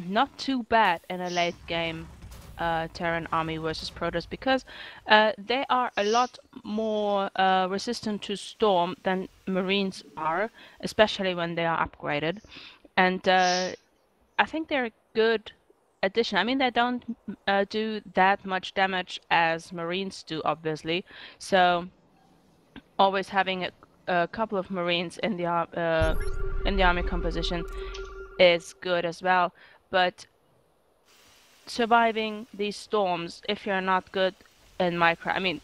not too bad in a late game Terran army versus Protoss, because they are a lot more resistant to storm than Marines are, especially when they are upgraded. And I think they're a good addition. I mean, they don't do that much damage as Marines do, obviously. So always having a couple of Marines in the army composition is good as well. But surviving these storms, if you're not good in micro, I mean,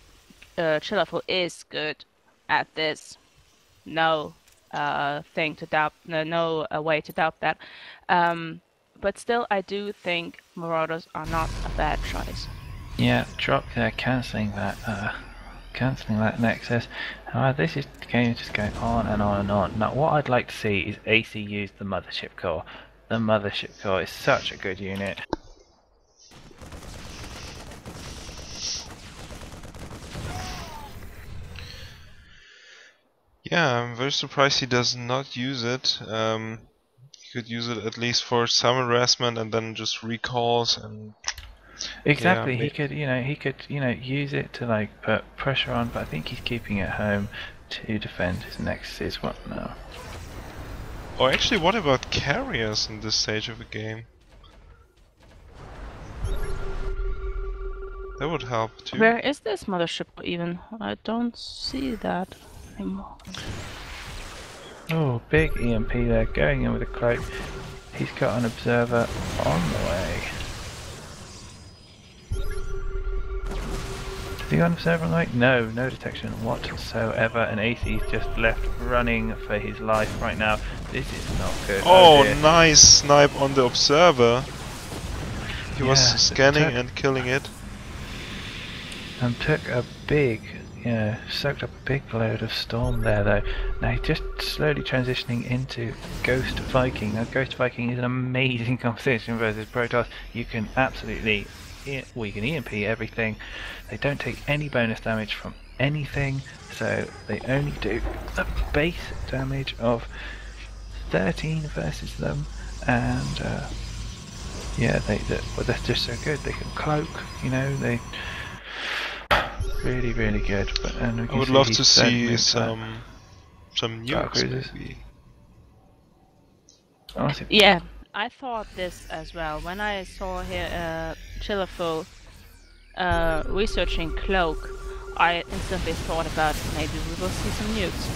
Chillaful is good at this. No thing to doubt, no way to doubt that. But still, I do think Marauders are not a bad choice.
Yeah, drop there, cancelling that nexus. This game is just going on and on and on. Now, what I'd like to see is AC use the mothership core. The mothership core is such a good unit.
Yeah, I'm very surprised he does not use it. He could use it at least for some harassment and then just recalls and.
Exactly,
Yeah,
he could use it to like put pressure on, but I think he's keeping it home to defend his nexuses. What now?
Or actually, what about carriers in this stage of the game? That would help too.
Where is this mothership even? I don't see that anymore.
Oh, big EMP there, going in with a cloak. He's got an observer on the way. Does he got an observer on the way? No, no detection whatsoever, and AC's just left running for his life right now. This is not good.
Oh,
dear.
nice snipe on the observer. He was
Yeah,
scanning and killing it.
And took a big, soaked up a big load of storm there though. Now he's just slowly transitioning into Ghost Viking. Now Ghost Viking is an amazing composition versus Protoss. You can absolutely, well, you can EMP everything. They don't take any bonus damage from anything, so they only do a base damage of 13 versus them, and yeah, they're just so good. They can cloak, they really good. But and
I would love to see some nukes maybe.
Honestly,
Yeah, I thought this as well. When I saw here Chillaful researching cloak, I instantly thought about maybe we will see some nukes.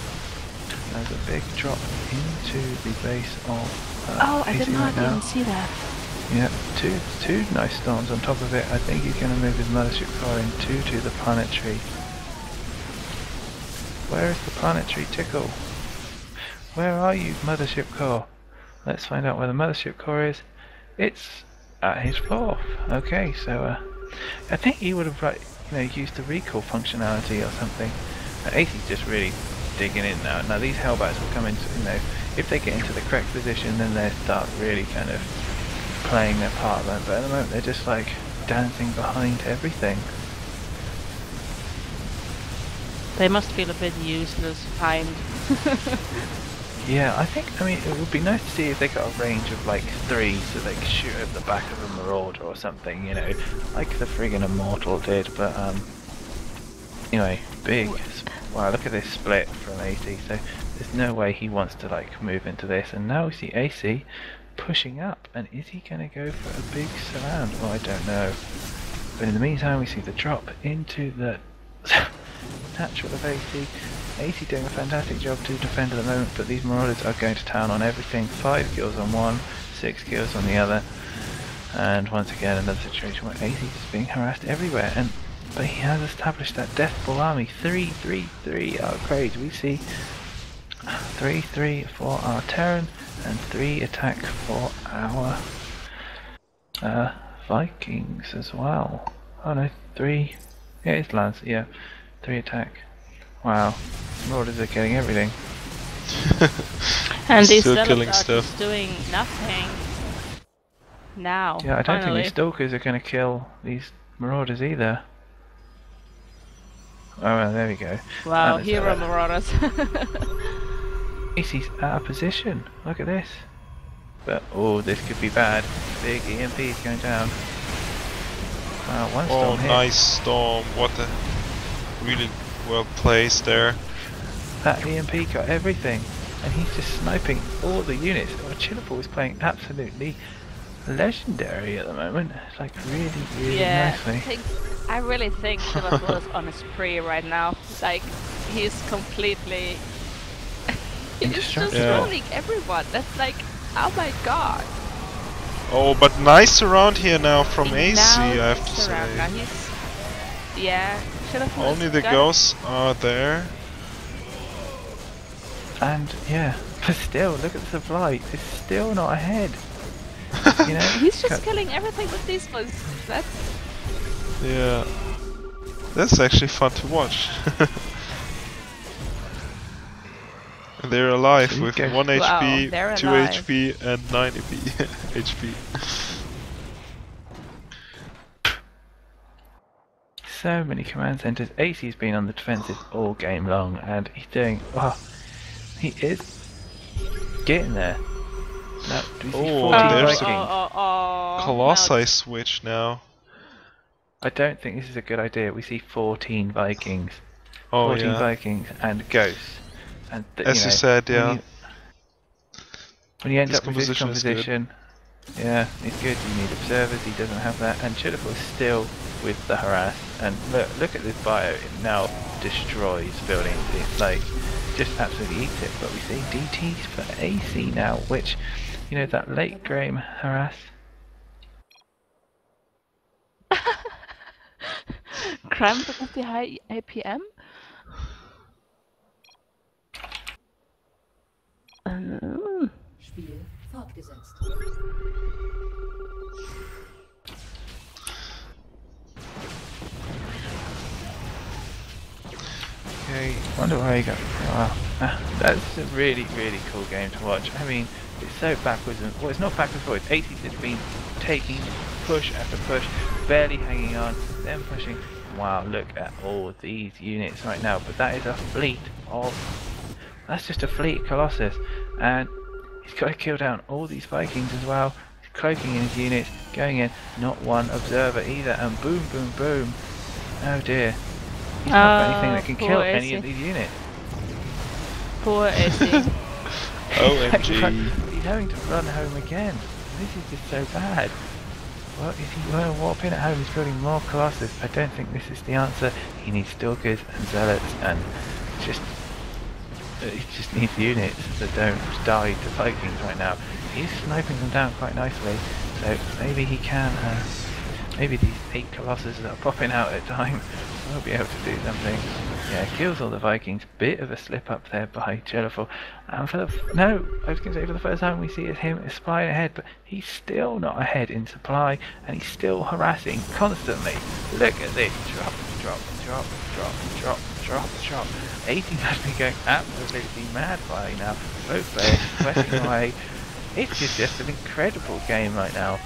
there's a big drop into the base of
Oh, I
AC
did not
right now.
even see that.
Yeah, two nice storms on top of it. I think he's going to move his mothership core into the planetary. Where is the planetary tickle? Where are you, mothership core? Let's find out where the mothership core is. It's at his floor. Okay, so I think he would have used the recall functionality or something. AC's just really digging in now. Now these Hellbats will come into, if they get into the correct position, then they start really kind of playing their part then, but at the moment they're just like dancing behind everything.
They must feel a bit useless, timed.
Yeah, I mean, it would be nice to see if they got a range of like 3 so they could shoot at the back of a Marauder or something, like the friggin' Immortal did, but anyway, big, wow, look at this split from AC, so there's no way he wants to like move into this, and now we see AC pushing up, and is he going to go for a big surround? Well, I don't know. But in the meantime, we see the drop into the natural of AC. AC doing a fantastic job to defend at the moment, but these Marauders are going to town on everything. 5 kills on one, 6 kills on the other, and once again another situation where AC is being harassed everywhere. But he has established that Death Ball army. 3-3-3. Oh, great! We see 3-3 for our Terran and 3 attack for our Vikings as well. Oh no, 3. Yeah, it's Lance. Yeah, 3 attack. Wow, Marauders are killing everything.
And these
Still
Zealots
killing
are
stuff.
just doing nothing. Now,
Yeah, I don't think
finally.
these Stalkers are going to kill these Marauders either. Oh well, there we go.
Wow,
And
hero Marauders.
AC's out of position. Look at this. But oh, this could be bad. Big EMP is going down. Wow, one storm
Oh,
hit.
nice storm. What a really well placed there.
That EMP got everything, and he's just sniping all the units. Oh, Chillaful is playing absolutely legendary at the moment. It's like really
Yeah,
nicely.
I really think Chillaful is on a spree right now. Like, he's completely... he's just
Indestructible.
rolling everyone. That's like, oh my god.
Oh, but nice around here now from AC,
Now
I have to
he's around. Now
say.
he's... Yeah, Chillaful
Only
is
the
good.
ghosts are there.
And yeah, but still, look at the supply. It's still not ahead. You know,
He's just killing everything with these ones. That's...
Yeah. That's actually fun to watch. They're alive
So you
with
go-
1
Wow,
HP,
they're
2
alive.
HP and 9 HP.
so many command centers. AC's been on the defensive all game long, and he's doing. Oh, he is getting there. Now, do we see
Oh,
14
there's a-
Vikings?
Colossi switch now.
I don't think this is a good idea. We see 14 Vikings.
Oh
14
yeah.
Vikings and ghosts. And
As you said, yeah.
When you end
This
up with this
composition is good.
composition, yeah, it's good. You need observers. He doesn't have that. And Chillaful is still with the harass. And look at this bio. It now destroys buildings. It's like just absolutely eats it. But we see DTs for AC now, which, you know, that late game harass.
Crime because the high APM?
Spiel fortgesetzt.
Okay.
Wonder where he got. Wow, that's a really cool game to watch. I mean, it's so backwards and well, it's not backwards forwards. AC's has been taking push after push, barely hanging on, then pushing. Wow, look at all these units right now. But that is a fleet of. That's just a fleet of Colossus, and he's got to kill down all these Vikings as well. He's cloaking in his units, going in. Not one observer either, and boom, boom, boom. Oh dear. He's not got anything that can
poor
kill any
AC.
of these units.
Poor AC.
OMG.
He's having to run home again. This is just so bad. Well, is he going to warp in at home? He's building more Colossus. I don't think this is the answer. He needs Stalkers and Zealots, and just he just needs units that don't die to Vikings right now. He's sniping them down quite nicely, so maybe he can. Maybe these 8 Colossus that are popping out at a time will be able to do something. Yeah, kills all the Vikings. Bit of a slip up there by Chillaful. And for the no, I was going to say for the first time we see him supply ahead, but he's still not ahead in supply, and he's still harassing constantly. Look at this: drop, drop, drop, drop, drop, drop, drop. 18 must be going absolutely mad by now. Both players sweating away. It's just an incredible game right now.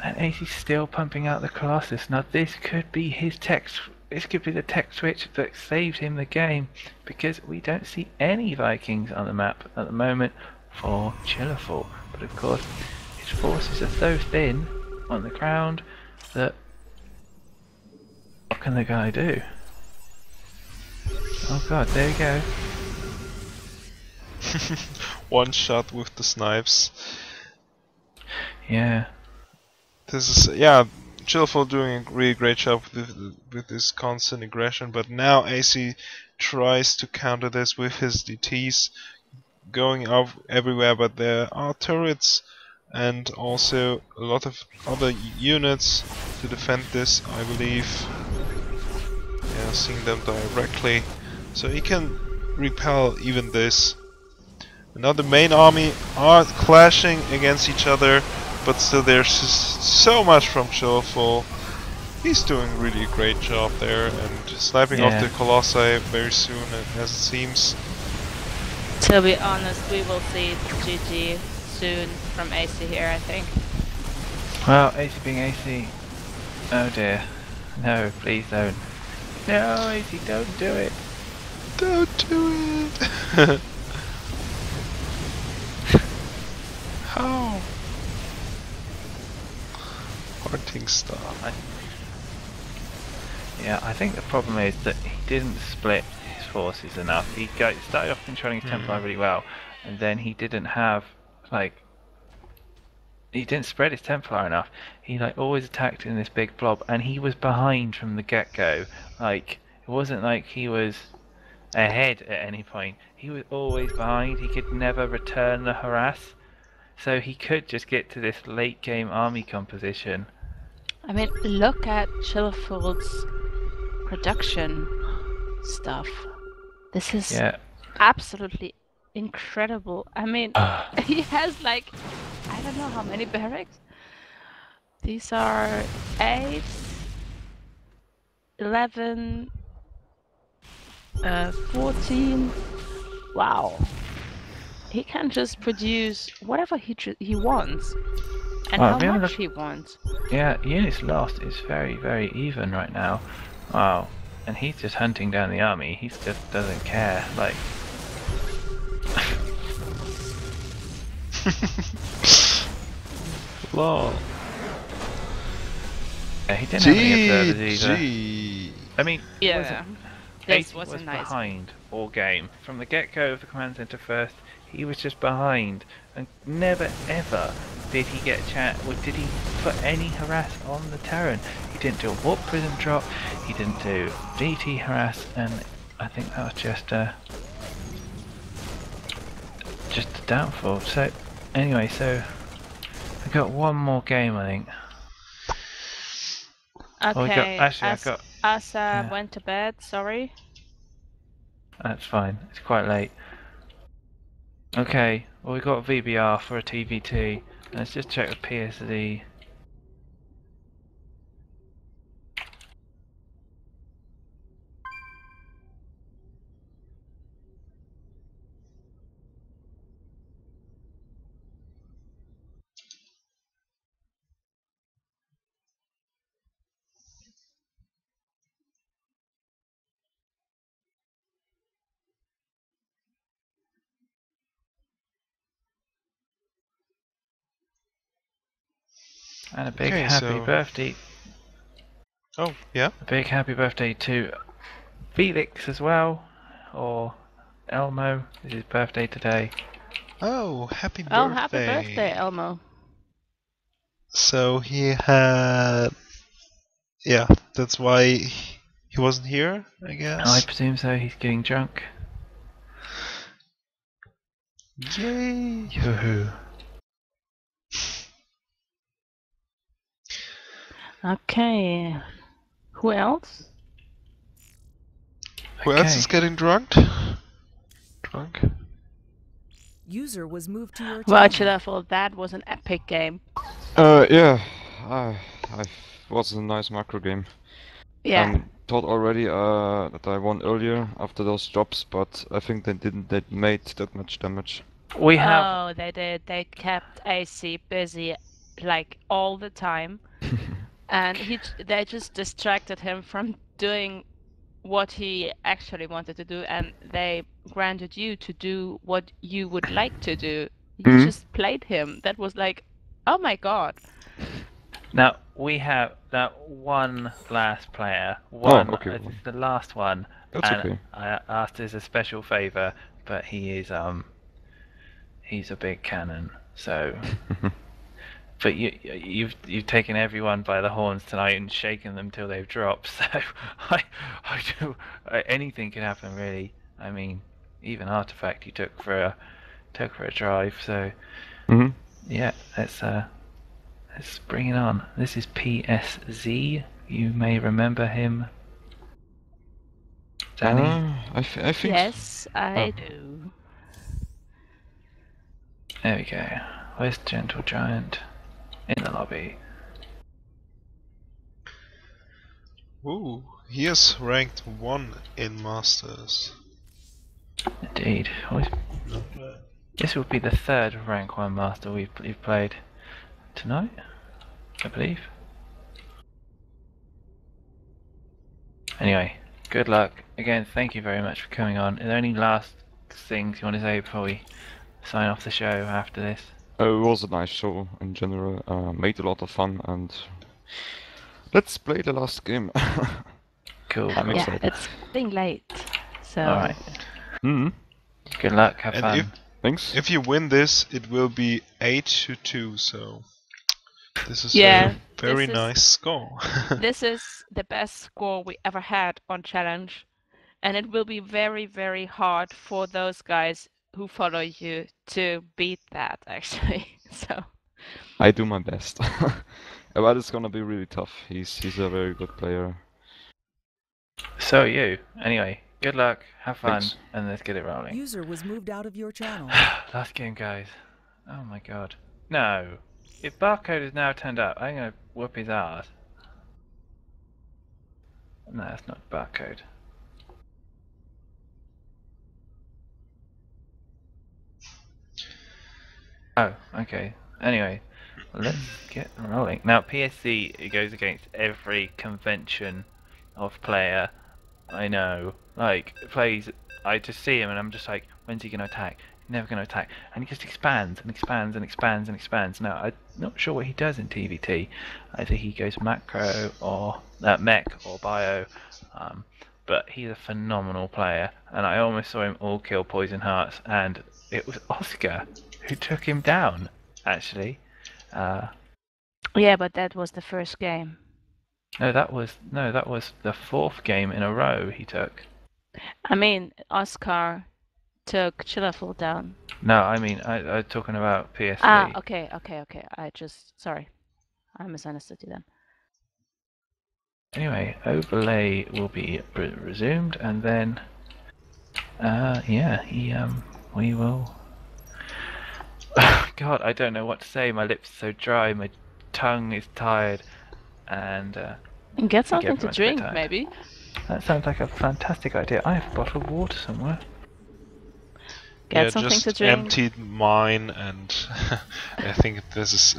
And AC's still pumping out the Colossus. Now this could be his tech. This could be the tech switch that saved him the game, because we don't see any Vikings on the map at the moment for Chillaful. But of course, his forces are so thin on the ground that what can the guy do? Oh god, there we go.
One shot with the snipes.
Yeah.
This is, yeah, Chillaful doing a really great job with this constant aggression, but now AC tries to counter this with his DTs going up everywhere, but there are turrets and also a lot of other units to defend this, I believe. Yeah, seeing them directly, so he can repel even this. And now the main army are clashing against each other, but still there's just so much from Chillaful. He's doing really a great job there and sniping off the Colossi very soon, as it seems.
To be honest, we will see GG soon from AC here, I think.
Well, AC being AC. Oh dear. No, please don't. No, AC, don't do it.
Don't do it! How? Hunting star.
Yeah, I think the problem is that he didn't split his forces enough. He started off controlling his Templar really well, and then he didn't have, like, he didn't spread his Templar enough. He like always attacked in this big blob, and he was behind from the get-go. Like, it wasn't like he was ahead at any point. He was always behind. He could never return the harass, so he could just get to this late game army composition.
I mean, look at Chillaful's production stuff. This is absolutely incredible. I mean, he has like, I don't know how many barracks. These are 8, 11, 14. Wow. He can just produce whatever he wants. And how much he wants.
Yeah, units lost is very, very even right now. Wow. And he's just hunting down the army. He just doesn't care. Like...
Lol.
Yeah, he didn't have any observers either. I mean,
yeah, this wasn't nice.
Behind all game. From the get-go of the command center first, he was just behind. And never ever did he get a chance, or did he put any harass on the Terran. He didn't do a warp prism drop, he didn't do DT harass, and I think that was just a downfall. So anyway, so I got one more game, I think.
Okay,
Oh,
Asa went to bed, sorry.
That's fine, it's quite late. Okay, well we got VBR for a TVT. Let's just check with PSD. And a big happy birthday.
Oh, yeah?
A big happy birthday to Felix as well, or Elmo. It's his birthday today.
Oh, happy birthday.
Oh, happy birthday, Elmo.
So he had... Yeah, that's why he wasn't here, I guess.
I presume so, he's getting drunk.
Yay!
Yoo-hoo.
Okay. Who else?
Who else is getting drunk?
User was moved to your
Well,
channel.
Chillaful, that was an epic game.
Yeah, I was a nice macro game.
Yeah.
Thought already that I won earlier after those drops, but I think they made that much damage.
We have.
Oh, they did. They kept AC busy, like all the time, and they just distracted him from doing what he actually wanted to do, and they granted you to do what you would like to do. You just played him. That was like, oh my god.
Now we have that one last player. One.
Oh, okay.
This is the last one.
That's
and
okay.
I asked as a special favor, but he is he's a big cannon. So, but you've taken everyone by the horns tonight and shaken them till they've dropped. So I do anything can happen really. I mean, even Artifact you took for a drive. So yeah, let's bring it on. This is PSZ. You may remember him. Danny?
I think.
Yes, I do.
There we go. Where's Gentle Giant? In the lobby.
Ooh, he is ranked 1 in Masters.
Indeed. This would be the third rank 1 master we've played tonight, I believe. Anyway, good luck. Again, thank you very much for coming on. Are there any last things you want to say before we sign off the show after this?
It was a nice show in general. Made a lot of fun, and let's play the last game.
Cool.
I'm
cool.
Yeah,
excited.
it's getting late. So
Alright.
Hmm.
Good luck. Have
And
fun.
Thanks.
if you win this, it will be 8-2. So this is
yeah,
a very
this is
nice score.
this is the best score we ever had on challenge, and it will be very, very hard for those guys who follow you to beat that actually. So
I do my best. But it's gonna be really tough. He's a very good player.
So are you. Anyway, good luck. Have fun.
Thanks.
And let's get it rolling.
User was moved out of your channel.
Last game, guys. Oh my god. No. If Barcode is now turned up, I'm gonna whoop his ass. No, that's not Barcode. Oh, okay. Anyway, let's get rolling. Now, PSC, it goes against every convention of player I know. Like, plays, I just see him and I'm just like, when's he going to attack? He's never going to attack. And he just expands and expands and expands and expands. Now, I'm not sure what he does in TVT. I think he goes macro or mech or bio. But he's a phenomenal player. And I almost saw him all kill Poison Hearts. And it was Oscar who took him down, actually.
yeah, but that was the first game.
No, that was the 4th game in a row he took.
I mean, Oscar took Chillaful down.
No, I mean I'm talking about PSC.
Ah, okay. Sorry, I misunderstood you then.
Anyway, overlay will be resumed, and then yeah, we will. God, I don't know what to say. My lips are so dry, my tongue is tired, and
Get something to
everyone's a bit
drink,
tired.
maybe.
That sounds like a fantastic idea. I have a bottle of water somewhere.
Get something
just
to drink.
emptied mine, and I think this is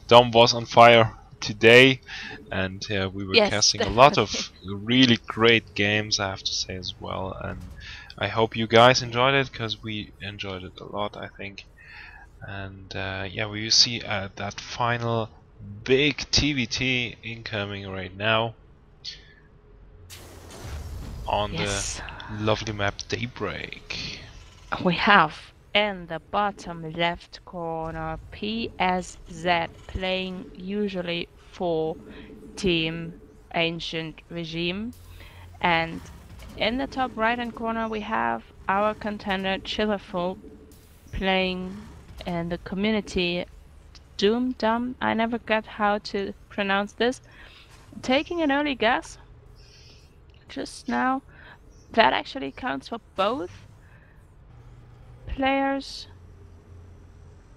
Dom was on fire today, and we were
Yes,
casting a lot of really great games, I have to say as well, and I hope you guys enjoyed it, because we enjoyed it a lot, I think. And yeah, we will see that final big TVT incoming right now on
Yes.
the lovely map Daybreak.
We have in the bottom left corner PSZ playing usually for Team Ancient Regime, and in the top right hand corner we have our contender Chillaful playing in the community Doom. I never got how to pronounce this. Taking an early guess just now. That actually counts for both players.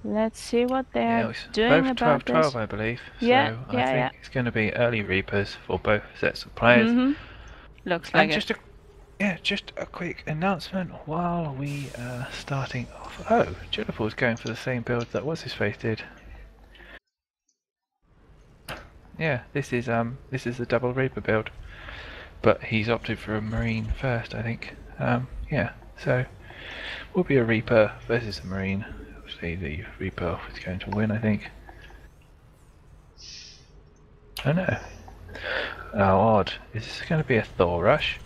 Let's see what they're
it's
doing
both
about
12-12,
this.
I believe.
Yeah,
So
yeah,
I think
yeah.
it's going to be early Reapers for both sets of players.
Looks like
And just a quick announcement while we are starting off. Oh, Chillaful's going for the same build that What's His Face did. Yeah, this is the double Reaper build, but he's opted for a Marine first, I think. Yeah, so will be a Reaper versus a Marine. Obviously, the Reaper is going to win, I think. Oh no! Oh, odd. Is this going to be a Thor rush?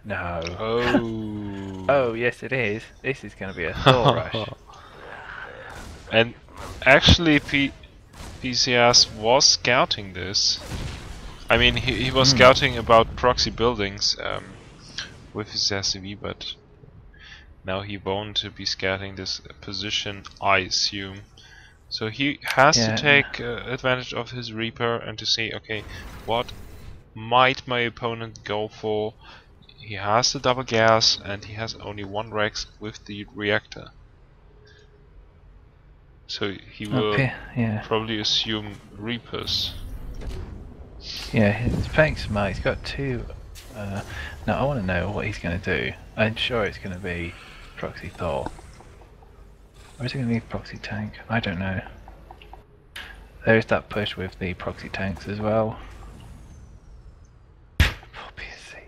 No.
Oh.
Oh, yes, it is. This is going to be a Thor rush.
And actually, PCS was scouting this. I mean, he was scouting about proxy buildings with his SCV, but now he won't be scouting this position, I assume. So he has to take advantage of his Reaper and to say, okay, what might my opponent go for? He has the double gas and he has only one Rex with the reactor. So he will probably assume Reapers.
Yeah, he's playing smart. He's got two. Now I want to know what he's going to do. I'm sure it's going to be Proxy Thor. Or is it going to be Proxy Tank? I don't know. There is that push with the Proxy Tanks as well. Poor PSC.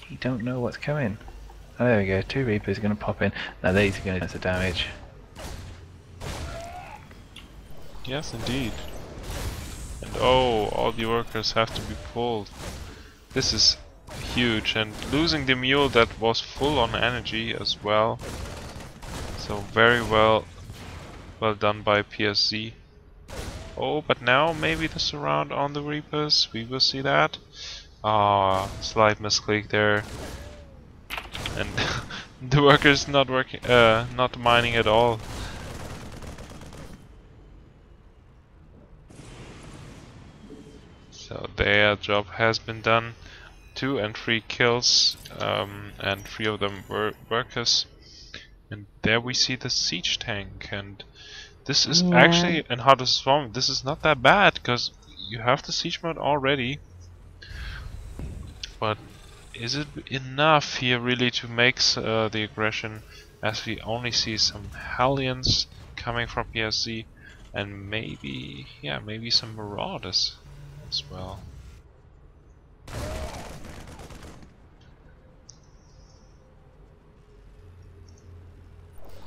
You don't know what's coming. Oh, there we go. Two Reapers are going to pop in. Now these are going to do the damage.
Yes, indeed. And oh, all the workers have to be pulled. This is huge, and losing the mule that was full on energy as well. So very well done by PSZ. Oh, but now maybe the surround on the Reapers. We will see that. Ah, slight misclick there. And the workers not working, not mining at all. So their job has been done. 2 and 3 kills, and 3 of them were workers. And there we see the siege tank, and this is actually, in Heart of the Swarm, this is not that bad, because you have the siege mode already. But is it enough here really to make the aggression, as we only see some Hellions coming from PSC, and maybe, yeah, maybe some Marauders as well.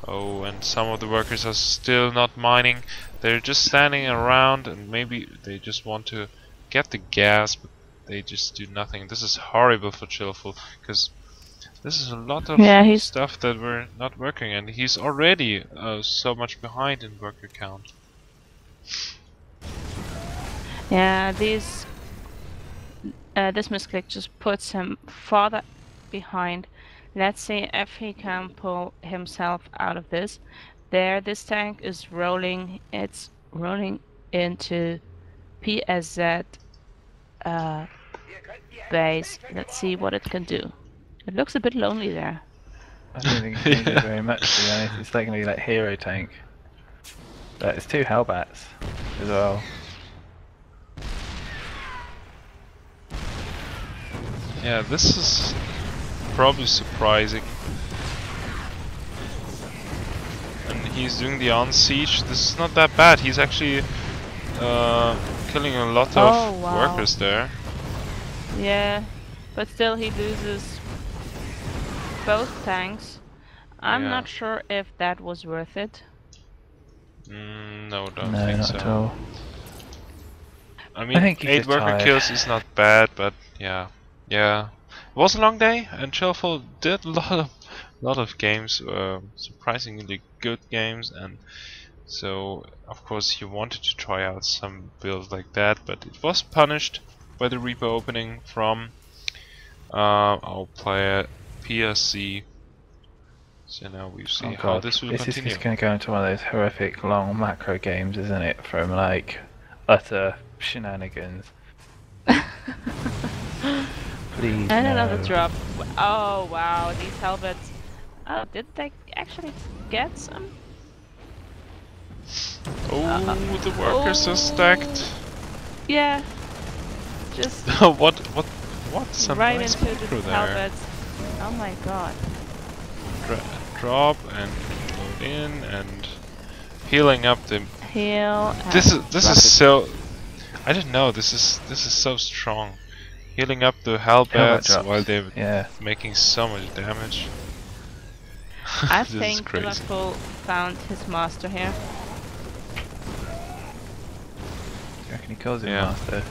Oh, and some of the workers are still not mining. They're just standing around, and maybe they just want to get the gas, but they just do nothing. This is horrible for Chillaful, because this is a lot of stuff that we're not working, and he's already so much behind in worker count.
Yeah, this misclick just puts him farther behind. Let's see if he can pull himself out of this. There, this tank is rolling. It's rolling into PSZ base. Let's see what it can do. It looks a bit lonely there.
I don't think it's going to do very much, to be honest. It's like going to be like hero tank. But it's 2 Hellbats as well.
Yeah, this is probably surprising. And he's doing the on-siege. This is not that bad. He's actually killing a lot of workers there.
Yeah, but still he loses both tanks. I'm not sure if that was worth it.
No, don't
no,
think
not
so.
at all.
I mean, 8 worker kills is not bad, but yeah. Yeah. It was a long day, and Chillaful did a lot of games, surprisingly good games, and so of course he wanted to try out some builds like that, but it was punished by the Reaper opening from our player PSC. So now we see how this will continue.
This is going to go into one of those horrific long macro games, isn't it? From like utter shenanigans. Please.
And another drop. Oh wow, these helmets. Oh, did they actually get some?
Oh, the workers are stacked.
Yeah. Just
what? Some
right
nice
into
macro
the
there.
helmets. Oh my god.
Drop and load in and healing up the
heal.
This is so. I don't know. This is so strong. Healing up the Hellbats while they're making so much damage.
I think Chillaful found his master here.
Do you reckon he calls him master?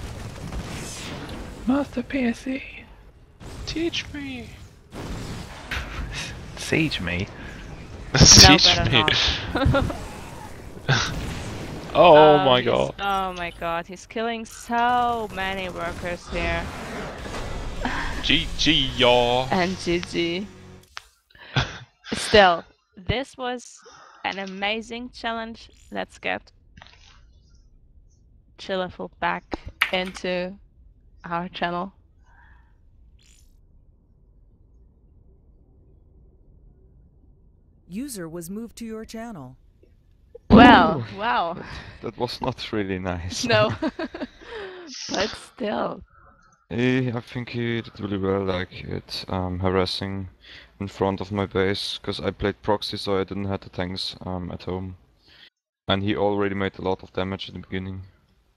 Master PSC!
Teach me!
Siege me?
Siege me! Oh my god.
Oh my god, he's killing so many workers here.
GG, y'all.
And GG. Still, this was an amazing challenge. Let's get Chillaful back into our channel.
User was moved to your channel.
Well, wow.
That was not really nice.
No. But still.
I think he did really well, like it harassing in front of my base, because I played proxy, so I didn't have the tanks at home. And he already made a lot of damage in the beginning.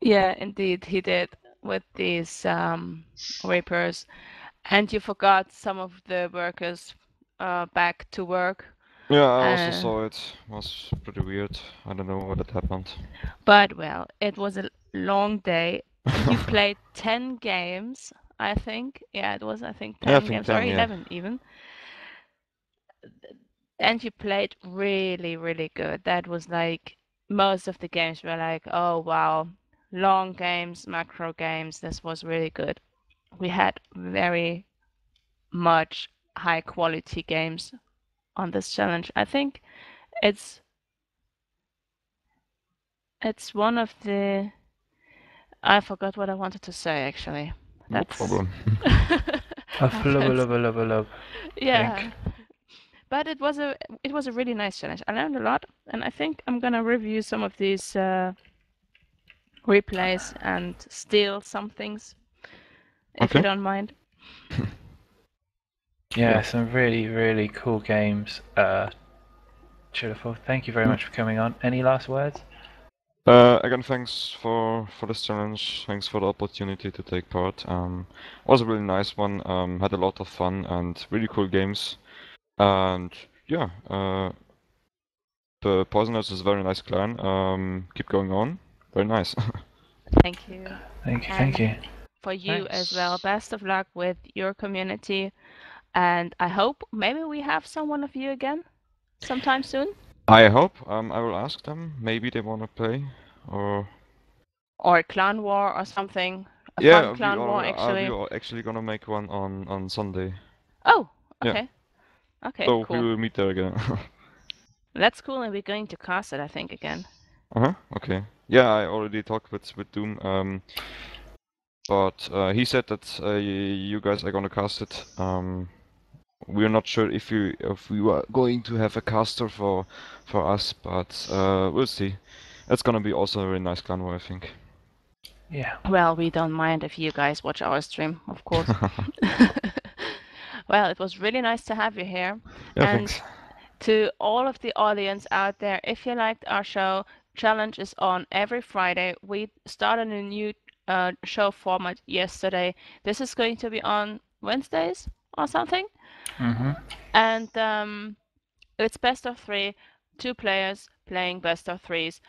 Yeah, indeed, he did with these Reapers. And you forgot some of the workers back to work.
Yeah, I also saw it. Was pretty weird. I don't know what had happened.
But well, it was a long day. You played 10 games, I think. Yeah, it was, I think, 10
Yeah, I think
games, or
10, yeah.
11 even. And you played really, really good. That was like, most of the games were like, oh wow, long games, macro games. This was really good. We had very much high quality games on this challenge. I think it's one of the, I forgot what I wanted to say actually.
No
That's
problem.
Love.
yeah. But it was a really nice challenge. I learned a lot, and I think I'm gonna review some of these replays and steal some things, if you don't mind.
Yeah, some really cool games. Chillaful, thank you very much for coming on. Any last words?
Again, thanks for this challenge. Thanks for the opportunity to take part. Was a really nice one. Had a lot of fun and really cool games. And yeah, the Poisoners is a very nice clan. Keep going on. Very nice.
Thank you.
Thank you.
For you as well. Best of luck with your community, and I hope maybe we have someone of you again sometime soon.
I hope. I will ask them. Maybe they wanna play, or
Clan War or something.
yeah,
Fun Clan War actually.
we are actually gonna make one on Sunday.
Oh,
Yeah.
okay. Okay,
So we
cool.
will meet there again.
That's cool, and we're going to cast it, I think, again.
Okay. Yeah, I already talked with Doom. But he said that you guys are gonna cast it. We're not sure if we were going to have a caster for us, but we'll see. It's gonna be also a very nice clan war, I think.
Yeah.
Well, we don't mind if you guys watch our stream, of course. Well, it was really nice to have you here.
Yeah,
And
thanks.
to all of the audience out there, if you liked our show, challenge is on every Friday. We started a new show format yesterday. This is going to be on Wednesdays or something. And it's best of 3, 2 players playing best of 3s,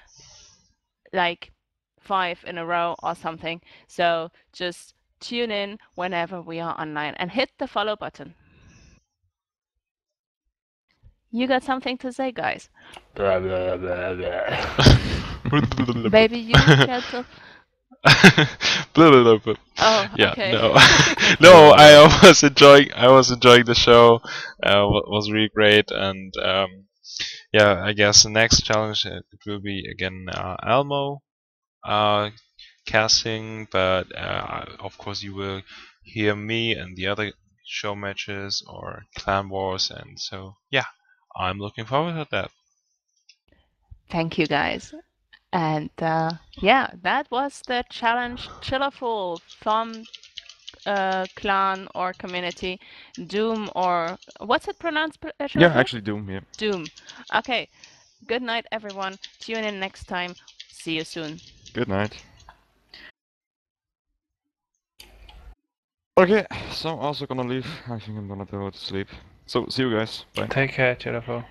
like 5 in a row or something. So just tune in whenever we are online and hit the follow button. You got something to say, guys?
Blah blah blah blah.
Baby, you gentle. Oh,
yeah,
okay.
no, no. I was enjoying the show. Was really great, and yeah, I guess the next challenge it will be again Elmo casting, but of course you will hear me and the other show matches or clan wars, and so yeah, I'm looking forward to that.
Thank you, guys. And yeah, that was the challenge Chillaful from clan or community. Doom, or what's it pronounced?
Yeah, actually Doom, yeah.
Doom. Okay. Good night, everyone. Tune in next time. See you soon.
Good night. Okay, so I'm also gonna leave. I think I'm gonna go to sleep. So see you guys. Bye.
Take care, Chillaful.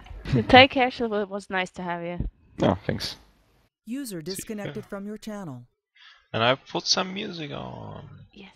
Take care, Chillaful. It was nice to have you.
Yeah, thanks.
User disconnected from your channel.
And I put some music on.
Yes.